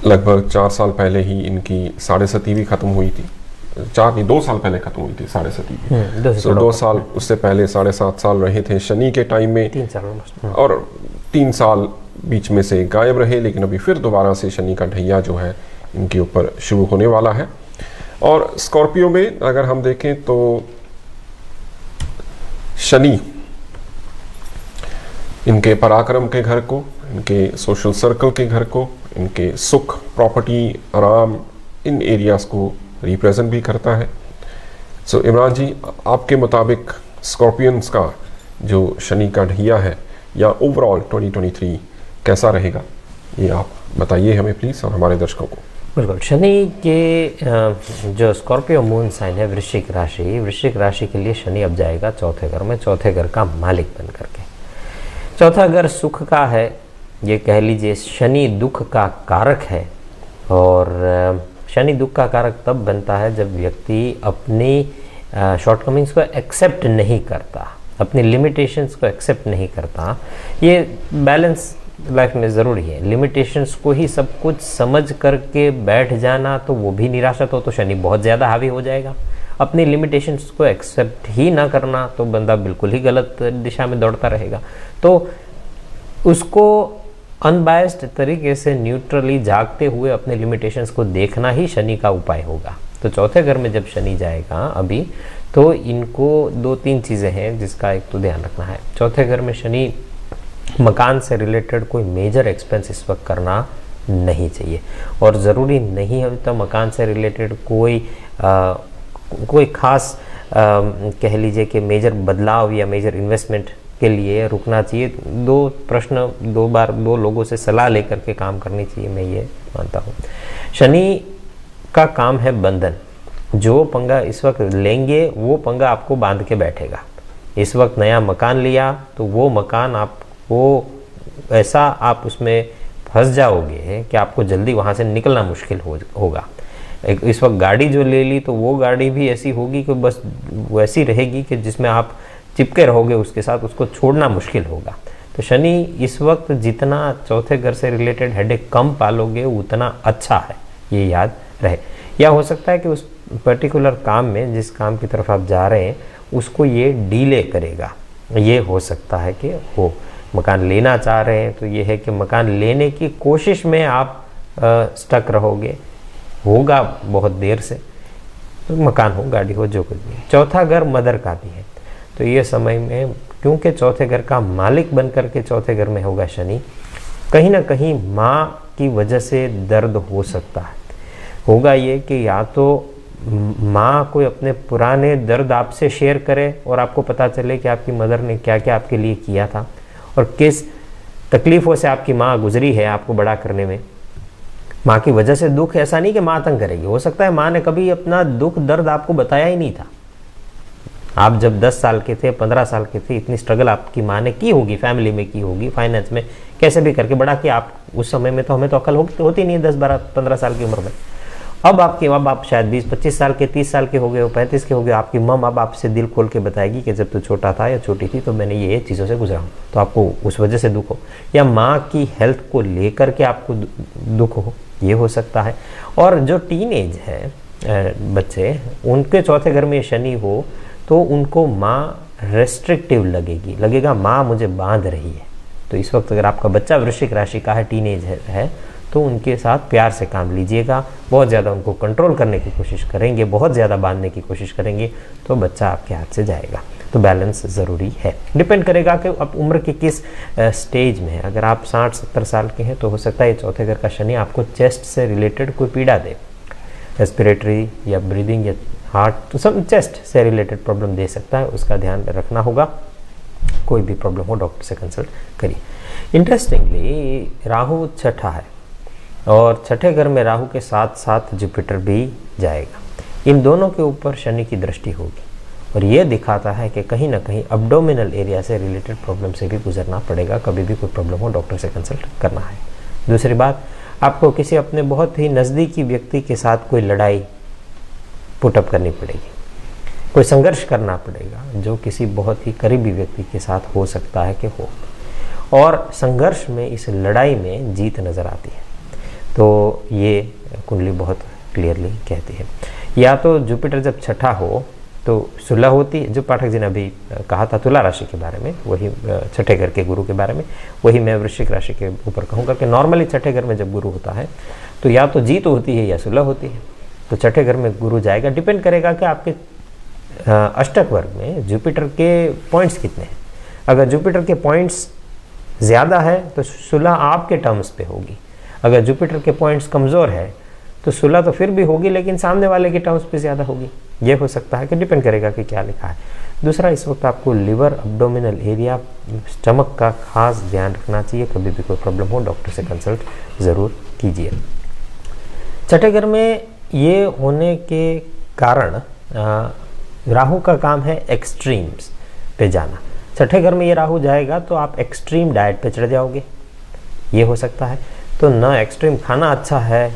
लगभग 4 साल पहले ही इनकी 7.5 भी खत्म हुई थी। 4 नहीं 2 साल पहले खत्म हुई थी 7.5। तो 2 साल उससे पहले 7.5 साल रहे थे शनि के टाइम में, 3 साल और 3 साल बीच में से गायब रहे, लेकिन अभी फिर दोबारा से शनि का ढैया जो है इनके ऊपर शुरू होने वाला है। और स्कॉर्पियो में अगर हम देखें तो शनि इनके पराक्रम के घर को, इनके सोशल सर्कल के घर को, इनके सुख, प्रॉपर्टी, आराम, इन एरियाज को रिप्रेजेंट भी करता है। सो इमरान जी, आपके मुताबिक स्कॉर्पियंस का जो शनि का ढैया है या ओवरऑल 2023 कैसा रहेगा, ये आप बताइए हमें प्लीज़ और हमारे दर्शकों को। बिल्कुल। शनि के जो स्कॉर्पियो मून साइन है वृश्चिक राशि के लिए शनि अब जाएगा चौथे घर में, चौथे घर का मालिक बन करके। चौथा घर सुख का है, ये कह लीजिए शनि दुख का कारक है। और शनि दुख का कारक तब बनता है जब व्यक्ति अपनी शॉर्टकमिंग्स को एक्सेप्ट नहीं करता, अपनी लिमिटेशंस को एक्सेप्ट नहीं करता। ये बैलेंस लाइफ में ज़रूरी है। लिमिटेशंस को ही सब कुछ समझ करके बैठ जाना तो वो भी निराशा तो शनि बहुत ज़्यादा हावी हो जाएगा। अपनी लिमिटेशंस को एक्सेप्ट ही ना करना तो बंदा बिल्कुल ही गलत दिशा में दौड़ता रहेगा। तो उसको अनबायस्ड तरीके से न्यूट्रली झांकते हुए अपने लिमिटेशंस को देखना ही शनि का उपाय होगा। तो चौथे घर में जब शनि जाएगा अभी, तो इनको 2-3 चीज़ें हैं जिसका एक तो ध्यान रखना है। चौथे घर में शनि, मकान से रिलेटेड कोई मेजर एक्सपेंस इस वक्त करना नहीं चाहिए, और ज़रूरी नहीं है तो मकान से रिलेटेड कोई ख़ास कह लीजिए कि मेजर बदलाव या मेजर इन्वेस्टमेंट के लिए रुकना चाहिए। 2 बार 2 लोगों से सलाह लेकर के काम करनी चाहिए, मैं ये मानता हूँ। शनि का काम है बंधन। जो पंगा इस वक्त लेंगे वो पंगा आपको बांध के बैठेगा। इस वक्त नया मकान लिया तो वो मकान आपको ऐसा आप उसमें फंस जाओगे कि आपको जल्दी वहाँ से निकलना मुश्किल होगा। इस वक्त गाड़ी जो ले ली तो वो गाड़ी भी ऐसी होगी कि बस वैसी रहेगी कि जिसमें आप चिपके रहोगे उसके साथ, उसको छोड़ना मुश्किल होगा। तो शनि इस वक्त जितना चौथे घर से रिलेटेड हेडेक कम पालोगे उतना अच्छा है, ये याद रहे। या हो सकता है कि उस पर्टिकुलर काम में, जिस काम की तरफ आप जा रहे हैं, उसको ये डीले करेगा। ये हो सकता है कि हो मकान लेना चाह रहे हैं तो ये है कि मकान लेने की कोशिश में आप स्टक रहोगे, होगा बहुत देर से, तो मकान हो, गाड़ी हो, जो कुछ भी। चौथा घर मदर का भी है, तो ये समय में क्योंकि चौथे घर का मालिक बनकर के चौथे घर में होगा शनि, कहीं ना कहीं माँ की वजह से दर्द हो सकता है। होगा ये कि या तो माँ कोई अपने पुराने दर्द आपसे शेयर करे और आपको पता चले कि आपकी मदर ने क्या क्या आपके लिए किया था और किस तकलीफ़ों से आपकी माँ गुजरी है आपको बड़ा करने में। माँ की वजह से दुख, ऐसा नहीं कि माँ तंग करेगी, हो सकता है माँ ने कभी अपना दुख दर्द आपको बताया ही नहीं था। आप जब 10 साल के थे, 15 साल के थे, इतनी स्ट्रगल आपकी माँ ने की होगी, फैमिली में की होगी, फाइनेंस में, कैसे भी करके बड़ा किया। आप उस समय में तो हमें तो अकल होती नहीं है 10, 12, 15 साल की उम्र में। अब आप शायद 20, 25 साल के, 30 साल के हो गए हो, 35 के हो गए, आपकी मम अब आपसे दिल खोल के बताएगी कि जब तू छोटा था या छोटी थी तो मैंने ये चीज़ों से गुजरा हूँ, तो आपको उस वजह से दुख हो, या माँ की हेल्थ को लेकर के आपको दुख हो, ये हो सकता है। और जो टीनेज है बच्चे, उनके चौथे घर में शनि हो तो उनको माँ रेस्ट्रिक्टिव लगेगा माँ मुझे बांध रही है। तो इस वक्त अगर आपका बच्चा वृश्चिक राशि का है, टीनेज है, तो उनके साथ प्यार से काम लीजिएगा। बहुत ज़्यादा उनको कंट्रोल करने की कोशिश करेंगे, बहुत ज़्यादा बांधने की कोशिश करेंगे तो बच्चा आपके हाथ से जाएगा। तो बैलेंस ज़रूरी है। डिपेंड करेगा कि आप उम्र के किस स्टेज में है। अगर आप 60-70 साल के हैं तो हो सकता है चौथे घर का शनि आपको चेस्ट से रिलेटेड कोई पीड़ा दे, रेस्पिरेटरी या ब्रीदिंग या हार्ट, तो सब चेस्ट से रिलेटेड प्रॉब्लम दे सकता है, उसका ध्यान रखना होगा। कोई भी प्रॉब्लम हो डॉक्टर से कंसल्ट करिए। इंटरेस्टिंगली राहु छठा है और छठे घर में राहु के साथ साथ जुपिटर भी जाएगा। इन दोनों के ऊपर शनि की दृष्टि होगी और ये दिखाता है कि कहीं ना कहीं अब्डोमिनल एरिया से रिलेटेड प्रॉब्लम से भी गुजरना पड़ेगा। कभी भी कोई प्रॉब्लम हो डॉक्टर से कंसल्ट करना है। दूसरी बात, आपको किसी अपने बहुत ही नज़दीकी व्यक्ति के साथ कोई लड़ाई पुटअप करनी पड़ेगी, कोई संघर्ष करना पड़ेगा जो किसी बहुत ही करीबी व्यक्ति के साथ हो सकता है कि हो, और संघर्ष में, इस लड़ाई में जीत नज़र आती है। तो ये कुंडली बहुत क्लियरली कहती है। या तो जुपिटर जब छठा हो तो सुलह होती है, जो पाठक जी ने अभी कहा था तुला राशि के बारे में, वही छठे घर के गुरु के बारे में, वही मैं वृश्चिक राशि के ऊपर कहूँगा कि नॉर्मली छठे घर में जब गुरु होता है तो या तो जीत होती है या सुलह होती है। तो छठे घर में गुरु जाएगा, डिपेंड करेगा कि आपके अष्टक वर्ग में जुपिटर के पॉइंट्स कितने हैं। अगर जुपिटर के पॉइंट्स ज़्यादा है तो सुलह आपके टर्म्स पे होगी। अगर जुपिटर के पॉइंट्स कमज़ोर है तो सुलह तो फिर भी होगी लेकिन सामने वाले के टर्म्स पे ज़्यादा होगी। ये हो सकता है कि डिपेंड करेगा कि क्या लिखा है। दूसरा, इस वक्त आपको लिवर, अब्डोमिनल एरिया, स्टमक का खास ध्यान रखना चाहिए। कभी भी कोई प्रॉब्लम हो डॉक्टर से कंसल्ट ज़रूर कीजिए। छठे घर में ये होने के कारण राहु का काम है एक्सट्रीम्स पे जाना। छठे घर में ये राहु जाएगा तो आप एक्सट्रीम डाइट पे चढ़ जाओगे, ये हो सकता है। तो न एक्सट्रीम खाना अच्छा है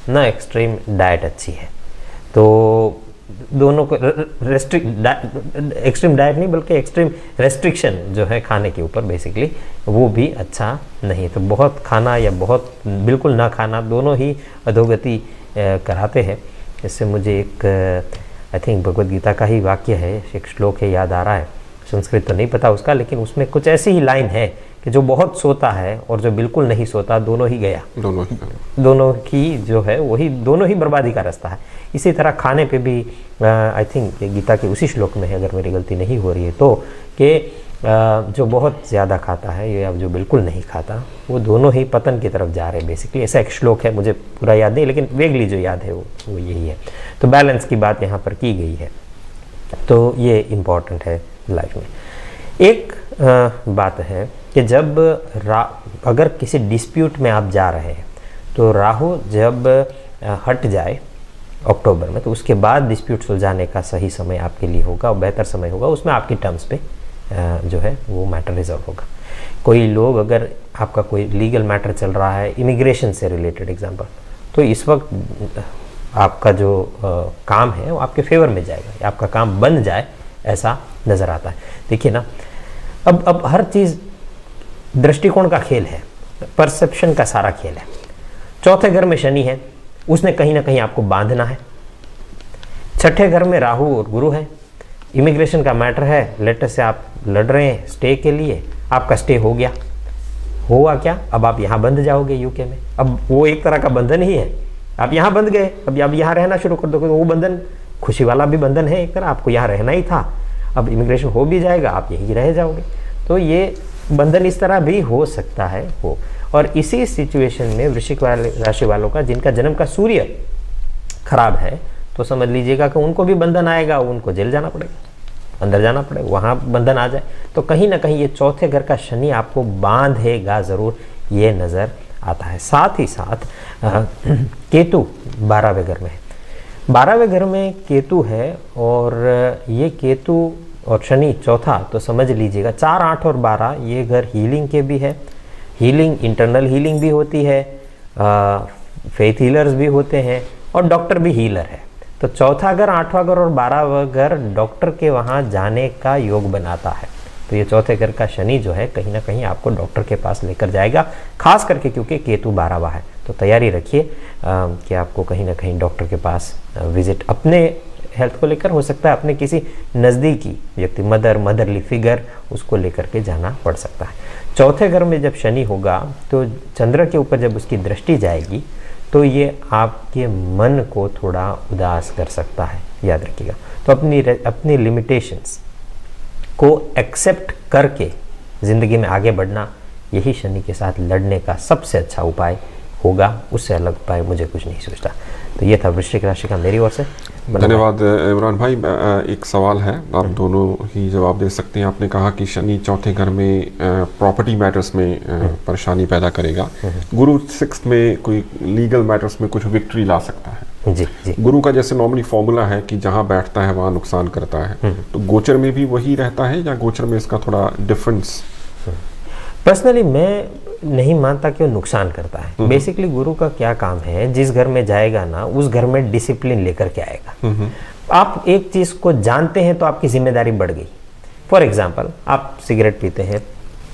न एक्सट्रीम डाइट अच्छी है, तो दोनों को एक्सट्रीम डाइट नहीं बल्कि एक्सट्रीम रेस्ट्रिक्शन जो है खाने के ऊपर बेसिकली, वो भी अच्छा नहीं। तो बहुत खाना या बहुत बिल्कुल ना खाना, दोनों ही अधोगति कराते हैं। इससे मुझे एक आई थिंक भगवद गीता का ही वाक्य है, एक श्लोक है, याद आ रहा है, संस्कृत तो नहीं पता उसका, लेकिन उसमें कुछ ऐसी ही लाइन है कि जो बहुत सोता है और जो बिल्कुल नहीं सोता दोनों ही गया, दोनों की जो है वही, दोनों ही बर्बादी का रास्ता है। इसी तरह खाने पे भी आई थिंक गीता के उसी श्लोक में है, अगर मेरी गलती नहीं हो रही है, तो कि जो बहुत ज़्यादा खाता है या जो बिल्कुल नहीं खाता, वो दोनों ही पतन की तरफ जा रहे हैं बेसिकली। ऐसा एक श्लोक है, मुझे पूरा याद नहीं लेकिन वेगली जो याद है वो यही है। तो बैलेंस की बात यहाँ पर की गई है, तो ये इम्पॉर्टेंट है लाइफ में। एक बात है कि जब अगर किसी डिस्प्यूट में आप जा रहे हैं तो राहु जब हट जाए अक्टूबर में, तो उसके बाद डिस्प्यूट सुलझाने का सही समय आपके लिए होगा और बेहतर समय होगा। उसमें आपकी टर्म्स पे जो है वो मैटर रिजॉल्व होगा। कोई लोग, अगर आपका कोई लीगल मैटर चल रहा है इमिग्रेशन से रिलेटेड एग्जाम्पल, तो इस वक्त आपका जो काम है वो आपके फेवर में जाएगा, आपका काम बन जाए ऐसा नज़र आता है। देखिए ना, अब हर चीज़ दृष्टिकोण का खेल है, परसेप्शन का सारा खेल है। चौथे घर में शनि है, उसने कहीं ना कहीं आपको बांधना है। छठे घर में राहु और गुरु है, इमिग्रेशन का मैटर है, लेटर से आप लड़ रहे हैं स्टे के लिए, आपका स्टे हो गया। हुआ क्या, अब आप यहाँ बंध जाओगे यूके में। अब वो एक तरह का बंधन ही है, आप यहाँ बंध गए, अब यहाँ रहना शुरू कर दोगे। वो बंधन खुशी वाला भी बंधन है एक तरह, आपको यहाँ रहना ही था, अब इमिग्रेशन हो भी जाएगा, आप यहीं रह जाओगे। तो ये बंधन इस तरह भी हो सकता है हो। और इसी सिचुएशन में वृश्चिक राशि वालों का, जिनका जन्म का सूर्य खराब है, तो समझ लीजिएगा कि उनको भी बंधन आएगा, उनको जेल जाना पड़ेगा, अंदर जाना पड़ेगा, वहाँ बंधन आ जाए। तो कहीं ना कहीं ये चौथे घर का शनि आपको बांधेगा ज़रूर, ये नज़र आता है। साथ ही साथ केतु 12वें घर में है। 12वें घर में केतु है, और ये केतु और शनि चौथा, तो समझ लीजिएगा 4, 8 और 12 ये घर हीलिंग के भी है। हीलिंग, इंटरनल हीलिंग भी होती है, फेथ हीलर्स भी होते हैं, और डॉक्टर भी हीलर है। तो चौथा घर, 8वां घर और 12वां घर डॉक्टर के वहाँ जाने का योग बनाता है। तो ये चौथे घर का शनि जो है कहीं ना कहीं आपको डॉक्टर के पास लेकर जाएगा, खास करके क्योंकि केतु 12वां है। तो तैयारी रखिए कि आपको कहीं ना कहीं डॉक्टर के पास विजिट, अपने हेल्थ को लेकर, हो सकता है अपने किसी नज़दीकी व्यक्ति, मदरली फिगर, उसको लेकर के जाना पड़ सकता है। चौथे घर में जब शनि होगा तो चंद्र के ऊपर जब उसकी दृष्टि जाएगी तो ये आपके मन को थोड़ा उदास कर सकता है, याद रखिएगा। तो अपनी लिमिटेशंस को एक्सेप्ट करके ज़िंदगी में आगे बढ़ना, यही शनि के साथ लड़ने का सबसे अच्छा उपाय होगा। उससे अलग उपाय मुझे कुछ नहीं सोचता। तो ये था वृश्चिक राशि का मेरी ओर से। धन्यवाद इमरान भाई। एक सवाल है, आप दोनों ही जवाब दे सकते हैं। आपने कहा कि शनि चौथे घर में प्रॉपर्टी मैटर्स में परेशानी पैदा करेगा, गुरु 6th में कोई लीगल मैटर्स में कुछ विक्ट्री ला सकता है। जी। गुरु का जैसे नॉर्मली फॉर्मूला है कि जहाँ बैठता है वहाँ नुकसान करता है, तो गोचर में भी वही रहता है या गोचर में इसका थोड़ा डिफरेंस? पर्सनली मैं नहीं मानता कि वो नुकसान करता है। बेसिकली गुरु का क्या काम है, जिस घर में जाएगा ना उस घर में डिसिप्लिन लेकर के आएगा। आप एक चीज को जानते हैं तो आपकी जिम्मेदारी बढ़ गई। फॉर एग्जाम्पल, आप सिगरेट पीते हैं,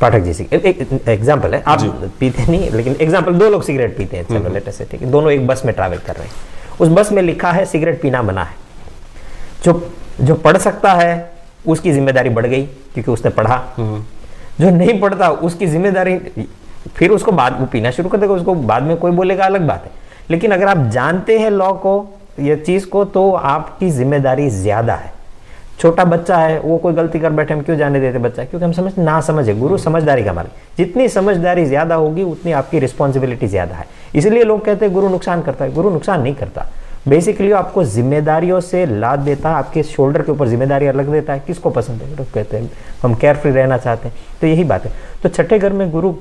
पाठक जी एक एग्जाम्पल है, आप पीते नहीं, लेकिन एग्जाम्पल 2 लोग सिगरेट पीते हैं, चलो लेटर से, ठीक है, दोनों एक बस में ट्रैवल कर रहे हैं, उस बस में लिखा है सिगरेट पीना मना है। जो पढ़ सकता है उसकी जिम्मेदारी बढ़ गई क्योंकि उसने पढ़ा, जो नहीं पढ़ता उसकी जिम्मेदारी, फिर उसको बाद में पीना शुरू कर देगा, उसको बाद में कोई बोलेगा, अलग बात है। लेकिन अगर आप जानते हैं लॉ को, ये चीज को, तो आपकी जिम्मेदारी ज्यादा है। छोटा बच्चा है, वो कोई गलती कर बैठे, हम क्यों जाने देते बच्चा, क्योंकि हम ना समझ है। गुरु समझदारी का मालिक, जितनी समझदारी ज्यादा होगी उतनी आपकी रिस्पॉन्सिबिलिटी ज्यादा है। इसलिए लोग कहते हैं गुरु नुकसान करता है। गुरु नुकसान नहीं करता, बेसिकली आपको जिम्मेदारियों से लाद देता है, आपके शोल्डर के ऊपर जिम्मेदारियां रख देता है। किसको पसंद है? लोग कहते हैं हम केयरफ्री रहना चाहते हैं, तो यही बात है। तो छठे घर में गुरु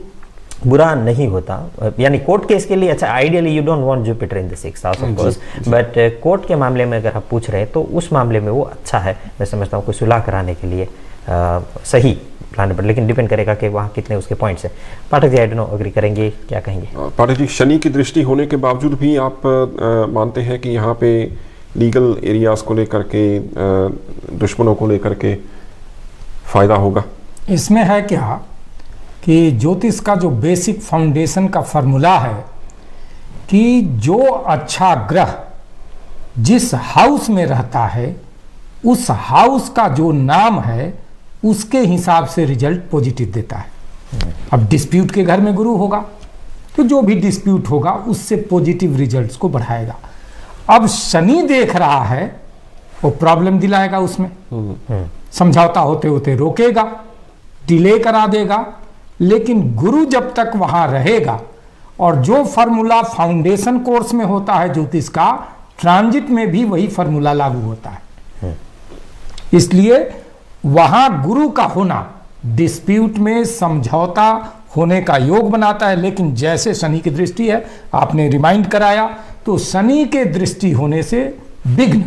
बुरा नहीं होता, यानी कोर्ट केस के लिए अच्छा, ideally you don't want Jupiter in the 6th house of course, but court के मामले में अगर आप पूछ रहे हैं तो उस मामले में वो अच्छा है। मैं समझता हूँ कोई सुलह कराने के लिए सही प्लान पर, लेकिन डिपेंड करेगा कि वहाँ कितने उसके पॉइंट्स हैं। Pathak ji, I don't know, agree करेंगे, क्या कहेंगे? पाठक जी, शनि की दृष्टि होने के बावजूद भी आप मानते हैं कि यहाँ पे लीगल एरियाज को लेकर के, दुश्मनों को लेकर के फायदा होगा? इसमें है क्या कि ज्योतिष का जो बेसिक फाउंडेशन का फॉर्मूला है कि जो अच्छा ग्रह जिस हाउस में रहता है, उस हाउस का जो नाम है उसके हिसाब से रिजल्ट पॉजिटिव देता है। अब डिस्प्यूट के घर में गुरु होगा तो जो भी डिस्प्यूट होगा उससे पॉजिटिव रिजल्ट्स को बढ़ाएगा। अब शनि देख रहा है, वो प्रॉब्लम दिलाएगा, उसमें समझौता होते होते रोकेगा, डिले करा देगा। लेकिन गुरु जब तक वहां रहेगा, और जो फार्मूला फाउंडेशन कोर्स में होता है ज्योतिष का, ट्रांजिट में भी वही फार्मूला लागू होता है। इसलिए वहां गुरु का होना डिस्प्यूट में समझौता होने का योग बनाता है। लेकिन जैसे शनि की दृष्टि है, आपने रिमाइंड कराया, तो शनि के दृष्टि होने से विघ्न,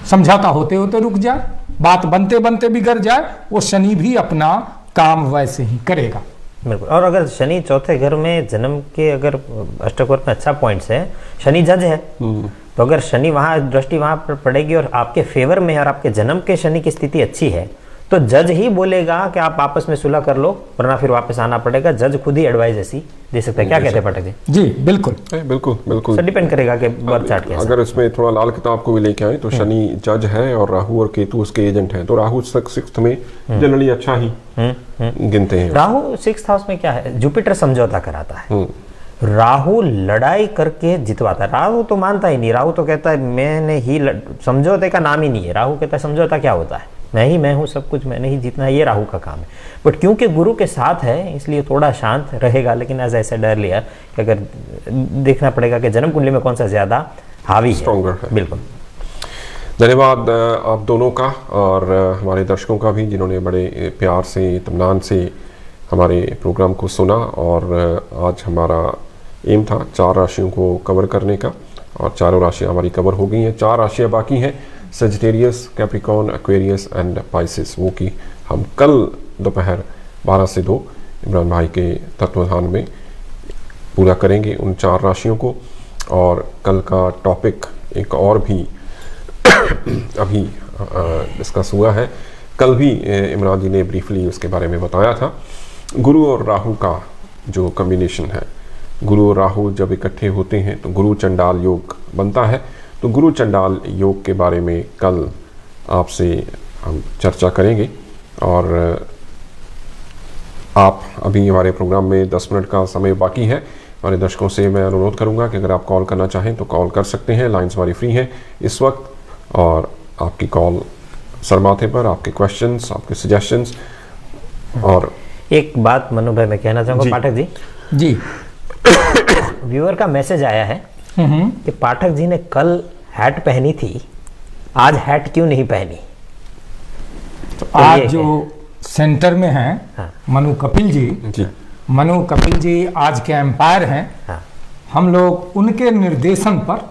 समझौता होते होते रुक जाए, बात बनते बनते बिगड़ जाए, वो शनि भी अपना काम वैसे ही करेगा। बिल्कुल। और अगर शनि चौथे घर में जन्म के, अगर अष्टकोण में अच्छा पॉइंट्स है, शनि जज है, तो अगर शनि वहाँ दृष्टि वहाँ पर पड़ेगी और आपके फेवर में है और आपके जन्म के शनि की स्थिति अच्छी है, तो जज ही बोलेगा कि आप आपस में सुलह कर लो, वरना फिर वापस आना पड़ेगा। जज खुद ही एडवाइस ऐसी दे सकता है। क्या कहते हैं पाठक जी? जी बिल्कुल बिल्कुल बिल्कुल। सर डिपेंड करेगा कि बर्थ चार्ट कैसा। अगर इसमें थोड़ा लाल किताब को भी लेके आए तो शनि जज है और राहु और केतु उसके एजेंट हैं, तो राहु 6th में जनरली अच्छा ही गिनते हैं। राहु 6th हाउस में क्या है? जुपिटर समझौता कराता है, राहु लड़ाई करके जितवाता है। राहु तो मानता ही नहीं, राहु तो कहता है मैंने ही समझौते का नाम ही नहीं है। राहु कहता है समझौता क्या होता है, मैं हूँ सब कुछ, मैंने ही जीतना है, ये राहु का काम है। बट क्योंकि गुरु के साथ है इसलिए थोड़ा शांत रहेगा। लेकिन एज ऐसे डर लिया कि अगर देखना पड़ेगा कि जन्म कुंडली में कौन सा ज्यादा हावी है। बिल्कुल धन्यवाद आप दोनों का और हमारे दर्शकों का भी, जिन्होंने बड़े प्यार से इत्मीनान से हमारे प्रोग्राम को सुना। और आज हमारा एम था 4 राशियों को कवर करने का और चारों राशियाँ हमारी कवर हो गई हैं। 4 राशियाँ बाकी हैं, Sagittarius, Capricorn, Aquarius and Pisces, वो कि हम कल दोपहर 12 से 2 इमरान भाई के तत्वाधान में पूरा करेंगे उन 4 राशियों को। और कल का टॉपिक एक और भी अभी डिस्कस हुआ है, कल भी इमरान जी ने ब्रीफली उसके बारे में बताया था। गुरु और राहु का जो कॉम्बिनेशन है, गुरु और राहु जब इकट्ठे होते हैं तो गुरु चंडाल योग बनता है। तो गुरु चंडाल योग के बारे में कल आपसे हम चर्चा करेंगे। और आप अभी हमारे प्रोग्राम में 10 मिनट का समय बाकी है। हमारे दर्शकों से मैं अनुरोध करूंगा कि अगर आप कॉल करना चाहें तो कॉल कर सकते हैं, लाइन्स हमारी फ्री हैं इस वक्त। और आपकी कॉल सरमाथे पर, आपके क्वेश्चंस, आपके सजेशंस। और एक बात मनु भाई मैं कहना चाहूँगा पाठक जी व्यूअर का मैसेज आया है कि पाठक जी ने कल हैट पहनी थी, आज हैट क्यों नहीं पहनी? तो आज जो सेंटर में हैं मनु कपिल जी, मनु कपिल जी आज के एम्पायर हैं। हम लोग उनके निर्देशन पर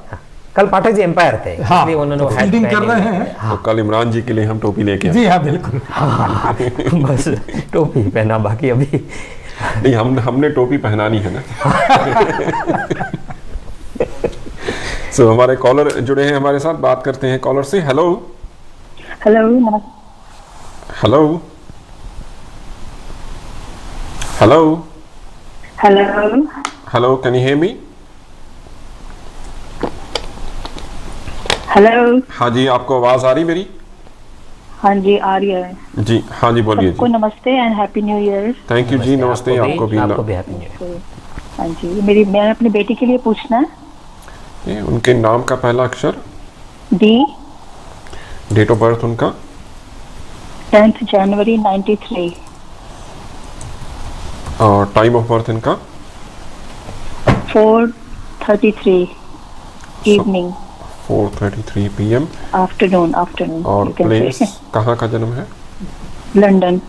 कल पाठक जी एम्पायर थे, इसलिए उन्होंने फील्डिंग कर रहे हैं। तो कल इमरान जी के लिए हम टोपी लेके जी हाँ बिल्कुल। बस टोपी पहना, बाकी अभी नहीं, हमने टोपी पहनानी है ना। So, हमारे कॉलर जुड़े हैं हमारे साथ, बात करते हैं कॉलर से। Hello hello hello hello hello hello, can you hear me? Hello. हाँ जी, आपको आवाज आ रही मेरी? हाँ जी आ रही है जी। हाँ जी बोलिए जी। Namaste and happy new year. Thank you जी, नमस्ते आपको भी हैप्पी न्यू ईयर। हाँ जी, मैंने अपनी बेटी के लिए पूछना है। उनके नाम का पहला अक्षर डी, डेट ऑफ बर्थ उनका 10th जनवरी 93 और टाइम ऑफ बर्थ इनका 4:33 इवनिंग 4:33 PM आफ्टरनून। और प्लेस कहाँ का जन्म है? London.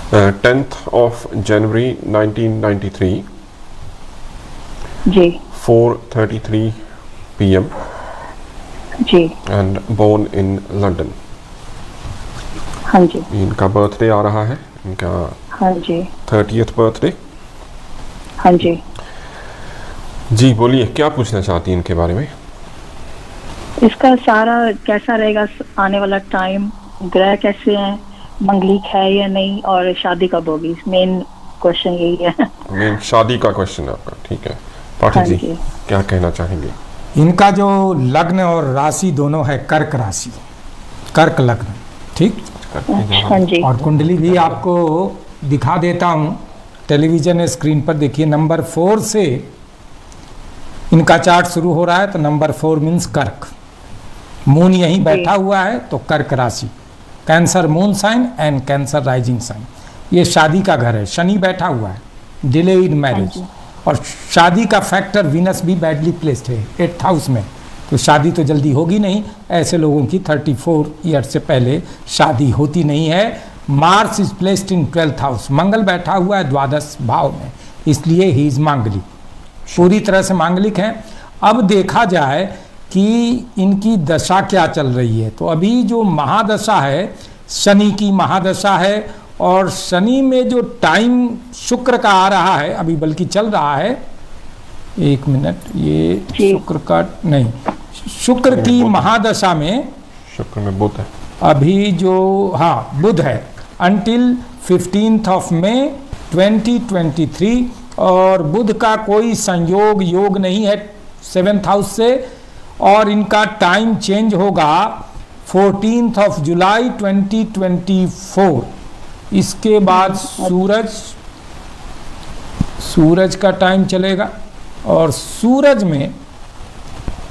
Uh, 10th of January 1993 जी 4:33 PM जी and born in London। हाँ जी। इनका बर्थडे आ रहा है, इनका हाँ जी 30th बर्थडे। हाँ जी जी बोलिए, क्या पूछना चाहती हैं इनके बारे में? इसका सारा कैसा रहेगा आने वाला टाइम, ग्रह कैसे हैं, मंगलिक है या नहीं, और शादी कब होगी? मेन क्वेश्चन यही है। मेन शादी का क्वेश्चन है आपका, ठीक है। पाठक जी क्या कहना चाहेंगे? इनका जो लग्न और राशि दोनों है कर्क राशि, कर्क लग्न, ठीक। हाँ जी। और कुंडली भी आपको दिखा देता हूँ, टेलीविजन स्क्रीन पर देखिए। नंबर 4 से इनका चार्ट शुरू हो रहा है, तो नंबर 4 मीन्स कर्क। मून यहीं बैठा हुआ है तो कर्क राशि, cancer moon sign and cancer rising sign. ये शादी का घर है, शनि बैठा हुआ है, डिले इन मैरिज। और शादी का फैक्टर वीनस भी बैडली प्लेस्ड है 8th हाउस में, तो शादी तो जल्दी होगी नहीं। ऐसे लोगों की 34 ईयर से पहले शादी होती नहीं है। Mars is placed in 12th house, मंगल बैठा हुआ है 12th भाव में, इसलिए ही इज मांगलिक, पूरी तरह से मांगलिक हैं। अब देखा जाए कि इनकी दशा क्या चल रही है, तो अभी जो महादशा है शनि की महादशा है, और शनि में जो टाइम शुक्र का आ रहा है अभी, बल्कि चल रहा है, 1 मिनट, ये शुक्र का नहीं, शुक्र की महादशा में, शुक्र में बुध है अभी जो, हाँ बुध है अंटिल 15th of May 2023, और बुध का कोई संयोग योग नहीं है 7th हाउस से, और इनका टाइम चेंज होगा 14th of July 2024। इसके बाद सूरज का टाइम चलेगा, और सूरज में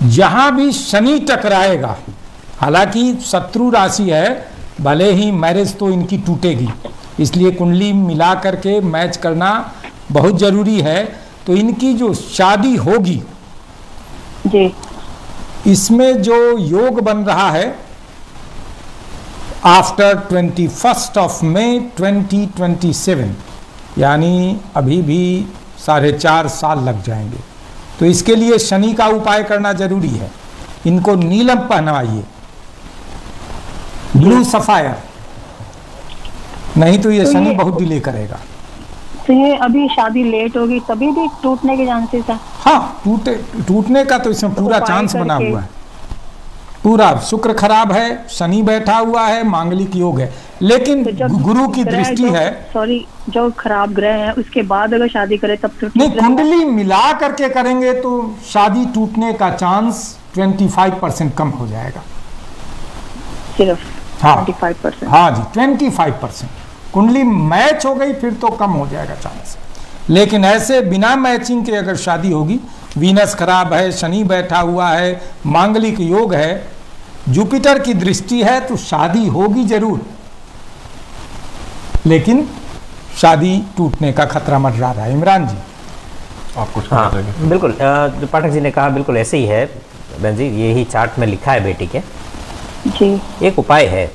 जहां भी शनि टकराएगा, हालांकि शत्रु राशि है, भले ही मैरिज तो इनकी टूटेगी, इसलिए कुंडली मिला करके मैच करना बहुत जरूरी है। तो इनकी जो शादी होगी जी, इसमें जो योग बन रहा है आफ्टर 21st of May 2027, यानी अभी भी 4.5 साल लग जाएंगे। तो इसके लिए शनि का उपाय करना जरूरी है। इनको नीलम पहनवाइए, ब्लू सफायर, नहीं तो ये शनि बहुत डिले करेगा। तो ये अभी शादी लेट होगी तभी भी टूटने के चांसेस है? हाँ, टूटने का तो इसमें पूरा चांस बना हुआ है। पूरा शुक्र खराब है, शनि बैठा हुआ है, मांगलिक योग है, लेकिन तो गुरु की दृष्टि है। सॉरी, जो खराब ग्रह है उसके बाद अगर शादी करे तब तो नहीं, कुंडली मिला करके करेंगे तो शादी टूटने का चांस 25% कम हो जाएगा सिर्फ। हाँ 25%। हाँ जी, 25%। कुंडली मैच हो गई फिर तो कम हो जाएगा चांस, लेकिन ऐसे बिना मैचिंग के अगर शादी होगी, वीनस खराब है, शनि बैठा हुआ है, मांगलिक योग है, जुपिटर की दृष्टि है, तो शादी होगी जरूर, लेकिन शादी टूटने का खतरा मंडरा रहा है। इमरान जी आप कुछ हाँ बिल्कुल, जो पाठक जी ने कहा बिल्कुल ऐसे ही है बहन जी, यही चार्ट में लिखा है बेटी के जी। एक उपाय है,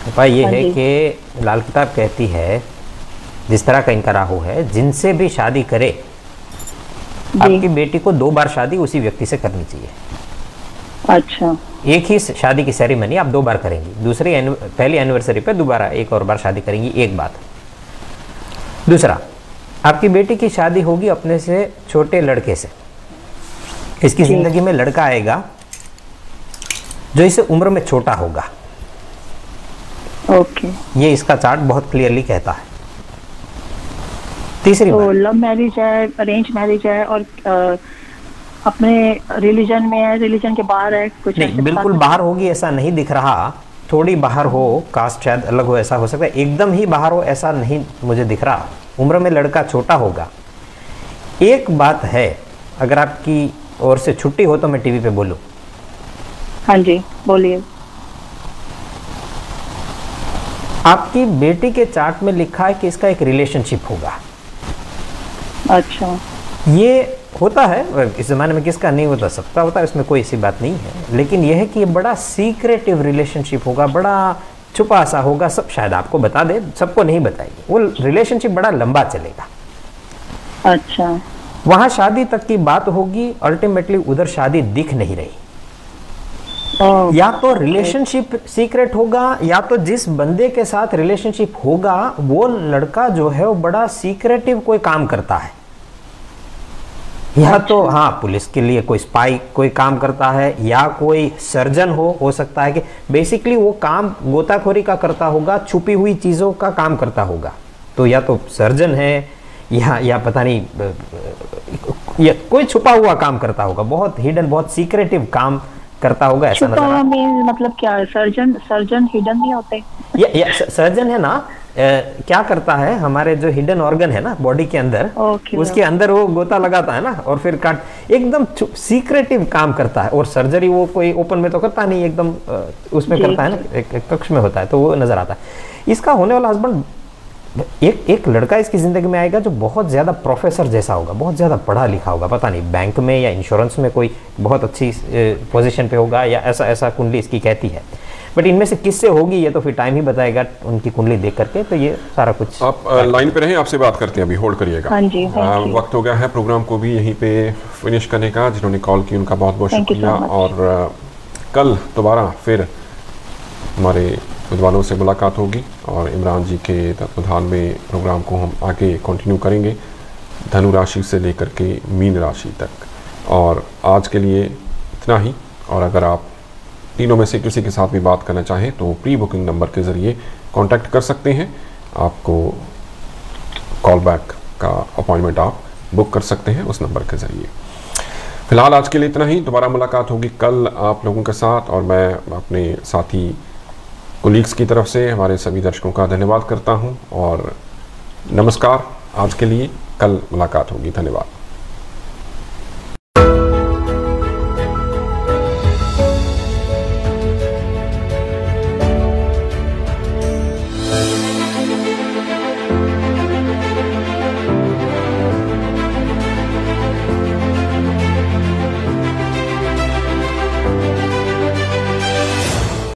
उपाय ये है कि लाल किताब कहती है जिस तरह का इनका राहु है, जिनसे भी शादी करे आपकी बेटी को 2 बार शादी उसी व्यक्ति से करनी चाहिए। अच्छा, एक ही शादी की सेरेमनी आप 2 बार करेंगी, पहली एनिवर्सरी पे दोबारा एक और बार शादी करेंगी, एक बात। दूसरा, आपकी बेटी की शादी होगी अपने से छोटे लड़के से। इसकी जिंदगी में लड़का आएगा जो इससे उम्र में छोटा होगा। ओके, ये इसका चार्ट बहुत क्लियरली कहता है। तीसरी तो लव मैरिज है, अरेंज मैरिज है, और अपने रिलीजन में है, रिलीजन के बाहर है कुछ? नहीं, बिल्कुल बाहर होगी ऐसा नहीं दिख रहा, थोड़ी बाहर हो, कास्ट शायद अलग हो, ऐसा हो सकता है। एकदम ही बाहर हो ऐसा नहीं मुझे दिख रहा, उम्र में लड़का छोटा होगा। एक बात है, अगर आपकी ओर से छुट्टी हो तो मैं टीवी पे बोलूं। हाँ जी बोलिए। आपकी बेटी के चार्ट में लिखा है कि इसका एक रिलेशनशिप होगा। अच्छा, ये होता है इस जमाने में, किसका नहीं होता, सबका होता है, इसमें कोई ऐसी बात नहीं है, लेकिन यह है कि ये बड़ा सीक्रेटिव रिलेशनशिप होगा, बड़ा छुपा सा होगा, सब शायद आपको बता दे, सबको नहीं बताएगी, वो रिलेशनशिप बड़ा लंबा चलेगा। अच्छा, वहां शादी तक की बात होगी, अल्टीमेटली उधर शादी दिख नहीं रही। या तो रिलेशनशिप सीक्रेट होगा, या तो जिस बंदे के साथ रिलेशनशिप होगा वो लड़का जो है वो बड़ा सीक्रेटिव कोई काम करता है, या तो हाँ पुलिस के लिए कोई स्पाई कोई काम करता है, या कोई सर्जन हो सकता है कि बेसिकली वो काम गोताखोरी का करता होगा, छुपी हुई चीजों का काम करता होगा। तो या तो सर्जन है या पता नहीं या कोई छुपा हुआ काम करता होगा, बहुत हिडन, बहुत सीक्रेटिव काम करता होगा, ऐसा नजर आता है। मतलब क्या है, सर्जन हिडन नहीं होते? या सर्जन है ना, क्या करता है, हमारे जो हिडन ऑर्गन है ना बॉडी के अंदर, उसके अंदर वो गोता लगाता है ना, और फिर काट, एकदम सीक्रेटिव काम करता है। और सर्जरी वो कोई ओपन में तो करता नहीं, एकदम उसमें करता है ना, एक कक्ष में होता है, तो वो नजर आता है। इसका होने वाला हस्बैंड, एक लड़का इसकी जिंदगी में आएगा जो बहुत ज्यादा प्रोफेसर जैसा होगा, बहुत ज्यादा पढ़ा लिखा होगा, पता नहीं बैंक में या इंश्योरेंस में कोई बहुत अच्छी पोजीशन पे होगा, या ऐसा कुंडली इसकी कहती है। बट इनमें से किससे होगी ये तो फिर टाइम ही बताएगा उनकी कुंडली देख करके। तो ये सारा कुछ आप लाइन पे रहें, आपसे बात करते हैं, अभी होल्ड करिएगा। हाँ जी, वक्त हो गया है प्रोग्राम को भी यहीं पे फिनिश करने का। जिन्होंने कॉल की उनका बहुत बहुत शुक्रिया, और कल दोबारा फिर हमारे विद्वानों से मुलाकात होगी और इमरान जी के तत्वाधान में प्रोग्राम को हम आगे कंटिन्यू करेंगे, धनु राशि से लेकर के मीन राशि तक। और आज के लिए इतना ही। और अगर आप तीनों में से किसी के साथ भी बात करना चाहें तो प्री बुकिंग नंबर के ज़रिए कांटेक्ट कर सकते हैं। आपको कॉल बैक का अपॉइंटमेंट आप बुक कर सकते हैं उस नंबर के ज़रिए। फिलहाल आज के लिए इतना ही। दोबारा मुलाकात होगी कल आप लोगों के साथ, और मैं अपने साथी कोलीग्स की तरफ से हमारे सभी दर्शकों का धन्यवाद करता हूं और नमस्कार। आज के लिए कल मुलाकात होगी। धन्यवाद।